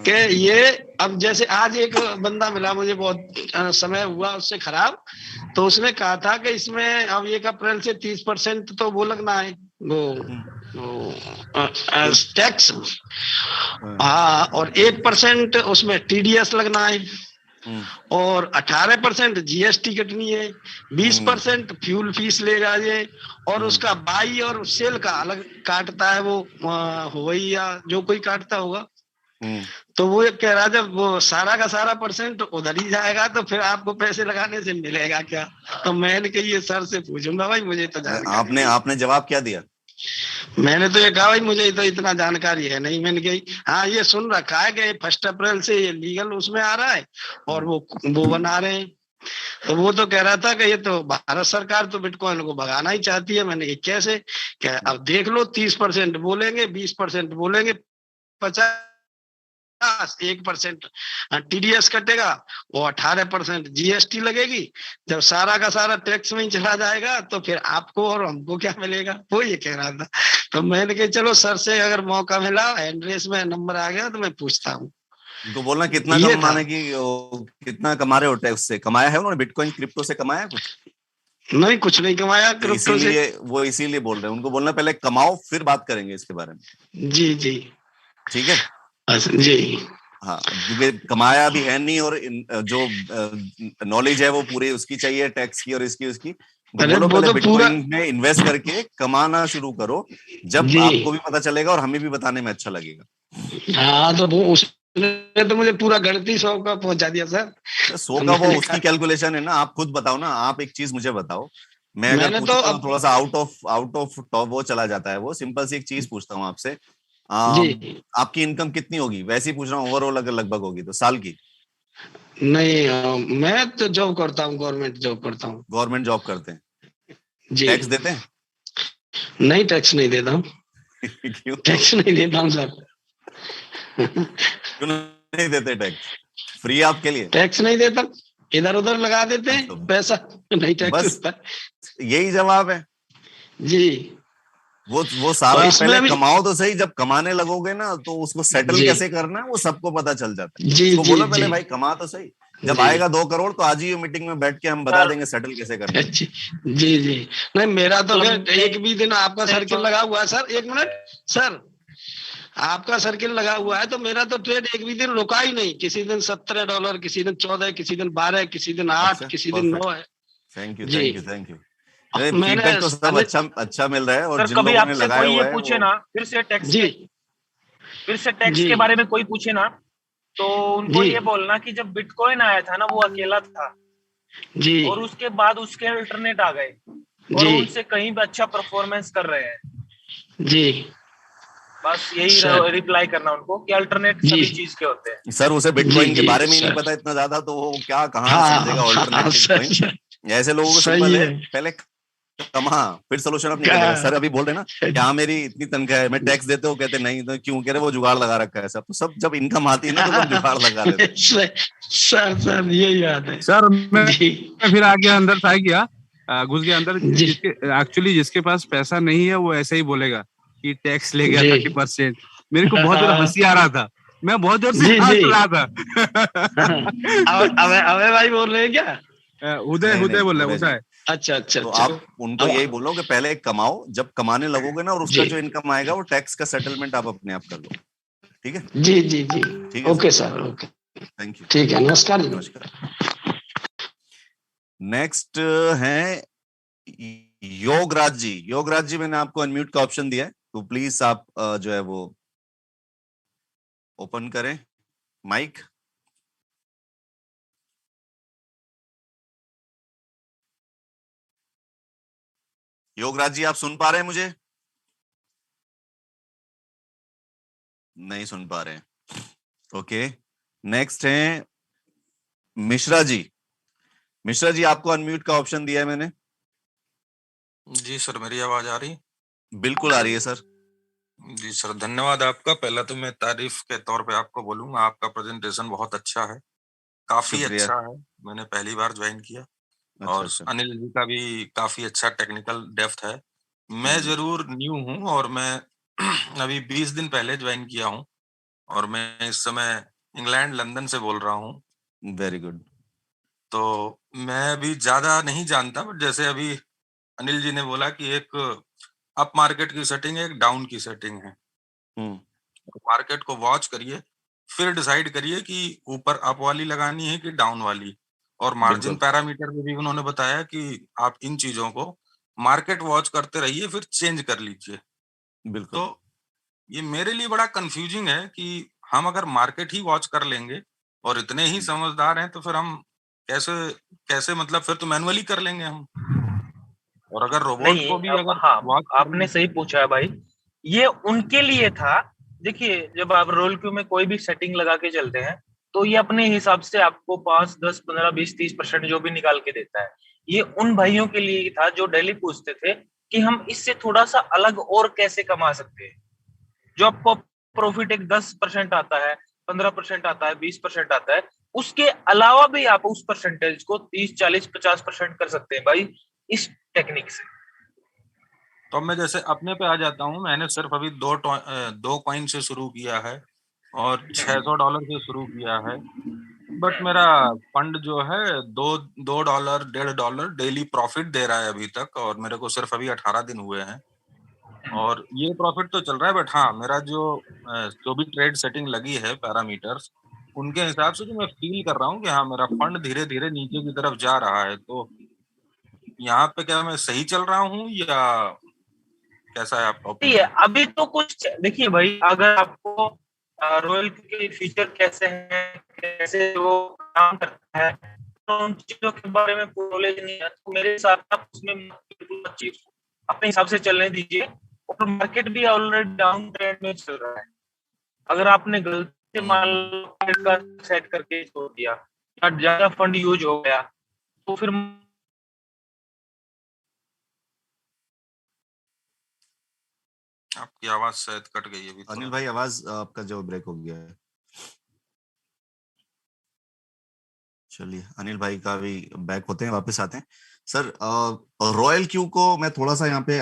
कि ये अब जैसे आज एक बंदा मिला मुझे, बहुत समय हुआ उससे खराब, तो उसने कहा था कि इसमें अब 1 अप्रैल से 30% तो वो लगना है, वो टैक्स, हाँ, और 1% उसमें TDS लगना है, और 18% GST कटनी है, 20% फ्यूल फीस लेगा ये, और उसका बाई और सेल का अलग काटता है वो, हुई या जो कोई काटता होगा। तो वो कह रहा जब वो सारा का सारा % उधर ही जाएगा तो फिर आपको पैसे लगाने से मिलेगा क्या? तो मैंने कही ये सर से पूछूंगा भाई, मुझे तो आपने जवाब क्या दिया? मैंने तो ये कहा भाई मुझे तो इतना जानकारी है नहीं। मैंने कही हाँ ये सुन रखा है कि 1 अप्रैल से ये लीगल उसमें आ रहा है और वो बना रहे हैं। तो वो तो कह रहा था कि ये तो भारत सरकार तो बिटकॉइन को भगाना ही चाहती है। मैंने कहा कैसे? क्या अब देख लो, 30% बोलेंगे, 20% बोलेंगे, 1% TDS कटेगा, वो 18% GST लगेगी। जब सारा का सारा टैक्स में ही चला जाएगा तो फिर आपको और हमको क्या मिलेगा? वो ये कह रहा था। तो मैंने कहा चलो सर से अगर मौका मिला, एड्रेस में नंबर आ गया तो मैं पूछता हूँ। तो बोलना कितना कमाने की, कितना कमा रहे हो टैक्स से? कमाया है उन्होंने? बिटकॉइन क्रिप्टो से कमाया कुछ? नहीं, कुछ नहीं कमाया क्रिप्टो से। वो इसीलिए बोल रहे हैं, उनको बोलना पहले कमाओ फिर बात करेंगे इसके बारे में। जी जी, ठीक है जी। हाँ, क्योंकि कमाया भी है नहीं और जो नॉलेज है वो पूरी उसकी चाहिए, टैक्स की और इसकी उसकी। बोलो पहले बिटकॉइन में इन्वेस्ट करके कमाना शुरू करो, जब आपको भी पता चलेगा और हमें भी बताने में अच्छा लगेगा। हाँ, तो वो उसने तो मुझे पूरा गणित 100 का पहुंचा दिया सर। 100 का वो उसकी कैलकुलेशन है ना। आप खुद बताओ ना, आप एक चीज मुझे बताओ, मैं अगर पूछता हूँ थोड़ा सा आउट ऑफ टॉप वो चला जाता है। वो सिंपल सी एक चीज पूछता हूँ आपसे, आपकी इनकम कितनी होगी? वैसे ही पूछ रहा हूँ, ओवरऑल अगर लगभग होगी तो साल की? नहीं, मैं तो जॉब करता हूँ, गवर्नमेंट जॉब करता हूँ। गवर्नमेंट जॉब करते हैं जी। टैक्स देते हैं? नहीं, टैक्स नहीं देता हूँ। क्यों टैक्स नहीं देता हूँ सर? क्यों नहीं देते टैक्स? फ्री आपके लिए? टैक्स नहीं देता, इधर उधर लगा देते हैं पैसा, नहीं टैक्स। यही जवाब है जी। वो सारा पहले कमाओ तो सही, जब कमाने लगोगे ना तो उसको सेटल कैसे करना है वो सबको पता चल जाता है। उसको बोलो पहले भाई कमा तो सही, जब आएगा 2 करोड़ तो आज ही मीटिंग में बैठ के हम बता देंगे सेटल कैसे करना है। जी जी। नहीं, मेरा तो एक भी दिन आपका सर्किल लगा हुआ है सर। 1 मिनट सर, आपका सर्किल लगा हुआ है तो मेरा तो ट्रेड एक भी दिन रुका ही नहीं। किसी दिन $17, किसी दिन 14, किसी दिन 12, किसी दिन 8, किसी दिन 9 है। Thank you. फीडबैक तो सब अच्छा मिल रहा है। और जिन कभी लोगों ने आपसे लगाया कोई हुआ ये पूछे ना फिर से टैक्स के बारे में कोई पूछे ना, तो उनको ये बोलना कि जब बिटकॉइन आया था ना वो अकेला था जी, और उसके बाद उसके अल्टरनेट आ गए और उनसे कहीं भी अच्छा परफॉर्मेंस कर रहे हैं जी। बस यही रिप्लाई करना उनको कि अल्टरनेट सभी चीज के होते हैं। सर उसे बिटकॉइन के बारे में ही नहीं पता इतना ज्यादा, तो वो क्या कहाँ समझेगा अल्टरनेट बिटकॉइन? ऐसे लोगों को सिंपल है, पहले फिर सोल्यूशन अब निकलेगा। सर अभी बोल रहे ना क्या मेरी इतनी तनख्वाह है, मैं टैक्स देते हो, कहते नहीं, तो क्यों कह रहे वो जुगाड़ लगा रखा है सब, तो सब जब इनकम आती है ना तो सब जुगाड़ लगा लेते हैं। सर ये याद है सर। मैं फिर आ गया अंदर, था गया घुस गया अंदर। एक्चुअली जिसके पास पैसा नहीं है वो ऐसे ही बोलेगा कि टैक्स ले गया 30%। मेरे को बहुत जोर हंसी आ रहा था, मैं बहुत जोर से हंस रहा था। अबे भाई बोल रहे हैं क्या? उदय बोल रहा है, उदय। अच्छा। तो आप उनको यही बोलो कि पहले कमाओ, जब कमाने लगोगे ना और उसका जो इनकम आएगा वो टैक्स का सेटलमेंट आप अपने आप कर लो। ठीक है जी। ठीक है okay sir, okay, thank you. ठीक है, नमस्कार। नेक्स्ट है योगराज जी। योगराज जी, मैंने आपको अनम्यूट का ऑप्शन दिया है, तो प्लीज आप जो है वो ओपन करें माइक। योगराज जी, आप सुन पा रहे हैं मुझे? नहीं सुन पा रहे हैं। ओके, नेक्स्ट है मिश्रा जी। मिश्रा जी, आपको अनम्यूट का ऑप्शन दिया है मैंने। जी सर, मेरी आवाज आ रही? बिल्कुल आ रही है सर। जी सर, धन्यवाद आपका। पहला तो मैं तारीफ के तौर पे आपको बोलूंगा, आपका प्रेजेंटेशन बहुत अच्छा है, काफी अच्छा है। मैंने पहली बार ज्वाइन किया। और अनिल जी का भी काफी अच्छा टेक्निकल डेप्थ है। मैं जरूर न्यू हूं और मैं अभी 20 दिन पहले ज्वाइन किया हूं और मैं इस समय इंग्लैंड लंदन से बोल रहा हूं। Very good. तो मैं अभी ज्यादा नहीं जानता, बट जैसे अभी अनिल जी ने बोला कि एक अप मार्केट की सेटिंग है, एक डाउन की सेटिंग है। मार्केट को वॉच करिए, फिर डिसाइड करिए कि ऊपर अप वाली लगानी है कि डाउन वाली। और मार्जिन पैरामीटर में भी उन्होंने बताया कि आप इन चीजों को मार्केट वॉच करते रहिए, फिर चेंज कर लीजिए। बिल्कुल। तो ये मेरे लिए बड़ा कंफ्यूजिंग है कि हम अगर मार्केट ही वॉच कर लेंगे और इतने ही समझदार हैं, तो फिर हम कैसे मतलब फिर तो मैनुअली कर लेंगे हम। और अगर रोबोट को भी अगर आपने सही पूछा है भाई, ये उनके लिए था। देखिए, जब आप रोल क्यू में कोई भी सेटिंग लगा के चलते हैं तो ये अपने हिसाब से आपको 5, 10, 15, 20, 30% जो भी निकाल के देता है। ये उन भाइयों के लिए था जो डेली पूछते थे कि हम इससे थोड़ा सा अलग और कैसे कमा सकते हैं। जो आपको प्रॉफिट एक 10% आता है, 15% आता है, 20% आता है, उसके अलावा भी आप उस परसेंटेज को 30, 40, 50% कर सकते हैं भाई इस टेक्निक से। तो मैं जैसे अपने पे आ जाता हूँ। मैंने सिर्फ अभी 2 कॉइन से शुरू किया है और $600 से शुरू किया है। बट मेरा फंड जो है $2, $1.5 डेली प्रॉफिट दे रहा है अभी तक, और मेरे को सिर्फ अभी 18 दिन हुए हैं और ये प्रॉफिट तो चल रहा है। बट हाँ, मेरा जो भी ट्रेड सेटिंग लगी है पैरामीटर्स, उनके हिसाब से जो मैं फील कर रहा हूँ कि हाँ, मेरा फंड धीरे धीरे नीचे की तरफ जा रहा है। तो यहाँ पे क्या मैं सही चल रहा हूँ या कैसा है आपका ओपिनियन? अभी तो कुछ देखिए भाई, अगर आपको रॉयल के फीचर कैसे हैं, कैसे वो काम करता है, तो उन चीजों के बारे में नॉलेज नहीं है, तो मेरे हिसाब से आप उसमें अपने हिसाब से चलने दीजिए। और मार्केट भी ऑलरेडी डाउन ट्रेंड में चल रहा है। अगर आपने गलती से माल का सेट करके छोड़ दिया या ज्यादा फंड यूज हो गया तो फिर आपकी आवाज शायद कट गई है। अनिल भाई, आवाज आपका जो ब्रेक हो गया है। चलिए, अनिल भाई का भी बैक होते हैं, वापस आते हैं। सर, रॉयल क्यू को मैं थोड़ा सा यहाँ पे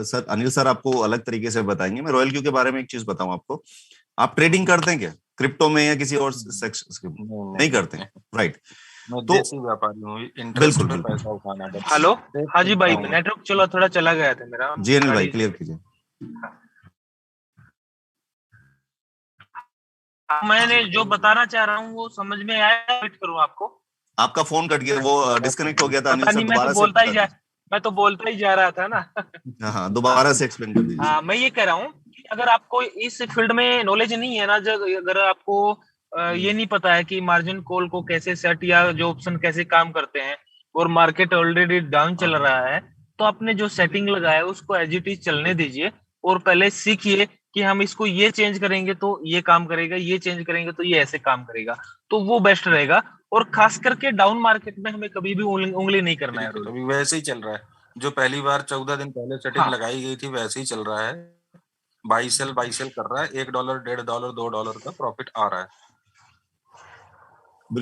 सर अनिल सर आपको अलग तरीके से बताएंगे। मैं रॉयल क्यू के बारे में एक चीज बताऊं आपको। आप ट्रेडिंग करते हैं क्या क्रिप्टो में या किसी और नहीं करते हैं? राइट, तो व्यापारी हूँ, इंटरेस्ट पे पैसा उठाना। हेलो, हाँ जी भाई, नेटवर्क थोड़ा चला गया था मेरा। जी अनिल भाई, क्लियर कीजिए। मैंने जो बताना चाह रहा हूँ वो समझ में आया? वेट करूँ आपको? आपका फोन कट गया, वो डिस्कनेक्ट हो गया था। अनिल सर दोबारा से मैं तो बोलता ही जा रहा था ना। हाँ, दोबारा से एक्सप्लेन कर दीजिए। हाँ, मैं ये कह रहा हूँ कि अगर आपको इस फील्ड में नॉलेज नहीं है ना, अगर आपको ये नहीं पता है कि मार्जिन कॉल को कैसे सेट या जो ऑप्शन कैसे काम करते हैं, और मार्केट ऑलरेडी डाउन चल रहा है, तो आपने जो सेटिंग लगाया है उसको एज इट इज चलने दीजिए और पहले सीखिए कि हम इसको ये चेंज करेंगे तो ये काम करेगा, ये चेंज करेंगे तो ये ऐसे काम करेगा, तो वो बेस्ट रहेगा। और खास करके डाउन मार्केट में हमें कभी भी उंगली नहीं करना है। अभी वैसे ही चल रहा है। जो पहली बार 14 दिन पहले सेटिंग हाँ। लगाई गई थी वैसे ही चल रहा है, बाई सेल कर रहा है, $1, $1.5, $2 का प्रॉफिट आ रहा है।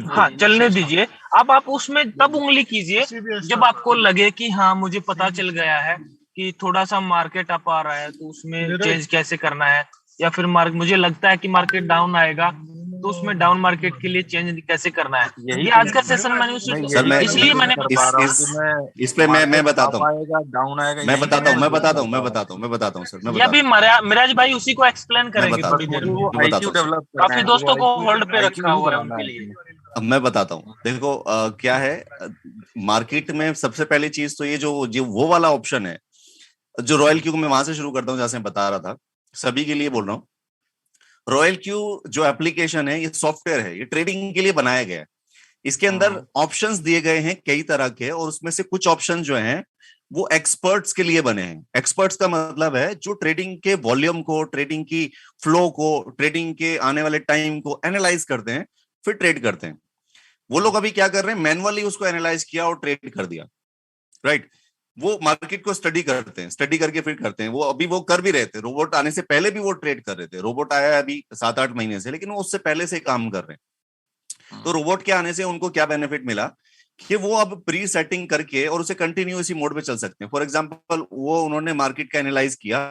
हाँ, चलने दीजिए। अब आप उसमें तब उंगली कीजिए जब आपको लगे कि हाँ मुझे पता चल गया है कि थोड़ा सा मार्केट अप आ रहा है, तो उसमें चेंज कैसे करना है, या फिर मुझे लगता है कि मार्केट डाउन आएगा तो उसमें डाउन मार्केट के लिए चेंज कैसे करना है। ये आज का सेशन मैंने इसलिए मैंने इस पे मैं बताता हूँ, डाउन आएगा, मैं बताता हूँ सर, ये अभी मिराज भाई उसी को एक्सप्लेन करेंगे थोड़ी देर में। काफी दोस्तों को होल्ड पे रखा हुआ है उनके लिए। अब मैं बताता हूँ, देखो क्या है मार्केट में सबसे पहली चीज तो ये जो वो वाला ऑप्शन है जो रॉयल क्यू, मैं वहां से शुरू करता हूँ जैसे मैं बता रहा था, सभी के लिए बोल रहा हूँ। रॉयल क्यू जो एप्लीकेशन है, ये सॉफ्टवेयर है, ये ट्रेडिंग के लिए बनाया गया है। इसके अंदर ऑप्शंस दिए गए हैं कई तरह के, और उसमें से कुछ ऑप्शन जो हैं वो एक्सपर्ट्स के लिए बने हैं। एक्सपर्ट्स का मतलब है जो ट्रेडिंग के वॉल्यूम को, ट्रेडिंग की फ्लो को, ट्रेडिंग के आने वाले टाइम को एनालाइज करते हैं, फिर ट्रेड करते हैं। वो लोग अभी क्या कर रहे हैं, मैनुअली उसको एनालाइज किया और ट्रेड कर दिया, राइट। वो मार्केट को स्टडी करते हैं, स्टडी करके फिर करते हैं। वो अभी वो कर भी रहे थे, रोबोट आने से पहले भी वो ट्रेड कर रहे थे। रोबोट आया है अभी 7-8 महीने से, लेकिन वो उससे पहले से काम कर रहे हैं। तो रोबोट के आने से उनको क्या बेनिफिट मिला कि वो अब प्री सेटिंग करके और उसे कंटिन्यू इसी मोड पे चल सकते हैं। फॉर एग्जांपल, वो उन्होंने मार्केट का एनालाइज किया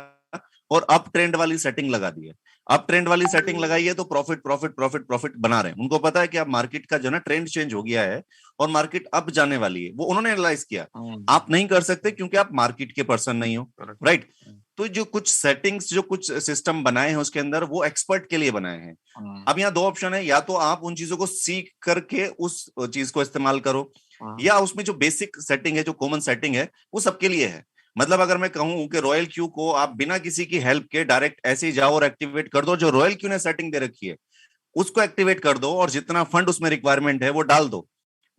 और अप ट्रेंड वाली सेटिंग लगा दी है। अप ट्रेंड वाली सेटिंग लगाई है तो प्रॉफिट प्रॉफिट प्रॉफिट प्रॉफिट बना रहे हैं। उनको पता है कि अब मार्केट का जो ना ट्रेंड चेंज हो गया है और मार्केट अप जाने वाली है, वो उन्होंने एनालाइज किया। आप नहीं कर सकते क्योंकि आप मार्केट के पर्सन नहीं हो, राइट। तो जो कुछ सेटिंग्स, जो कुछ सिस्टम बनाए हैं उसके अंदर, वो एक्सपर्ट के लिए बनाए हैं। अब यहाँ 2 ऑप्शन है, या तो आप उन चीजों को सीख करके उस चीज को इस्तेमाल करो, या उसमें जो बेसिक सेटिंग है, जो कॉमन सेटिंग है, वो सबके लिए है। मतलब अगर मैं कहूं कि रॉयल क्यू को आप बिना किसी की हेल्प के डायरेक्ट ऐसे ही जाओ और एक्टिवेट कर दो, जो रॉयल क्यू ने सेटिंग दे रखी है उसको एक्टिवेट कर दो और जितना फंड उसमें रिक्वायरमेंट है वो डाल दो,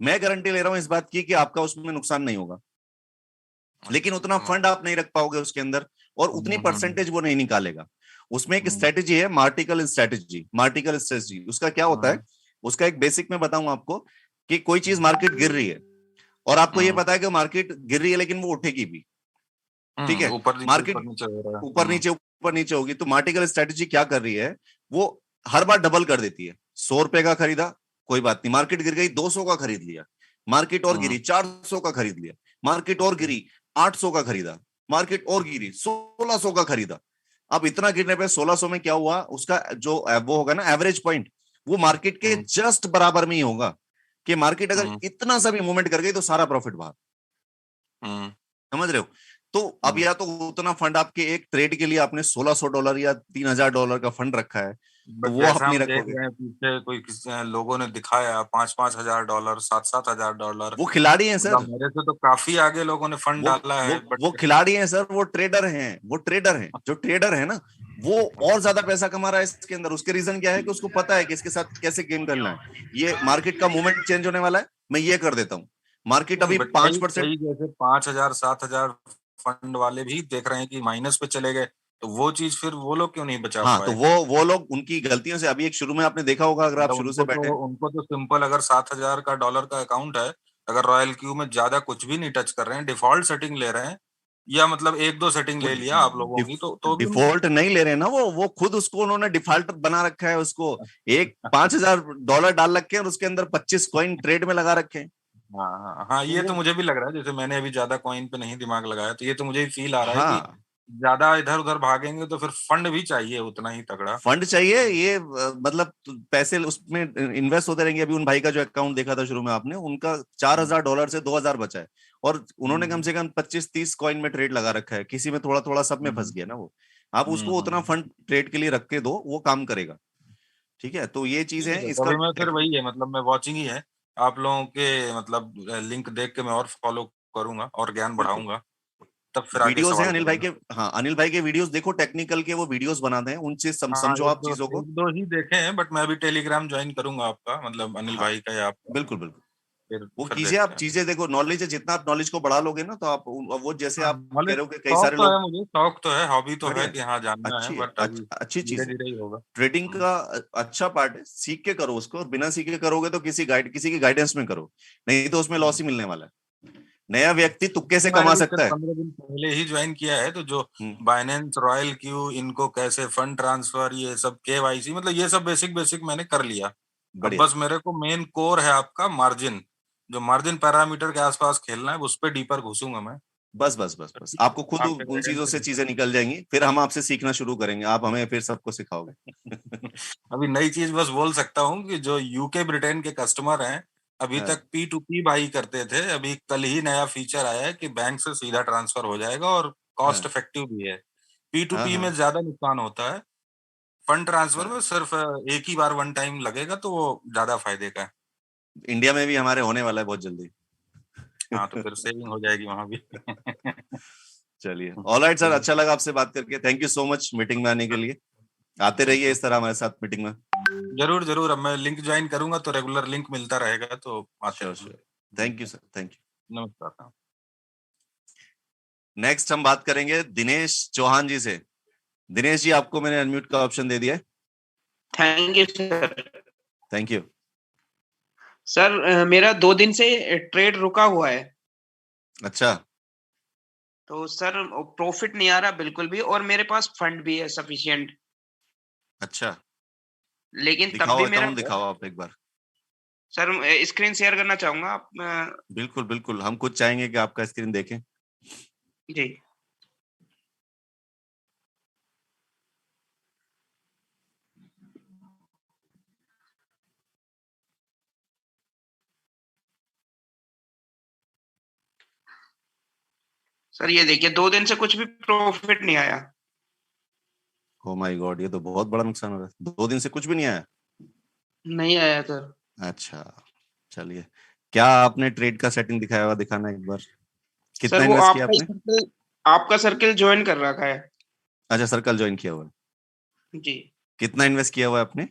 मैं गारंटी ले रहा हूं इस बात की कि आपका उसमें नुकसान नहीं होगा। लेकिन उतना फंड आप नहीं रख पाओगे उसके अंदर, और उतनी परसेंटेज वो नहीं निकालेगा। उसमें एक स्ट्रेटेजी है, मार्टिकल स्ट्रेटेजी। मार्टिकल स्ट्रेटेजी उसका क्या होता है, उसका एक बेसिक में बताऊं आपको कि कोई चीज मार्केट गिर रही है और आपको ये पता है कि मार्केट गिर रही है लेकिन वो उठेगी भी, ठीक है, मार्केट ऊपर नीचे होगी। तो मार्टिकल स्ट्रेटेजी क्या कर रही है, वो हर बार डबल कर देती है। 100 रुपए का खरीदा, कोई बात नहीं, मार्केट गिर गई, 200 का खरीद लिया, मार्केट और गिरी, 400 का खरीद लिया, मार्केट और गिरी, 800 का खरीदा, मार्केट और गिरी, 1600 का खरीदा। अब इतना गिरने पे 1600 में क्या हुआ, उसका जो वो होगा ना एवरेज पॉइंट, वो मार्केट के जस्ट बराबर में ही होगा। कि मार्केट अगर इतना सा भी मूवमेंट कर गई तो सारा प्रॉफिट बाहर, समझ रहे हो। तो अब या तो उतना फंड आपके एक ट्रेड के लिए आपने $1600 या $3000 का फंड रखा है, तो वो आप नहीं रखोगे। पीछे कोई लोगों ने दिखाया $5,000, $7,000। वो खिलाड़ी हैं सर, मेरे से तो काफी आगे लोगों ने फंड डाला है। वो खिलाड़ी हैं सर, वो ट्रेडर हैं, वो ट्रेडर हैं। जो ट्रेडर है ना, वो और ज्यादा पैसा कमा रहा है इसके अंदर। उसके रीजन क्या है कि उसको पता है कि इसके साथ कैसे गेम करना है। ये मार्केट का मूवमेंट चेंज होने वाला है, मैं ये कर देता हूँ। मार्केट अभी 5% जैसे 5,000 7,000 फंड वाले भी देख रहे हैं कि माइनस पे चले गए, तो वो चीज फिर वो लोग क्यों नहीं बचा पाए? तो वो लोग उनकी गलतियों से, अभी एक शुरू में आपने देखा होगा, अगर आप शुरू से बैठे, उनको तो सिंपल, अगर $7,000 का डॉलर का अकाउंट है, अगर रॉयल क्यू में ज्यादा कुछ भी नहीं टच कर रहे हैं, डिफॉल्ट सेटिंग ले रहे हैं, या मतलब 1-2 सेटिंग ले लिया आप लोगों की, तो डिफॉल्ट नहीं ले रहे ना, वो खुद उसको उन्होंने डिफॉल्ट बना रखा है। उसको एक $5,000 डाल रखे हैं और उसके अंदर 25 कॉइन ट्रेड में लगा रखे हैं। हाँ, ये तो मुझे भी लग रहा है। जैसे मैंने अभी ज्यादा कॉइन पे नहीं दिमाग लगाया, तो ये तो मुझे फील आ रहा है कि ज्यादा इधर उधर भागेंगे तो फिर फंड भी चाहिए, उतना ही तगड़ा फंड चाहिए। ये मतलब पैसे उसमें इन्वेस्ट होते रहेंगे। अभी उन भाई का जो अकाउंट देखा था शुरू में आपने, उनका $4,000 से 2,000 बचा है, और उन्होंने कम से कम 25-30 कॉइन में ट्रेड लगा रखा है। किसी में थोड़ा थोड़ा, सब में फंस गया ना वो। आप उसको उतना फंड ट्रेड के लिए रख के दो, वो काम करेगा, ठीक है। तो ये चीज है इसका। मैं फिर वही है, मतलब मैं वॉचिंग ही है आप लोगों के, मतलब लिंक देख के मैं और फॉलो करूंगा और ज्ञान बढ़ाऊंगा, तब फिर वीडियोस हैं अनिल भाई के। हाँ, अनिल भाई के वीडियोस देखो, टेक्निकल के वो वीडियोस बनाते हैं, उनसे समझो आप चीजों को। 2 ही देखे हैं, बट मैं अभी टेलीग्राम ज्वाइन करूंगा आपका, मतलब अनिल भाई का या आपका। बिल्कुल वो कीजिए आप, चीजें देखो, नॉलेज है, जितना आप नॉलेज को बढ़ा लोगे ना, तो आप वो जैसे आप कह रहे हो कि कई सारे लोग, मुझे शौक तो है, हॉबी तो है कि हाँ जानना है, बट अच्छी चीज धीरे ही होगा। ट्रेडिंग का अच्छा पार्ट है, सीख के करो उसको, और बिना सीखे करोगे तो किसी की गाइडेंस में करो, नहीं तो उसमें लॉस ही मिलने वाला है। नया व्यक्ति तुक्के से कमा सकता है। 15 दिन पहले ही ज्वाइन किया है, तो जो बाइनेंस, रॉयल क्यू, इनको कैसे फंड ट्रांसफर, ये सब KYC, मतलब ये सब बेसिक मैंने कर लिया। अब बस मेरे को मेन कोर है आपका मार्जिन, जो मार्जिन पैरामीटर के आसपास खेलना है, उस पर डीपर घुसूंगा मैं। बस आपको खुद उन चीजों से चीजें निकल जाएंगी, फिर हम आपसे सीखना शुरू करेंगे, आप हमें फिर सबको सिखाओगे। अभी नई चीज बस बोल सकता हूँ कि जो यूके ब्रिटेन के कस्टमर हैं, अभी तक P2P बाई करते थे, अभी कल ही नया फीचर आया है कि बैंक से सीधा ट्रांसफर हो जाएगा और कॉस्ट इफेक्टिव भी है। P2P में ज्यादा नुकसान होता है, फंड ट्रांसफर में सिर्फ एक ही बार वन टाइम लगेगा, तो वो ज्यादा फायदे का है। इंडिया में भी हमारे होने वाला है बहुत जल्दी। हाँ, तो फिर सेविंग हो जाएगी वहां भी। चलिए, ऑलराइट सर, अच्छा लगा आपसे बात करके, thank you so much meeting में आने के लिए। आते रहिए इस तरह हमारे साथ मीटिंग में। जरूर, अब मैं लिंक ज्वाइन करूंगा तो रेगुलर लिंक मिलता रहेगा, तो आते रहिए। Thank you sir, thank you. नमस्कार। नेक्स्ट हम बात करेंगे दिनेश चौहान जी से। दिनेश जी, आपको मैंने अनम्यूट का ऑप्शन दे दिया है। Thank you sir. Thank you sir, मेरा 2 दिन से ट्रेड रुका हुआ है। अच्छा, तो सर प्रॉफिट नहीं आ रहा बिल्कुल भी, और मेरे पास फंड भी है सफिशिएंट। अच्छा, लेकिन तब दिखाओ भी मेरा, अकाउंट दिखाओ आप एक बार। सर स्क्रीन शेयर करना चाहूंगा आप। बिल्कुल, हम खुद चाहेंगे कि आपका स्क्रीन देखें। जी सर, ये देखिए 2 दिन से कुछ भी प्रॉफिट नहीं आया। ओह माय गॉड, ये तो बहुत बड़ा नुकसान हो रहा है। 2 दिन से कुछ भी नहीं आया? नहीं आया सर। अच्छा, चलिए, क्या आपने ट्रेड का सेटिंग दिखाया हुआ, दिखाना एक बार। कितना सर वो इन्वेस्ट किया आपने? आपका सर्किल ज्वाइन कर रखा है। अच्छा, सर्कल ज्वाइन किया हुआ है। जी। कितना इन्वेस्ट किया हुआ है आपने?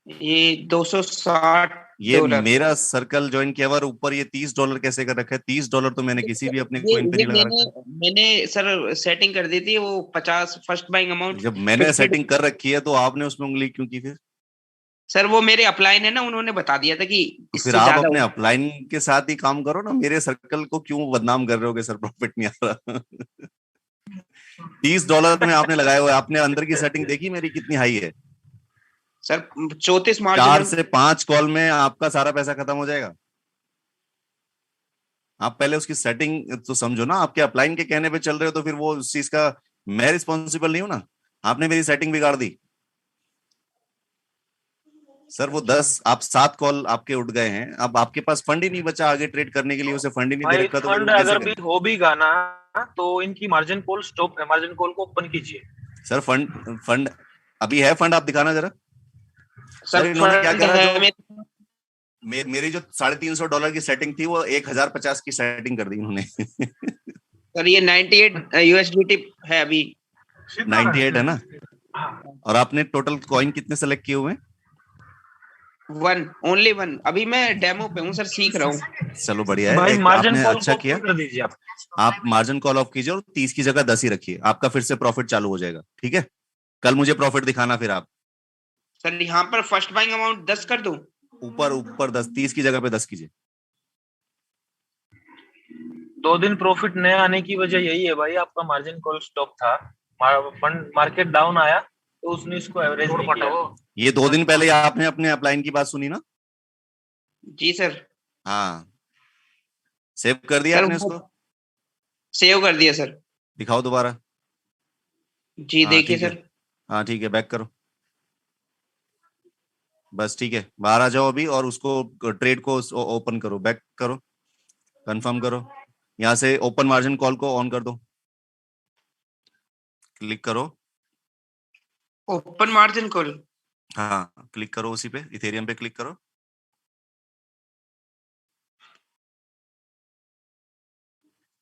ये 260 ये डॉलर। मेरा सर्कल ज्वाइन किया हुआ, ऊपर ये $30 कैसे कर रखा है? $30 तो मैंने किसी भी अपने कॉइन पे नहीं लगा रखा। मैंने सर सेटिंग कर दी थी, वो 50 फर्स्ट बाइंग अमाउंट। जब मैंने सेटिंग कर रखी है तो आपने उसमें उंगली क्यों की फिर? सर वो मेरे अपलाइन है ना, उन्होंने बता दिया था कि तो फिर आप अपने अपलाइन के साथ ही काम करो ना, मेरे सर्कल को क्यों बदनाम कर रहे हो कि सर प्रॉफिट नहीं आ रहा। $30 में आपने लगाया हुआ है, आपने अंदर की सेटिंग देखी मेरी कितनी हाई है? सर 34 मार्च 4 से 5 कॉल में आपका सारा पैसा खत्म हो जाएगा। आप पहले उसकी सेटिंग तो समझो ना, आपके अपलाइन के कहने पे चल रहे हो तो फिर वो उस चीज का मैं रिस्पॉन्सिबल नहीं हूं ना। आपने मेरी सेटिंग बिगाड़ दी सर। वो 7 कॉल आपके उठ गए हैं, अब आपके पास फंड ही नहीं बचा आगे ट्रेड करने के लिए, उसे फंड ही नहीं दे रखा। तो फंड अगर भी हो भी गाना तो इनकी मार्जिन कॉल स्टॉप है, मार्जिन कॉल को ओपन कीजिए सर। फंड अभी है, फंड आप दिखाना जरा सर। इन्होंने क्या करा, जो मेरी जो $350 की सेटिंग थी वो 1050 की सेटिंग कर दी इन्होंने। सर ये 98 USDT है अभी। 98 है ना? और आपने टोटल कॉइन कितने सेलेक्ट किए हुए हैं? 1, ओनली 1। अभी मैं डेमो पे हूँ सर, सीख रहा हूँ। चलो बढ़िया है, आपने अच्छा किया। आप मार्जिन कॉल ऑफ कीजिए और 30 की जगह 10 ही रखिए, आपका फिर से प्रॉफिट चालू हो जाएगा। ठीक है, कल मुझे प्रॉफिट दिखाना फिर आप। सर यहाँ पर फर्स्ट बाइंग अमाउंट 10 कर दूं? ऊपर 10, 30 की जगह पे 10 कीजिए। 2 दिन प्रॉफिट न आने की वजह यही है भाई, आपका मार्जिन कॉल स्टॉप था, फंड मार्केट डाउन आया तो उसने इसको एवरेज नहीं किया। ये 2 दिन पहले आपने अपने अपलाइन की बात सुनी ना? जी सर। हाँ, सेव कर दिया आपने इसको? सेव कर दिया सर। दिखाओ दोबारा। जी देखिए सर। हाँ ठीक है, बैक करो बस। ठीक है, बाहर आ जाओ अभी और उसको ट्रेड को ओपन करो, बैक करो, कंफर्म करो। यहाँ से ओपन मार्जिन कॉल को ऑन कर दो, क्लिक करो ओपन मार्जिन कॉल। हाँ क्लिक करो, उसी पे इथेरियम पे क्लिक करो।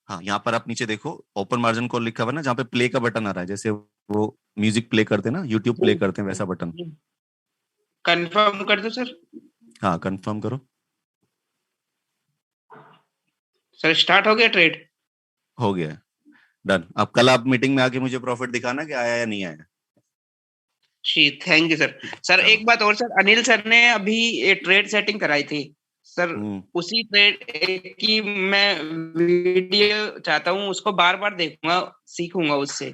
हाँ, यहाँ पर आप नीचे देखो ओपन मार्जिन कॉल लिखा हुआ है ना, जहाँ पे प्ले का बटन आ रहा है, जैसे वो म्यूजिक प्ले करते हैं ना, यूट्यूब प्ले करते हैं, वैसा बटन। कंफर्म कर दो सर। हाँ कंफर्म करो सर। स्टार्ट हो गया ट्रेड? हो गया, डन। अब कल आप मीटिंग में आके मुझे प्रॉफिट दिखाना कि आया या नहीं आया। जी थैंक यू सर। सर एक बात और सर, अनिल सर ने अभी ये ट्रेड सेटिंग कराई थी, सर उसी ट्रेड की मैं वीडियो चाहता हूँ, उसको बार बार देखूंगा, सीखूंगा उससे।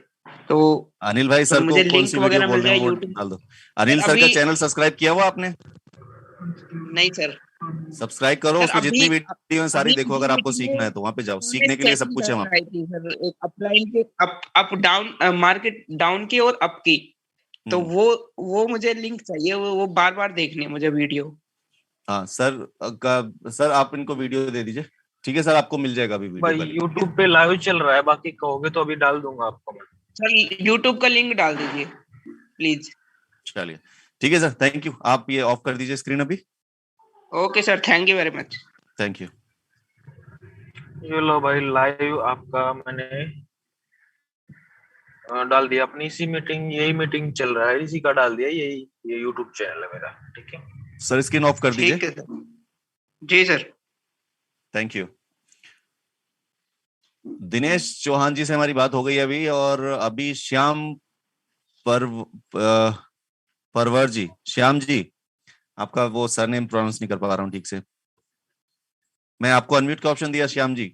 तो अनिल भाई सर मुझे को कौन लिंक सी वीडियो वगैरह बोल मिल रहे जाए हैं वो यूट्यूब। डाल दो। अनिल सर का चैनल सब्सक्राइब किया हुआ आपने? नहीं सर। सब्सक्राइब करो, सर उसमें अभी जितनी वीडियो है सारी अभी देखो, अगर आपको सीखना है तो वहां पे जाओ, सीखने के लिए सब कुछ है वहां पे। सर एक अपलाइन के अप डाउन, मार्केट डाउन की और अप की, तो वो मुझे लिंक चाहिए, वो बार बार देखनी है मुझे वीडियो। हाँ सर आप इनको वीडियो दे दीजिए, ठीक है सर, आपको मिल जाएगा अभी वीडियो भाई का लिंक। यूट्यूब पे लाइव चल रहा है, बाकी कहोगे तो अभी डाल दूंगा आपको मैं। सर यूट्यूब का लिंक डाल दीजिए प्लीज। चलिए ठीक है सर, थैंक यू। आप ये ऑफ कर दीजिए स्क्रीन अभी। Okay sir, thank you very much. Thank you. ये लो भाई लाइव आपका मैंने डाल दिया अपनी इसी मीटिंग, यही मीटिंग चल रहा है इसी का डाल दिया, यही ये यूट्यूब चैनल है मेरा। ठीक है सर, स्क्रीन ऑफ कर दीजिए। ठीक है सर। जी sir. Thank you. Dinesh Chauhan ji से हमारी बात हो गई अभी, और अभी श्याम परवर जी, श्याम जी, आपका वो सरनेम प्रोनाउंस नहीं कर पा रहा हूँ ठीक से। मैं आपको अनम्यूट का ऑप्शन दिया, श्याम जी।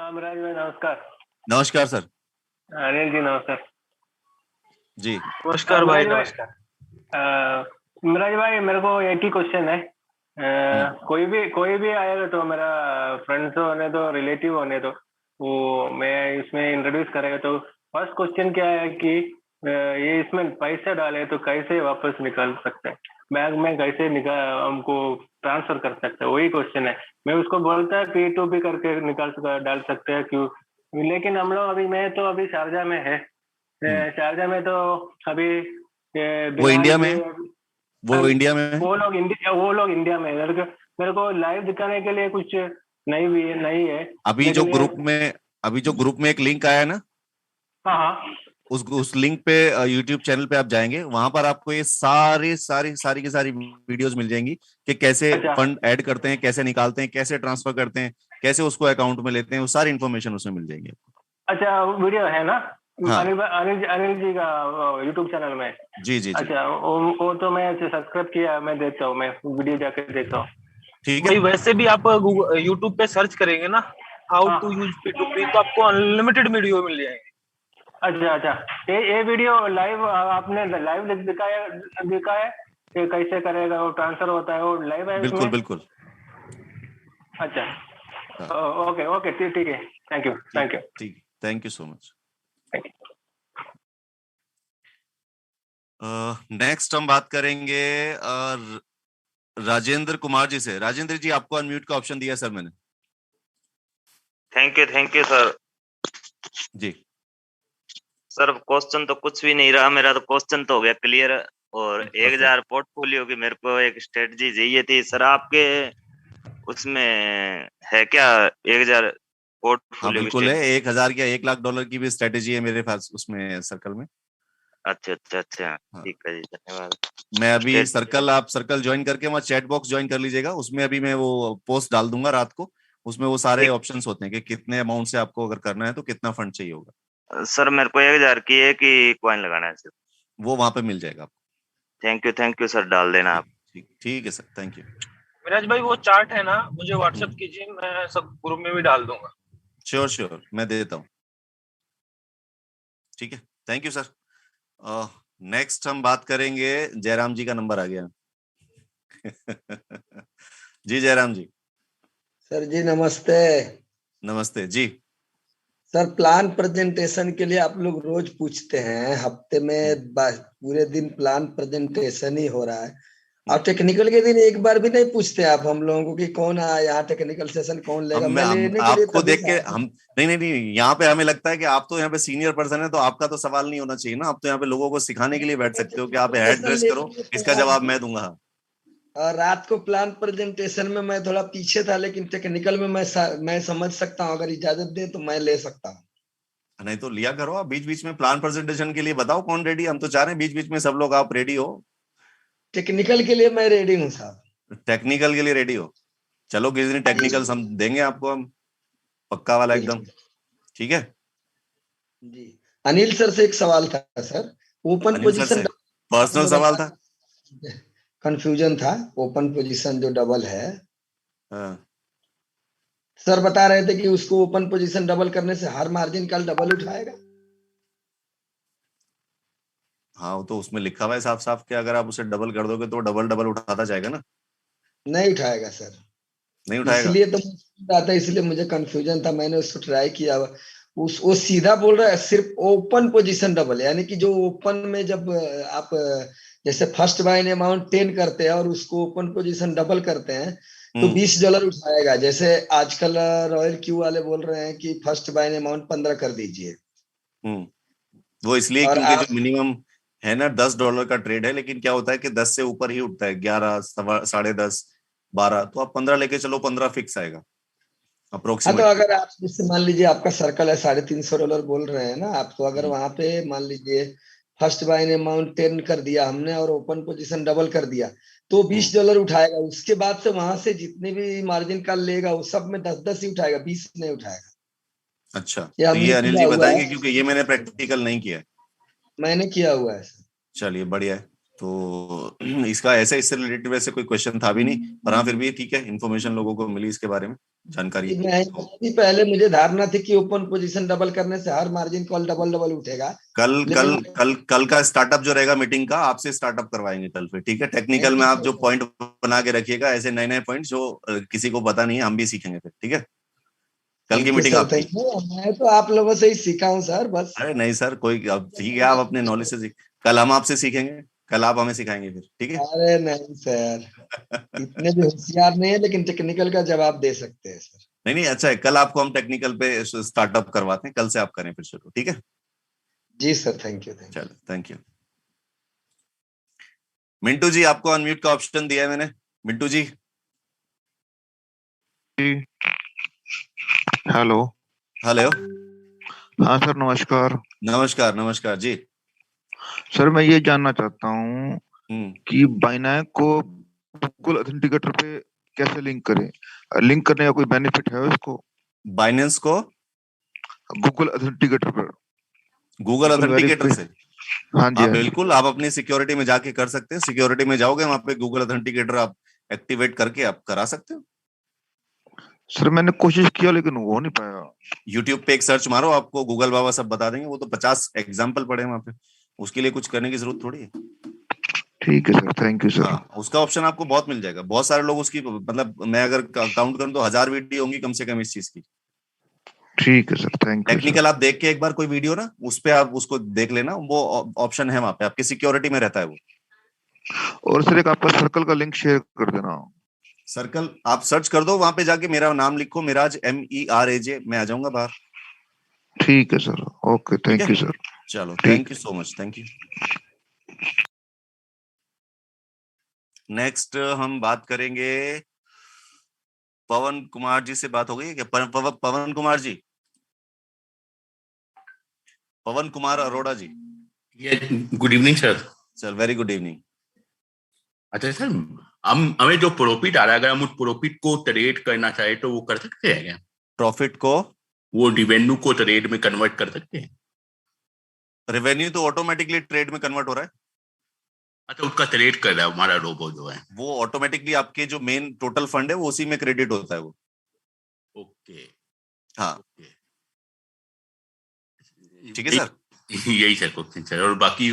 राज भाई नमस्कार। नमस्कार सर। अनिल जी नमस्कार। जी नमस्कार भाई। नमस्कार मिराज भाई, मेरे को एक ही क्वेश्चन है। कोई भी आएगा तो मेरा फ्रेंड्स होने तो रिलेटिव होने तो वो मैं इसमें इंट्रोड्यूस करेगा, तो फर्स्ट क्वेश्चन क्या है कि ये इसमें पैसे डाले तो कैसे वापस निकाल सकते हैं, बैंक में कैसे हमको ट्रांसफर कर सकते हैं, वही क्वेश्चन है। मैं उसको बोलता है P2P करके डाल सकते हैं क्यों, लेकिन हम लोग अभी शारजा में है। शारजा में तो अभी वो इंडिया में वो इंडिया लोग इंडिया में। मेरे को लाइव दिखाने के लिए कुछ नहीं है। अभी जो ग्रुप में एक लिंक आया है ना, हाँ उस लिंक पे YouTube चैनल पे आप जाएंगे, वहां पर आपको ये सारी की सारी वीडियोस मिल जाएंगी कि कैसे फंड ऐड करते हैं, कैसे निकालते हैं, कैसे ट्रांसफर करते हैं, कैसे उसको अकाउंट में लेते हैं, वो सारी इन्फॉर्मेशन उसमें मिल जाएंगी। अच्छा वीडियो है ना? हाँ। अनिल जी का YouTube चैनल में। जी। अच्छा वो तो मैं सब्सक्राइब किया, मैं देखता हूँ, मैं वीडियो जाके देखता हूँ। ठीक है। वैसे भी आप YouTube पे सर्च करेंगे ना हाउ टू यूज P2P, तो आपको अनलिमिटेड वीडियो मिल जाएंगे। अच्छा ये वीडियो लाइव आपने लाइव दिखाया कि कैसे करेगा, वो ट्रांसफर होता है, वो लाइव है? बिल्कुल। अच्छा ओके ठीक है। Thank you. Thank you so much. Next हम बात करेंगे राजेंद्र कुमार जी से। राजेंद्र जी, आपको अनम्यूट का ऑप्शन दिया सर मैंने। Thank you sir. जी सर, क्वेश्चन तो कुछ भी नहीं रहा मेरा, तो क्वेश्चन तो हो गया क्लियर। और 1000 पोर्टफोलियो की मेरे को एक स्ट्रेटजी चाहिए थी सर, आपके उसमें है क्या 1000 पोर्टफोलियो? बिल्कुल है, 1000 या $1,00,000 की भी स्ट्रेटेजी है मेरे पास उसमें सर्कल में। अच्छा ठीक है जी, धन्यवाद। मैं अभी आप सर्कल ज्वाइन करके वहाँ चैट बॉक्स ज्वाइन कर लीजिएगा, उसमें अभी मैं वो पोस्ट डाल दूंगा रात को, उसमें वो सारे ऑप्शंस होते हैं कि कितने अमाउंट से आपको अगर करना है तो कितना फंड चाहिए होगा। सर मेरे को 1000 की एक ही कॉइन लगाना है सर। वो वहां पे मिल जाएगा आपको। थैंक यू सर, डाल देना आप। ठीक है सर, थैंक यू। विराज भाई वो चार्ट है ना, मुझे व्हाट्सएप कीजिए, मैं सब ग्रुप में भी डाल दूंगा। श्योर मैं दे देता हूँ। ठीक है, थैंक यू सर। नेक्स्ट हम बात करेंगे, जयराम जी का नंबर आ गया। जी जयराम जी। सर जी नमस्ते। नमस्ते जी। सर प्लान प्रेजेंटेशन के लिए आप लोग रोज पूछते हैं, हफ्ते में पूरे दिन प्लान प्रेजेंटेशन ही हो रहा है, और टेक्निकल के दिन एक बार भी नहीं पूछते आप हम लोगों को कि कौन आया यहाँ, टेक्निकल सेशन कौन लेगा? मैं लेने के लिए आपको देख के हम नहीं, यहाँ पे हमें लगता है कि आप तो यहाँ पे सीनियर पर्सन है, तो आपका तो सवाल नहीं होना चाहिए ना। आप तो यहाँ पे लोगों को सिखाने के लिए बैठ सकते हो कि आप हेड ड्रेस करो, इसका जवाब मैं दूंगा। और रात को प्लान प्रेजेंटेशन में मैं थोड़ा पीछे था, लेकिन टेक्निकल में मैं समझ सकता हूँ, अगर इजाजत दे तो मैं ले सकता हूँ। नहीं तो लिया करो, बीच बीच में प्लान प्रेजेंटेशन के लिए बताओ कौन रेडी। हम तो चाह रहे हैं बीच बीच में सब लोग आप रेडी हो। टेक्निकल के लिए मैं रेडी हूँ साहब। टेक्निकल के लिए रेडी हो? चलो किसी दिन टेक्निकल हम देंगे आपको, हम पक्का वाला एकदम। ठीक है जी। अनिल सर से एक सवाल था सर, ओपन पोजीशन पर्सनल सवाल था? कंफ्यूजन था, ओपन पोजीशन जो डबल है। हाँ। सर बता रहे थे कि उसको ओपन पोजीशन डबल करने से हर मार्जिन कॉल डबल उठाएगा। हाँ, तो उसमें लिखा हुआ है साफ साफ कि अगर आप उसे डबल कर दोगे तो डबल डबल उठाता जाएगा ना। नहीं उठाएगा सर, नहीं उठाएगा। इसलिए तो आता, इसलिए मुझे कंफ्यूजन था, मैंने उसको ट्राई किया। वो सीधा बोल रहा है सिर्फ ओपन पोजीशन डबल, यानी कि जो ओपन में जब आप जैसे फर्स्ट बाय इन अमाउंट 10 करते हैं और उसको ओपन पोजीशन डबल करते हैं तो $20 उठाएगा। जैसे आजकल रॉयल क्यू वाले बोल रहे हैं कि फर्स्ट बाय इन अमाउंट 15 कर दीजिए। वो इसलिए क्योंकि जो मिनिमम है ना $10 का ट्रेड है, लेकिन क्या होता है कि 10 से ऊपर ही उठता है, 11, 10:30, 12, तो आप 15 लेके चलो, 15 फिक्स आएगा अप्रोक्सीमेट। तो अगर आप जैसे मान लीजिए आपका सर्कल है $350 बोल रहे हैं ना आप, तो अगर वहां पे मान लीजिए फर्स्ट बाय इन अमाउंट 10 कर दिया हमने और ओपन पोजीशन डबल कर दिया तो $20 उठाएगा। उसके बाद से वहां से जितने भी मार्जिन कॉल लेगा वो सब में 10-10 ही उठाएगा, 20 नहीं उठाएगा। अच्छा, तो ये अनिल जी बताएंगे क्योंकि ये मैंने प्रैक्टिकल नहीं किया है। मैंने किया हुआ है। चलिए बढ़िया है। तो इसका ऐसे इससे रिलेटेड वैसे कोई क्वेश्चन था भी नहीं, पर हाँ फिर भी ठीक है, इन्फॉर्मेशन लोगों को मिली इसके बारे में, जानकारी। पहले मुझे धारणा थी कि ओपन पोजीशन डबल करने से हर मार्जिन कॉल डबल डबल उठेगा। कल का स्टार्टअप जो रहेगा मीटिंग का, आपसे स्टार्टअप करवाएंगे कल फिर, ठीक है। टेक्निकल में आप जो पॉइंट बना के रखिएगा, ऐसे नए नए पॉइंट जो किसी को पता नहीं है, हम भी सीखेंगे फिर, ठीक है। कल की मीटिंग आपकी। मैं तो आप लोगों से ही सीखा हूँ सर, बस। अरे नहीं सर, कोई ठीक है, आप अपने नॉलेज से कल हम आपसे सीखेंगे, कल आप हमें सिखाएंगे फिर, ठीक है। अरे नहीं सर, इतने भी होशियार नहीं है, लेकिन टेक्निकल का जवाब दे सकते हैं सर। नहीं अच्छा है, कल आपको हम टेक्निकल पे स्टार्टअप करवाते हैं, कल से आप करें फिर शुरू, ठीक है। जी सर, थैंक यू। चलो थैंक यू। मिंटू जी, आपको अनम्यूट का ऑप्शन दिया है मैंने। मिंटू जी। हेलो। हेलो। हाँ सर, नमस्कार। नमस्कार नमस्कार जी। सर मैं ये जानना चाहता हूँ कि बाइनांस को गूगल ऑथेंटिकेटर पे कैसे लिंक करें? लिंक करने का कोई बेनिफिट है उसको? बाइनेंस को गूगल ऑथेंटिकेटर पर। गूगल ऑथेंटिकेटर से? हाँ जी, बिल्कुल, आप अपनी सिक्योरिटी में जाके कर सकते हैं। सिक्योरिटी में जाओगे, वहां पे गूगल ऑथेंटिकेटर आप एक्टिवेट करके आप करा सकते हो। सर मैंने कोशिश किया लेकिन हो नहीं पाया। यूट्यूब पे एक सर्च मारो, आपको गूगल बाबा सब बता देंगे। वो तो 50 एग्जाम्पल पड़े हैं वहां पे, उसके लिए कुछ करने की जरूरत थोड़ी है। ठीक है सर, थैंक यू सर। हाँ, उसका ऑप्शन आपको बहुत मिल जाएगा। बहुत सारे लोग उसकी, मतलब मैं अगर काउंट करूं तो 1000 वीडियो होंगी कम से कम इस चीज की। ठीक है सर, थैंक यू। टेक्निकल आप देख के एक बार कोई वीडियो ना, उस पे आप उसको देख लेना, वो ऑप्शन है वहां पे, आपकी सिक्योरिटी में रहता है वो। और सर एक आपका सर्कल का लिंक शेयर कर देना। सर्कल आप सर्च कर दो, वहां पे जाके मेरा नाम लिखो, मिराज, MERAJ, मैं आ जाऊंगा बाहर। ठीक है sir, okay, thank you sir. चलो, thank you so much, thank you. Next हम बात करेंगे, पवन कुमार जी से बात हो गई है क्या? Pawan Kumar ji, Pawan Kumar Arora ji. Good evening sir. Sir very good evening. अच्छा सर, हमें जो प्रॉफिट आ रहा है, अगर हम उस प्रॉफिट को ट्रेड करना चाहे तो वो कर सकते हैं क्या? प्रॉफिट को, वो रेवेन्यू को ट्रेड में कन्वर्ट कर सकते हैं? रेवेन्यू तो ऑटोमेटिकली ट्रेड में कन्वर्ट हो रहा है। अच्छा, उसका ट्रेड कर रहा है हमारा रोबो जो है, वो ऑटोमेटिकली आपके जो मेन टोटल फंड है वो उसी में क्रेडिट होता है वो। ओके, हाँ ठीक है सर। यही सर क्वेश्चन सर। और बाकी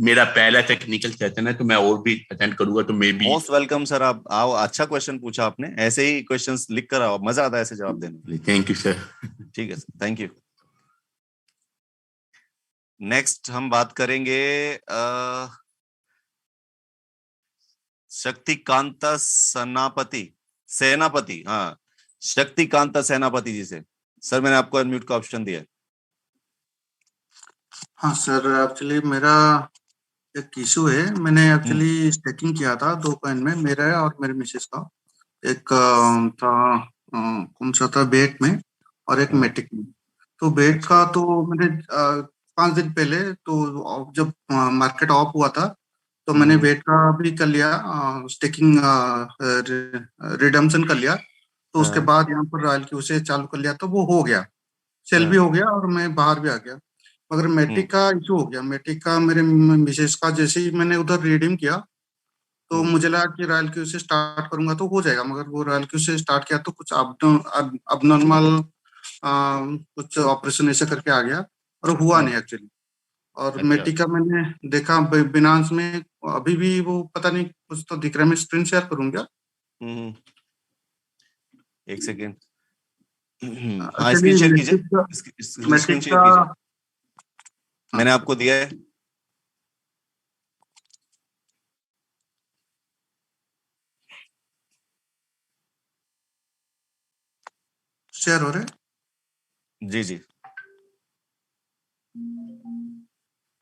मेरा पहला टेक्निकल सेशन है तो मैं और भी अटेंड करूंगा, तो may be. Most welcome sir, आप आओ। अच्छा क्वेश्चन पूछा आपने, ऐसे ही क्वेश्चंस लिख कर आओ, मजा आता है ऐसे जवाब देने। Thank you sir. ठीक है सर, थैंक यू। नेक्स्ट हम बात करेंगे शक्तिकांता सेनापति। हाँ, शक्तिकांता सेनापति जी से। सर मैंने आपको अनम्यूट का ऑप्शन दिया है। हाँ सर, एक्चुअली मेरा एक इशू है। मैंने एक्चुअली स्टेकिंग किया था 2 कॉइन में, मेरा और मेरे मिसेस का। एक था कौन सा था, बेट में, और एक मेटिक में। तो बेट का तो मैंने 5 दिन पहले, तो जब मार्केट ऑफ हुआ था तो मैंने बेट का भी कर लिया, स्टेकिंग रिडम्पशन कर लिया। तो उसके बाद यहाँ पर रॉयल क्यू से चालू कर लिया, तो वो हो गया, सेल भी हो गया और मैं बाहर भी आ गया। मगर मेटिक का इशू हो गया। मेटिक का मेरे मिसेस का जैसे ही मैंने उधर रिडीम किया तो मुझे लगा कि रॉयल क्यू से स्टार्ट करूंगा तो हो जाएगा, मगर वो रॉयल क्यू से स्टार्ट किया तो कुछ अबनॉर्मल कुछ ऑपरेशन ऐसे करके आ गया और हुआ नहीं एक्चुअली। और अच्छा। मेटिका मैंने देखा बिनांस में अभी भी वो पता नहीं कुछ तो दिख रहा है, मैं स्क्रीन शेयर करूंगा। एक सेकेंड। हाँ, एक्चुअली स्क्रीन शेयर कीजिए, मेटिक स्क्रीन शेयर कीजिए, मैंने आपको दिया है। शेयर हो रहे? जी जी,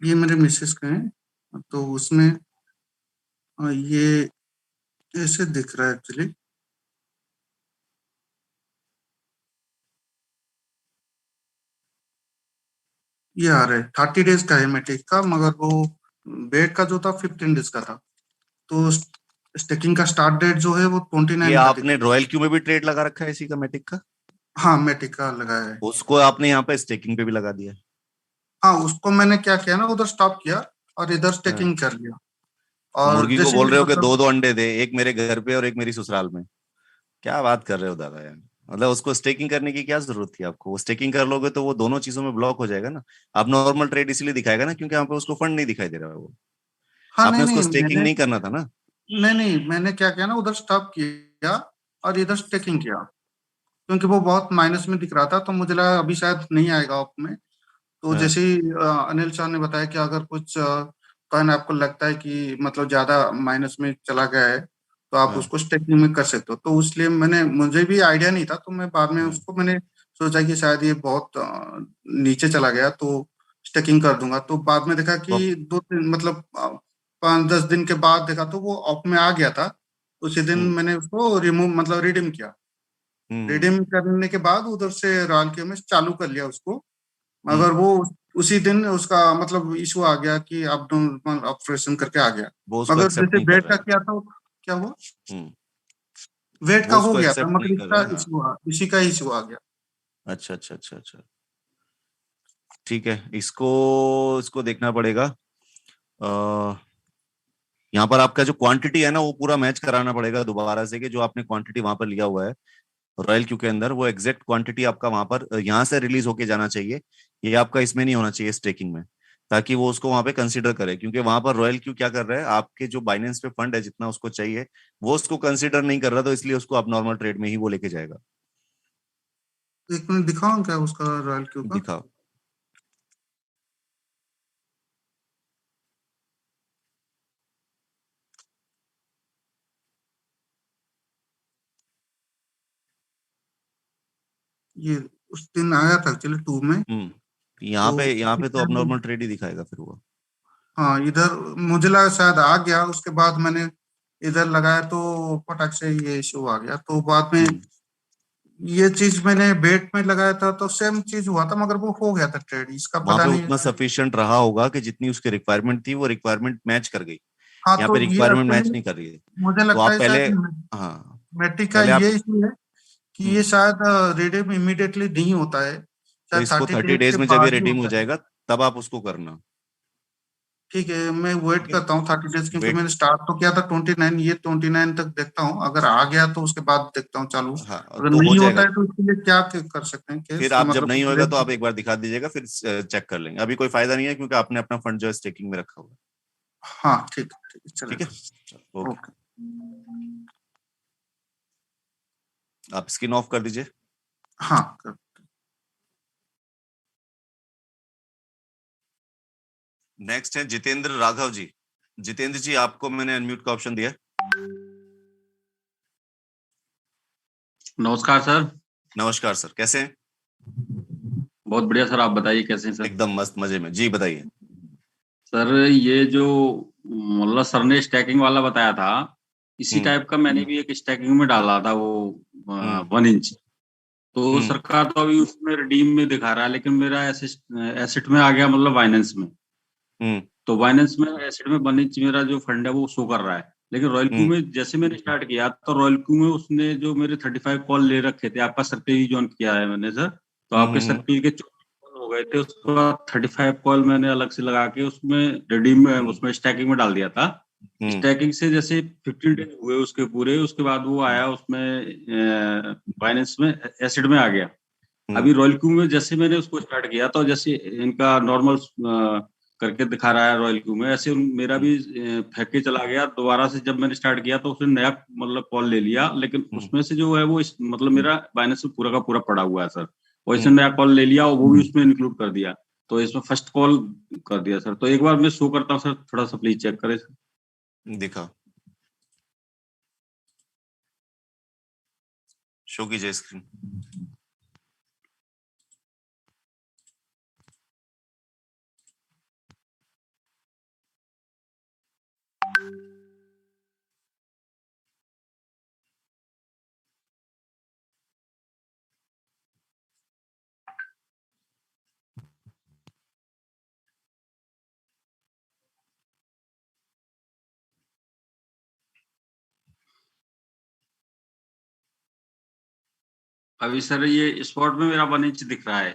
ये मेरे मैसेज का है, तो उसमें ये ऐसे दिख रहा है एक्चुअली। ये आ रहा है 30 डेज का है मेटिक का, मगर वो बेट का जो था 15 डेज का था। तो स्टेकिंग का स्टार्ट डेट जो है वो 29 ये का आपने रॉयल क्यू में भी ट्रेड लगा रखा है इसी का, मेटिक का? हाँ, मेटिक का लगाया है। उसको आपने यहाँ पे स्टेकिंग पे भी लगा दिया? हाँ, उसको मैंने क्या किया ना, उधर स्टॉप किया और इधर स्टेकिंग कर लिया। और मुर्गी को जैसे बोल रहे हो कि मतलब दो अंडे दे, एक मेरे घर पे और एक मेरी ससुराल में। क्या बात कर रहे हो दादा यार, मतलब उसको स्टेकिंग करने की क्या जरूरत थी आपको? वो स्टेकिंग कर लोगे तो वो दोनों चीजों में ब्लॉक हो जाएगा ना। अब नॉर्मल ट्रेड इसलिए दिखाएगा ना क्योंकि यहाँ पे उसको फंड नहीं दिखाई दे रहा है। वो हाँ, आपने उसको नहीं स्टेकिंग नहीं करना था ना। नहीं मैंने क्या किया ना, उधर स्टॉप किया और इधर स्टेकिंग किया, क्योंकि वो बहुत माइनस में दिख रहा था। तो मुझे लगा अभी शायद नहीं आएगा ऑप में। तो हाँ। जैसे ही अनिल सर ने बताया कि अगर कुछ कॉइन आपको लगता है कि मतलब ज्यादा माइनस में चला गया है तो आप हाँ। उसको स्टेकिंग में कर सकते हो। तो इसलिए मुझे भी आइडिया नहीं था, तो मैं बाद में उसको मैंने सोचा कि शायद ये बहुत नीचे चला गया तो स्टेकिंग कर दूंगा। तो बाद में देखा कि 2 दिन मतलब 5-10 दिन के बाद देखा तो वो ऑफ में आ गया था। उसी दिन मैंने उसको रिमूव मतलब रिडीम किया। रिडीम करने के बाद उधर से रॉयल क्यू में चालू कर लिया उसको, मगर वो उसी दिन उसका मतलब इशू आ गया कि अबनॉर्मल ऑपरेशन करके आ गया। वो उसको मगर एक्सेप्ट जैसे नहीं कर वेट रहा का है। किया था क्या हुआ, वेट वो का हो उसको गया था, एक्सेप्ट मगर नहीं कर रहा है। हाँ। इसी का इशू आ गया। अच्छा अच्छा अच्छा अच्छा, ठीक है। इसको इसको देखना पड़ेगा। यहाँ पर आपका जो क्वांटिटी है ना वो पूरा मैच कराना पड़ेगा दोबारा से, कि जो आपने क्वांटिटी वहां पर लिया हुआ है रॉयल क्यू के अंदर वो एग्जैक्ट क्वांटिटी आपका वहां पर यहाँ से रिलीज होके जाना चाहिए। ये आपका इसमें नहीं होना चाहिए स्टेकिंग में, ताकि वो उसको वहां पे कंसीडर करे। क्योंकि वहां पर रॉयल क्यू क्या कर रहा है, आपके जो बाइनेंस पे फंड है जितना उसको चाहिए वो उसको कंसीडर नहीं कर रहा, तो इसलिए उसको आप नॉर्मल ट्रेड में ही वो लेके जाएगा। एक मिनट दिखाऊं क्या उसका रॉयल क्यू का? दिखाओ। ये उस दिन आया था एक्चुअली 2 में। यहाँ पे तो अब नॉर्मल ट्रेड ही दिखाएगा फिर वो। हाँ, इधर मुझे लगा शायद आ गया, उसके बाद मैंने इधर लगाया तो फटाक से ये इशू आ गया। तो बाद में ये चीज मैंने बेट में लगाया था तो सेम चीज हुआ था, मगर वो हो गया था ट्रेड, इसका वहां पता पे नहीं। उतना सफिशिएंट रहा होगा कि जितनी उसकी रिक्वायरमेंट थी वो रिक्वायरमेंट मैच कर गई। हाँ, यहाँ तो पे ये रिक्वायरमेंट मैच एक्चुअली नहीं कर रही है। मुझे तो लगता आप है पहले, शायद हाँ मेट्रिक का पहले आप ये इशू है कि ये शायद रिडीम इमीडिएटली नहीं होता है, तो शायद इसको 30 30 डेज डेज के में जब ये बाद ही रिडीम हो होता है। जाएगा तब आप उसको करना। ठीक है, मैं वेट करता हूँ 30 डेज, क्योंकि वेट। मैंने स्टार्ट तो किया था 29, ये 29 तक देखता हूँ। अगर आ गया तो उसके बाद देखता हूँ चालू। हाँ अगर तो हो नहीं होता जाएगा। है तो उसके लिए क्या कर सकते हैं फिर केस, आप जब मतलब नहीं होएगा तो आप एक बार दिखा दीजिएगा, फिर चेक कर लेंगे। अभी कोई फायदा नहीं है क्योंकि आपने अपना फंड जो है स्टेकिंग में रखा हुआ है। हाँ, ठीक है ठीक चलेगा। है, ओके। ओके, आप स्क्रीन ऑफ कर दीजिए। हाँ कर। नेक्स्ट है जितेंद्र राघव जी। जितेंद्र जी, आपको मैंने अनम्यूट का ऑप्शन दिया। नमस्कार सर। नमस्कार सर, कैसे हैं? बहुत बढ़िया सर, आप बताइए कैसे हैं सर? एकदम मस्त, मजे में जी, बताइए सर। ये जो मतलब सर ने स्टैकिंग वाला बताया था, इसी टाइप का मैंने भी एक स्टैकिंग में डाला था, वो 1 इंच। तो सरकार तो अभी उसमें रिडीम में दिखा रहा है, लेकिन मेरा एसेट में आ गया, मतलब बाइनेंस में। तो बाइनेंस में एसेट में 1 इंच मेरा जो फंड है वो शो कर रहा है। लेकिन रॉयल क्यू में जैसे मैंने स्टार्ट किया तो रॉयल क्यू में उसने जो मेरे 35 कॉल ले रखे थे, आपका सर्किल ही ज्वाइन किया है मैंने सर, तो आपके सर्किल के हो गए थे। उसके बाद 35 कॉल मैंने अलग से लगा के उसमें रिडीम में उसमें स्टैकिंग में डाल दिया था। स्टैकिंग से जैसे 15 डेज हुए उसके पूरे, उसके बाद वो आया उसमें बाइनेंस में एसिड में आ गया। अभी रॉयल क्यू में जैसे मैंने उसको स्टार्ट किया तो जैसे इनका नॉर्मल करके दिखा रहा है रॉयल क्यू में, ऐसे मेरा भी फेंक के चला गया। दोबारा से जब मैंने स्टार्ट किया तो उसने नया मतलब कॉल ले लिया, लेकिन उसमें से जो है वो मतलब मेरा बाइनेंस में पूरा का पूरा पड़ा हुआ है सर, और इसने नया कॉल ले लिया और वो भी उसमें इंक्लूड कर दिया, तो इसमें फर्स्ट कॉल कर दिया सर। तो एक बार मैं शो करता हूँ सर, थोड़ा सा प्लीज चेक करें सर। दिखा, शो कीजिए स्क्रीन। अभी सर ये स्पॉट में मेरा 1 इंच दिख रहा है,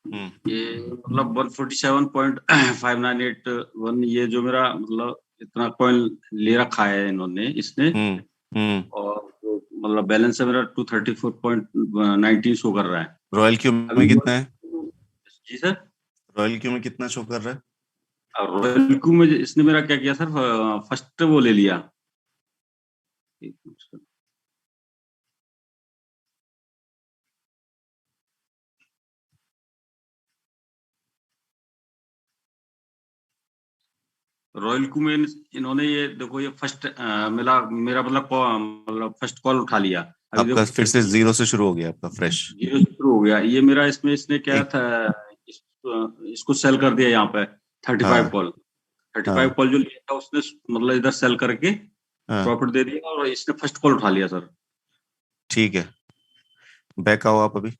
ये मतलब 147.5981, ये जो मेरा मतलब इतना कॉइन ले रखा है इन्होंने इसने, और मतलब बैलेंस है मेरा 234.19 शो कर रहा है। रॉयल क्यू में कितना है? जी सर, रॉयल क्यू में कितना शो कर रहा है? रॉयल क्यू में इसने मेरा क्या किया सर, फर्स्ट वो ले लिया, रॉयल क्यू में इन्होंने ये देखो ये फर्स्ट मेरा मतलब फर्स्ट कॉल उठा लिया। आपका फिर से 0 से शुरू हो गया, आपका फ्रेश 0 से शुरू हो गया। ये मेरा इसमें इसने क्या था, इसको सेल कर दिया यहाँ पे 35 कॉल, 35 कॉल जो लिया था उसने मतलब इधर सेल करके प्रॉफिट दे दिया, और इसने फर्स्ट कॉल उठा लिया सर। ठीक है, बैक आओ आप अभी।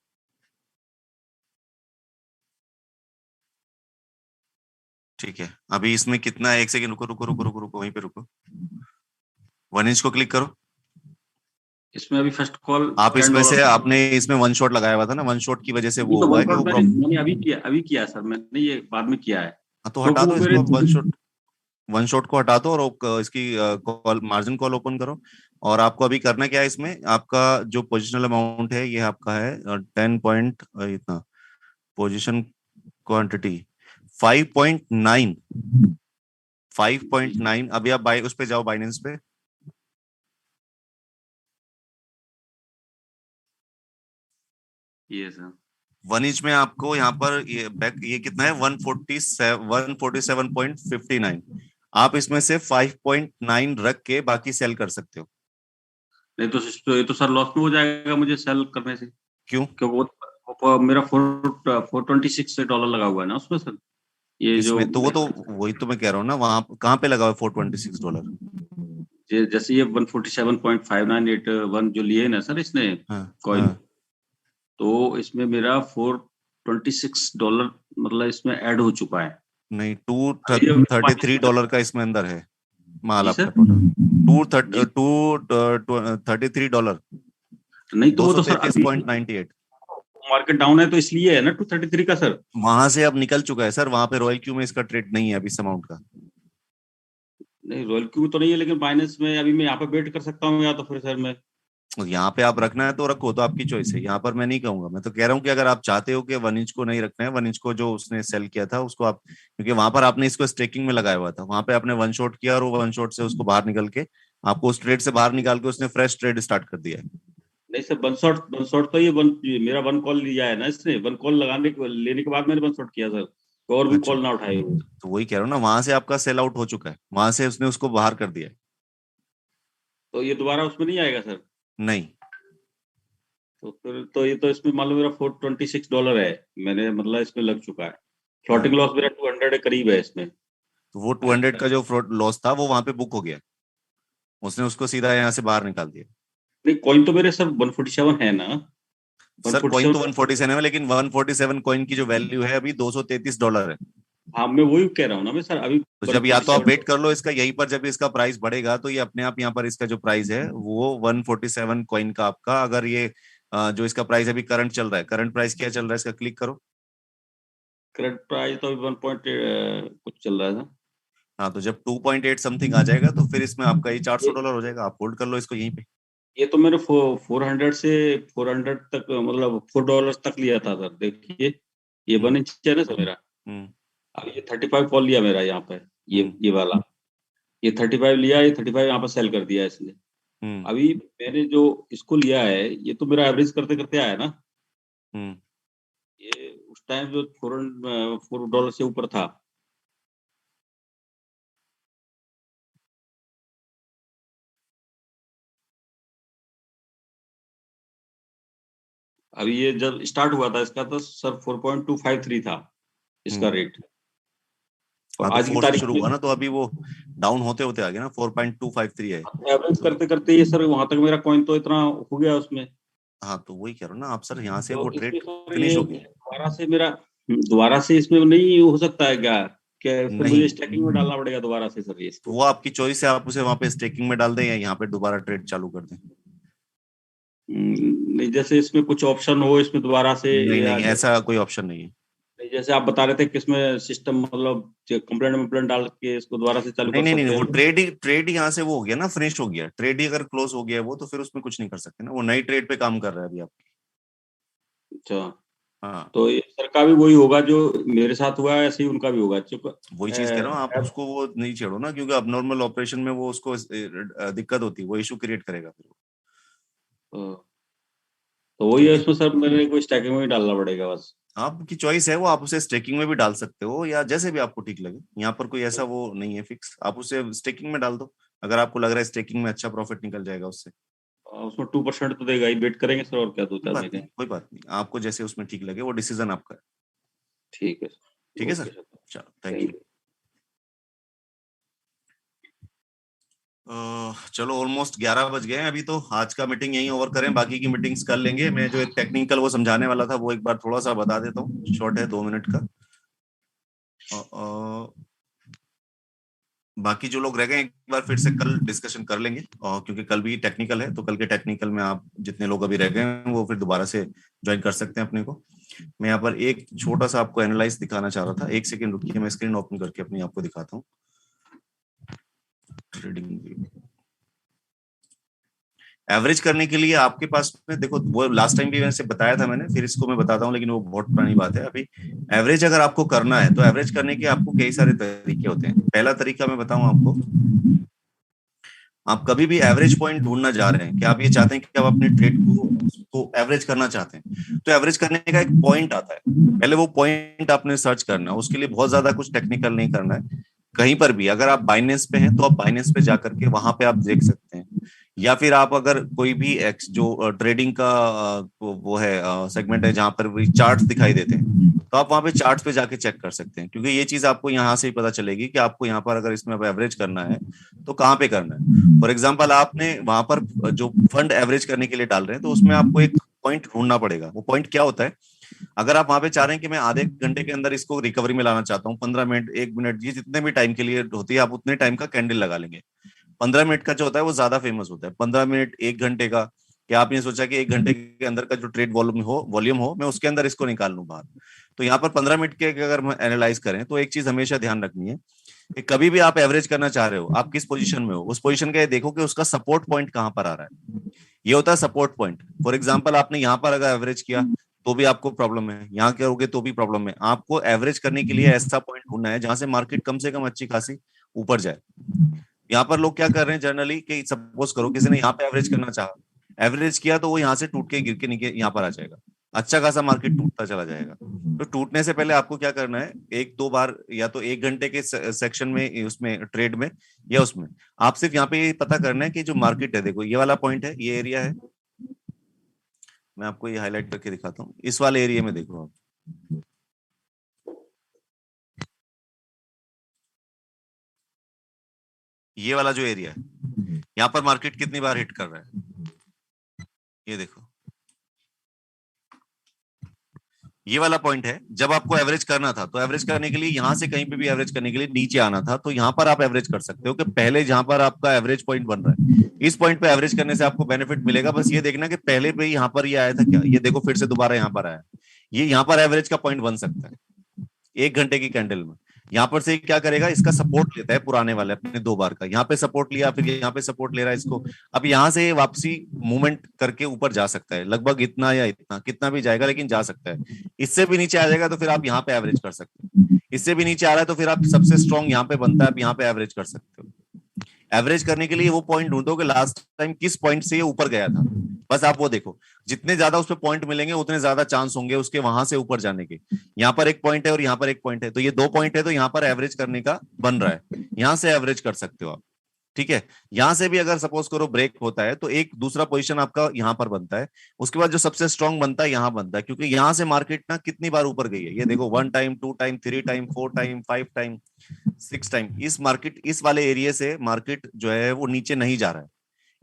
ठीक है, अभी इसमें कितना है? 1 सेकंड रुको रुको रुको रुको रुको, वहीं पे रुको। 1 इंच को क्लिक करो। इसमें अभी फर्स्ट कॉल आप इसमें से आपने इसमें 1 शॉट लगाया हुआ था ना, 1 शॉट की वजह से वो हुआ है कि वो मैंने अभी किया सर, मैंने ये बाद में किया है। तो हटा दो इसको, 1 शॉट को हटा दो और इसकी कॉल मार्जिन कॉल ओपन करो। और आपको अभी करना क्या है, इसमें आपका जो पोजिशनल अमाउंट है ये आपका है 10 पॉइंट इतना, पोजिशन क्वांटिटी 5.9। अभी आप उस पे जाओ, बाइनेंस पे। ये सर 1 इंच में आपको यहाँ पर ये कितना है, 147.59। आप इसमें से 5.9 रख के बाकी सेल कर सकते हो। नहीं तो ये तो सर लॉस में हो जाएगा मुझे सेल करने से। क्यों? क्योंकि वो मेरा $426 लगा हुआ है ना उसमें सर। ये जो तो वो तो वही तो मैं कह रहा हूँ ना, वहां कहाँ पे लगा हुआ है $426? जैसे ये 147.5981 जो लिए ना सर इसने कॉइन, तो इसमें मेरा $426 मतलब इसमें ऐड हो चुका है। नहीं, $233 का इसमें अंदर है माल आपका टोटल, $233। नहीं तो वो तो सर 233.98 मार्केट डाउन है तो इसलिए है ना 233 का सर। वहां से अब निकल चुका है सर, वहां पे रॉयल क्यू में इसका ट्रेड नहीं है अभी इस अमाउंट का। नहीं रॉयल क्यू तो नहीं है, लेकिन बाइनेंस में अभी मैं यहाँ पे वेट कर सकता हूँ, या तो फिर सर मैं यहाँ पे आप रखना है तो रखो, तो आपकी चॉइस है। यहाँ पर मैं नहीं कहूंगा, मैं तो कह रहा हूँ कि अगर आप चाहते हो कि 1 इंच को नहीं रखना है, 1 इंच को जो उसने सेल किया था उसको आप, क्योंकि वहां पर आपने इसको स्टेकिंग में लगाया हुआ था, वहां पे आपने 1 शॉट किया और वो 1 शॉट से उसको बाहर निकल के आपको उस ट्रेड से बाहर निकाल के उसने फ्रेश ट्रेड स्टार्ट कर दिया है। नहीं सर, 1 शॉट तो ये मेरा 1 कॉल लिया है ना इसने, 1 कॉल लेने के बाद मैंने 1 शॉट किया सर, और भी कॉल ना उठाए। तो वही कह रहा हूँ ना, वहां से आपका सेल आउट हो चुका है, वहां से उसने उसको बाहर कर दिया है। तो ये दोबारा उसमें नहीं आएगा सर? नहीं। तो फिर तो ये तो इसमें मान लो मेरा $426 है, मैंने मतलब इसमें लग चुका है। फ्लोटिंग लॉस मेरा 200 के करीब है इसमें। तो वो 200 का जो लॉस था वो वहां पे बुक हो गया, उसने उसको सीधा यहाँ से बाहर निकाल दिया। नहीं कॉइन तो मेरे सर 147 है ना सर, कॉइन तो 147 है, लेकिन 147 कॉइन की जो वैल्यू है अभी $233 है। हाँ मैं वही कह रहा हूँ ना मैं सर। अभी तो जब या तो आप वेट कर लो इसका, यहीं पर जब इसका प्राइस बढ़ेगा तो ये अपने आप यहाँ पर इसका जो प्राइस है वो 147 कॉइन का आपका, अगर ये जो इसका प्राइस अभी करंट चल रहा है, करंट प्राइस क्या चल रहा है इसका, क्लिक करो। करंट प्राइस तो 1 पॉइंट कुछ चल रहा है ना। हाँ, तो जब 2.8 समथिंग आ जाएगा तो फिर इसमें आपका ये $400 हो जाएगा। आप होल्ड कर लो इसको यहीं पे। ये तो मैंने 400 से 400 तक, मतलब $4 तक लिया था सर। देखिए ये 1 इंच है ना सर मेरा। अब ये 35 कॉल लिया मेरा यहाँ पे, ये वाला, ये 35 लिया, ये 35 यहाँ पर सेल कर दिया इसने। अभी मैंने जो इसको लिया है, ये तो मेरा एवरेज करते करते आया ना। ये उस टाइम जो $4 से ऊपर था। अभी ये जब स्टार्ट हुआ था इसका तो सर 4.253 था इसका रेट। और आज की तारीख शुरू हुआ ना, तो अभी वो डाउन होते होते आ गया ना, 4.253 है। एवरेज करते करते ये सर वहां तक मेरा कॉइन तो इतना हो गया उसमें। हाँ, तो वही कह रहा हूँ ना आप सर, यहाँ से तो वो ट्रेड फिनिश हो गया। दोबारा से इसमें नहीं हो सकता है क्या? फिर मुझे स्टेकिंग में डालना पड़ेगा दोबारा से सर? ये वो आपकी चॉइस है, आप उसे वहां पे स्टेकिंग में डाल दें या यहाँ पे दोबारा ट्रेड चालू कर दें। नहीं, जैसे इसमें कुछ ऑप्शन हो इसमें दोबारा से? नहीं, ऐसा कोई ऑप्शन नहीं है। जैसे आप बता रहे थे कि इसमें सिस्टम मतलब कंप्लेंट डाल के इसको दोबारा से चालू कर सकते हैं। नहीं, वो ट्रेड यहाँ से वो हो गया ना, फिनिश हो गया। ट्रेड ही अगर क्लोज हो गया वो, तो फिर उसमें कुछ नहीं कर सकते ना, वो नई ट्रेड पे काम कर रहा है अभी आपकी। अच्छा, हाँ, तो ये सर का भी वही होगा जो मेरे साथ हुआ है, ऐसे ही उनका भी होगा? वही चीज कह रहा हूँ, आप उसको वो नहीं छेड़ो ना, क्योंकि अब नॉर्मल ऑपरेशन में वो उसको दिक्कत होती है, वो इशू क्रिएट करेगा फिर। तो वही है इसमें सर, मेरे को स्टैकिंग में डालना पड़ेगा बस। आपकी चॉइस है वो, आप उसे स्टेकिंग में भी डाल सकते हो या जैसे भी आपको ठीक लगे। यहाँ पर कोई ऐसा वो नहीं है फिक्स, आप उसे स्टेकिंग में डाल दो अगर आपको लग रहा है स्टेकिंग में अच्छा प्रॉफिट निकल जाएगा उससे। उसमें 2% तो देगा ही, वेट करेंगे सर और क्या। कोई बात नहीं, आपको जैसे उसमें ठीक लगे, वो डिसीजन आपका है। ठीक है, ठीक है सर, चलो थैंक यू। चलो ऑलमोस्ट 11 बज गए हैं अभी, तो आज का मीटिंग यहीं ओवर करें, बाकी की मीटिंग्स कर लेंगे। मैं जो एक टेक्निकल वो समझाने वाला था वो एक बार थोड़ा सा बता देता हूँ, शॉर्ट है 2 मिनट का। बाकी जो लोग रह गए एक बार फिर से कल डिस्कशन कर लेंगे, क्योंकि कल भी टेक्निकल है, तो कल के टेक्निकल में आप जितने लोग अभी रह गए हैं वो फिर दोबारा से ज्वाइन कर सकते हैं अपने को। मैं यहाँ पर एक छोटा सा आपको एनालाइज दिखाना चाह रहा था, 1 सेकेंड रुकिए, मैं स्क्रीन ओपन करके अपनी आपको दिखाता हूँ। ट्रेडिंग एवरेज करने के लिए आपके पास में देखो, वो लास्ट टाइम भी वैसे बताया था मैंने, फिर इसको मैं बताता हूँ, लेकिन वो बहुत पुरानी बात है। अभी एवरेज अगर आपको करना है तो एवरेज करने के आपको कई सारे तरीके होते हैं। पहला तरीका मैं बताऊं आपको, आप कभी भी एवरेज पॉइंट ढूंढना जा रहे हैं कि आप ये चाहते हैं कि आप अपने ट्रेड को एवरेज करना चाहते हैं, तो एवरेज करने का एक पॉइंट आता है। पहले वो पॉइंट आपने सर्च करना है, उसके लिए बहुत ज्यादा कुछ टेक्निकल नहीं करना है। कहीं पर भी अगर आप बाइनेंस पे हैं तो आप बाइनेंस पे जाकर के वहां पे आप देख सकते हैं, या फिर आप अगर कोई भी जो ट्रेडिंग का वो है सेगमेंट है जहां पर भी चार्ट्स दिखाई देते हैं, तो आप वहां पे चार्ट्स पे जाके चेक कर सकते हैं, क्योंकि ये चीज आपको यहाँ से ही पता चलेगी कि आपको यहाँ पर अगर इसमें एवरेज करना है तो कहाँ पे करना है। फॉर एग्जाम्पल आपने वहां पर जो फंड एवरेज करने के लिए डाल रहे हैं, तो उसमें आपको एक पॉइंट ढूंढना पड़ेगा। वो पॉइंट क्या होता है? अगर आप वहां पे चाह रहे हैं कि मैं आधे घंटे के अंदर इसको रिकवरी में लाना चाहता हूँ, 15 मिनट 1 मिनट, ये जितने भी टाइम के लिए होती है, आप उतने टाइम का कैंडल लगा लेंगे। 15 मिनट का जो होता है वो ज्यादा फेमस होता है। 15 मिनट 1 घंटे का, कि आपने सोचा कि 1 घंटे के अंदर का जो ट्रेड वॉल्यूम हो मैं उसके अंदर इसको निकाल लूं बाहर। तो यहाँ पर 15 मिनट के अगर हम एनालाइज करें तो एक चीज हमेशा ध्यान रखनी है कि कभी भी आप एवरेज करना चाह रहे हो, आप किस पोजीशन में हो, उस पोजीशन का ये देखो कि उसका सपोर्ट पॉइंट कहाँ पर आ रहा है। ये होता है सपोर्ट पॉइंट। फॉर एग्जाम्पल आपने यहाँ पर अगर एवरेज किया तो भी आपको प्रॉब्लम है, यहाँ करोगे तो भी प्रॉब्लम है। आपको एवरेज करने के लिए ऐसा पॉइंट ढूंढना है जहां से मार्केट कम से कम अच्छी खासी ऊपर जाए। यहाँ पर लोग क्या कर रहे हैं जनरली, कि सपोज करो किसी ने यहाँ पे एवरेज करना चाहा, एवरेज किया तो वो यहाँ से टूट के गिर के नीचे यहाँ पर आ जाएगा, अच्छा खासा मार्केट टूटता चला जाएगा। तो टूटने से पहले आपको क्या करना है, 1-2 बार या तो 1 घंटे के सेक्शन में, उसमें ट्रेड में या उसमें, आप सिर्फ यहाँ पे पता करना है कि जो मार्केट है, देखो ये वाला पॉइंट है, ये एरिया है, मैं आपको ये हाईलाइट करके दिखाता हूँ। इस वाले एरिया में देखो आप, ये वाला जो एरिया है, यहाँ पर मार्केट कितनी बार हिट कर रहा है, ये देखो ये वाला पॉइंट है। जब आपको एवरेज करना था तो एवरेज करने के लिए यहाँ से कहीं पे भी एवरेज करने के लिए नीचे आना था, तो यहाँ पर आप एवरेज कर सकते हो कि पहले जहां पर आपका एवरेज पॉइंट बन रहा है, इस पॉइंट पे एवरेज करने से आपको बेनिफिट मिलेगा। बस ये देखना कि पहले पे यहाँ पर ये आया था क्या, ये देखो फिर से दोबारा यहाँ पर आया, ये यहाँ पर एवरेज का पॉइंट बन सकता है 1 घंटे की कैंडल में। यहाँ पर से क्या करेगा, इसका सपोर्ट लेता है पुराने वाले अपने 2 बार का, यहाँ पे सपोर्ट लिया, फिर यहाँ पे सपोर्ट ले रहा है इसको। अब यहाँ से वापसी मूवमेंट करके ऊपर जा सकता है, लगभग इतना या इतना, कितना भी जाएगा लेकिन जा सकता है। इससे भी नीचे आ जाएगा तो फिर आप यहाँ पे एवरेज कर सकते हो, इससे भी नीचे आ रहा है तो फिर आप सबसे स्ट्रॉन्ग यहाँ पे बनता है, आप यहाँ पे एवरेज कर सकते हो। एवरेज करने के लिए वो पॉइंट ढूंढो कि लास्ट टाइम किस पॉइंट से ये ऊपर गया था, बस आप वो देखो। जितने ज्यादा उस पे पॉइंट मिलेंगे उतने ज्यादा चांस होंगे उसके वहां से ऊपर जाने के। यहाँ पर एक पॉइंट है और यहाँ पर एक पॉइंट है, तो ये 2 पॉइंट है, तो यहाँ पर एवरेज करने का बन रहा है, यहाँ से एवरेज कर सकते हो आप। ठीक है, यहां से भी अगर सपोज करो ब्रेक होता है तो एक दूसरा पोजीशन आपका यहां पर बनता है, उसके बाद जो सबसे स्ट्रांग बनता है यहां बनता है, क्योंकि यहां से मार्केट ना कितनी बार ऊपर गई है, ये देखो 1 time, 2 time, 3 time, 4 time, 5 time, 6 time. इस मार्केट, इस वाले एरिया से मार्केट जो है वो नीचे नहीं जा रहा है,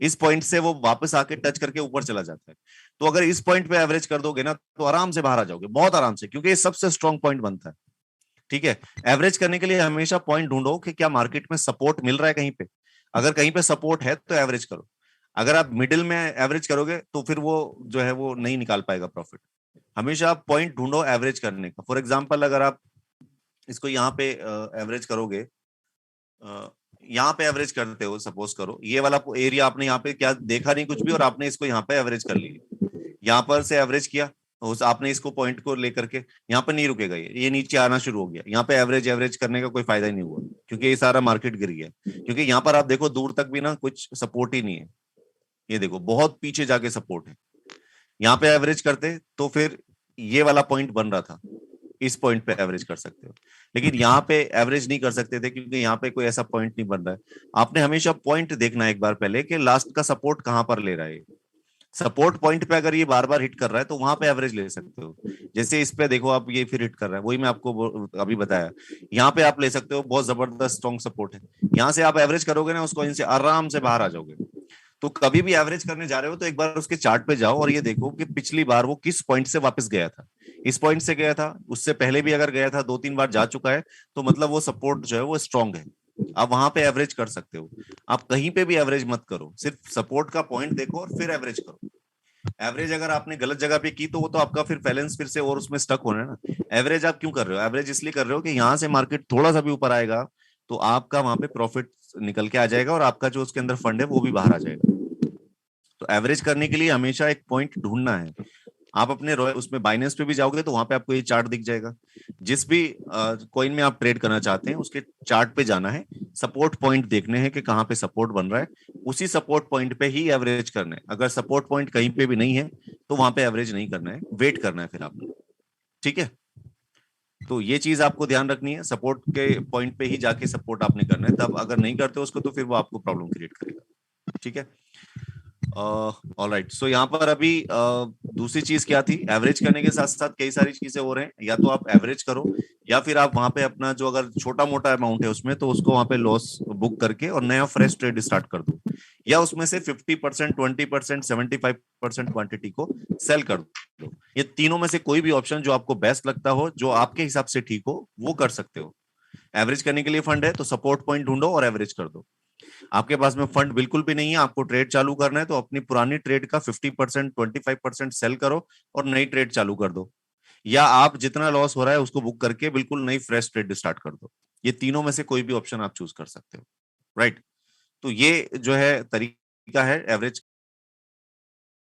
इस पॉइंट से वो वापस आके टच करके ऊपर चला जाता है। तो अगर इस पॉइंट पे एवरेज कर दोगे ना तो आराम से बाहर आ जाओगे, बहुत आराम से, क्योंकि ये सबसे स्ट्रांग पॉइंट बनता है। ठीक है, एवरेज करने के लिए हमेशा पॉइंट ढूंढो कि क्या मार्केट में सपोर्ट मिल रहा है कहीं पे, अगर कहीं पे सपोर्ट है तो एवरेज करो। अगर आप मिडिल में एवरेज करोगे तो फिर वो जो है वो नहीं निकाल पाएगा प्रॉफिट। हमेशा आप पॉइंट ढूंढो एवरेज करने का। फॉर एग्जांपल अगर आप इसको यहाँ पे एवरेज करोगे, यहाँ पे एवरेज करते हो, सपोज करो ये वाला एरिया आपने यहाँ पे क्या देखा नहीं कुछ भी और आपने इसको यहाँ पे एवरेज कर लिया, यहाँ पर से एवरेज किया, आपने इसको पॉइंट को लेकर के यहाँ पर नहीं रुकेगा, ये नीचे आना शुरू हो गया, यहाँ पे एवरेज करने का कोई फायदा ही नहीं हुआ, क्योंकि ये सारा मार्केट गिर गया। क्योंकि यहाँ पर आप देखो दूर तक भी ना कुछ सपोर्ट ही नहीं है, ये देखो बहुत पीछे जाके सपोर्ट है। यहाँ पे एवरेज करते तो फिर ये वाला पॉइंट बन रहा था, इस पॉइंट पे एवरेज कर सकते हो, लेकिन यहाँ पे एवरेज नहीं कर सकते थे क्योंकि यहाँ पे कोई ऐसा पॉइंट नहीं बन रहा है। आपने हमेशा पॉइंट देखना है एक बार पहले कि लास्ट का सपोर्ट कहाँ पर ले रहा है। सपोर्ट पॉइंट पे अगर ये बार बार हिट कर रहा है तो वहां पे एवरेज ले सकते हो। जैसे इस पे देखो आप, ये फिर हिट कर रहा है, वही मैं आपको अभी बताया, यहाँ पे आप ले सकते हो, बहुत जबरदस्त स्ट्रॉन्ग सपोर्ट है। यहाँ से आप एवरेज करोगे ना उसको, इनसे आराम से बाहर आ जाओगे। तो कभी भी एवरेज करने जा रहे हो तो एक बार उसके चार्ट पे जाओ और ये देखो कि पिछली बार वो किस पॉइंट से वापस गया था। इस पॉइंट से गया था, उससे पहले भी अगर गया था, 2-3 बार जा चुका है, तो मतलब वो सपोर्ट जो है वो स्ट्रॉन्ग है, आप वहां पे एवरेज कर सकते हो। आप कहीं पे भी एवरेज मत करो, सिर्फ सपोर्ट का पॉइंट देखो और फिर एवरेज करो। एवरेज अगर आपने गलत जगह पे की तो वो तो आपका फिर बैलेंस फिर से और उसमें स्टक होना है ना। एवरेज आप क्यों कर रहे हो? एवरेज इसलिए कर रहे हो कि यहाँ से मार्केट थोड़ा सा भी ऊपर आएगा तो आपका वहां पे प्रॉफिट निकल के आ जाएगा और आपका जो उसके अंदर फंड है वो भी बाहर आ जाएगा। तो एवरेज करने के लिए हमेशा एक पॉइंट ढूंढना है। आप अपने उसमें बाइनेंस पे भी जाओगे तो वहां पे आपको ये चार्ट दिख जाएगा। जिस भी कॉइन में आप ट्रेड करना चाहते हैं उसके चार्ट पे जाना है, सपोर्ट पॉइंट देखने हैं कि कहाँ पे सपोर्ट बन रहा है, उसी सपोर्ट पॉइंट पे ही एवरेज करना है। अगर सपोर्ट पॉइंट कहीं पे भी नहीं है तो वहां पे एवरेज नहीं करना है, वेट करना है फिर आपने। ठीक है, तो ये चीज आपको ध्यान रखनी है, सपोर्ट के पॉइंट पे ही जाके सपोर्ट आपने करना है। तब अगर नहीं करते उसको तो फिर वो आपको प्रॉब्लम क्रिएट करेगा। ठीक है, ऑलराइट। सो यहाँ पर अभी दूसरी चीज क्या थी, एवरेज करने के साथ साथ कई सारी चीजें हो रहे हैं। या तो आप एवरेज करो या फिर आप वहां पे अपना जो अगर छोटा मोटा अमाउंट है उसमें तो उसको वहां पे लॉस बुक करके और नया फ्रेश ट्रेड स्टार्ट कर दो, या उसमें से 50%, 20%, 75% क्वांटिटी को सेल कर दो। ये तीनों में से कोई भी ऑप्शन जो आपको बेस्ट लगता हो, जो आपके हिसाब से ठीक हो, वो कर सकते हो। एवरेज करने के लिए फंड है तो सपोर्ट पॉइंट ढूंढो और एवरेज कर दो। आपके पास में फंड बिल्कुल भी नहीं है, आपको ट्रेड चालू करना है तो अपनी पुरानी ट्रेड का 50%, 25% सेल करो और नई ट्रेड चालू कर दो, या आप जितना लॉस हो रहा है उसको बुक करके बिल्कुल नई फ्रेश ट्रेड स्टार्ट कर दो। ये तीनों में से कोई भी ऑप्शन आप चूज कर सकते हो, राइट। तो ये जो है तरीका है, एवरेज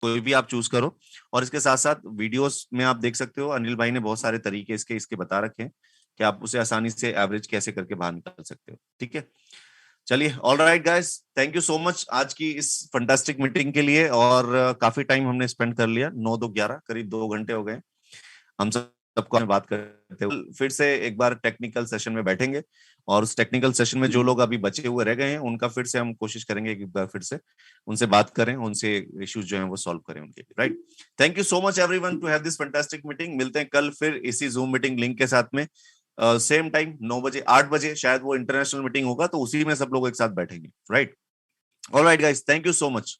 कोई भी आप चूज करो। और इसके साथ साथ वीडियोस में आप देख सकते हो, अनिल भाई ने बहुत सारे तरीके इसके बता रखे हैं कि आप उसे आसानी से एवरेज कैसे करके बाहर निकाल सकते हो। ठीक है, चलिए, all right guys, thank you so much आज की इस फंटास्टिक मीटिंग के लिए। और काफी टाइम हमने स्पेंड कर लिया, 9-2-11 करीब 2 घंटे हो गए हम सबको बात करते हुए। फिर से एक बार टेक्निकल सेशन में बैठेंगे और उस टेक्निकल सेशन में जो लोग अभी बचे हुए रह गए हैं उनका फिर से हम कोशिश करेंगे एक बार फिर से उनसे बात करें, उनसे इश्यूज जो हैं वो सॉल्व करें उनके, right. Thank you so much everyone to have this fantastic meeting. मिलते हैं कल फिर इसी जूम मीटिंग लिंक के साथ में, सेम टाइम 9 बजे, 8 बजे शायद वो इंटरनेशनल मीटिंग होगा तो उसी में सब लोग एक साथ बैठेंगे, right. Alright guys, thank you so much.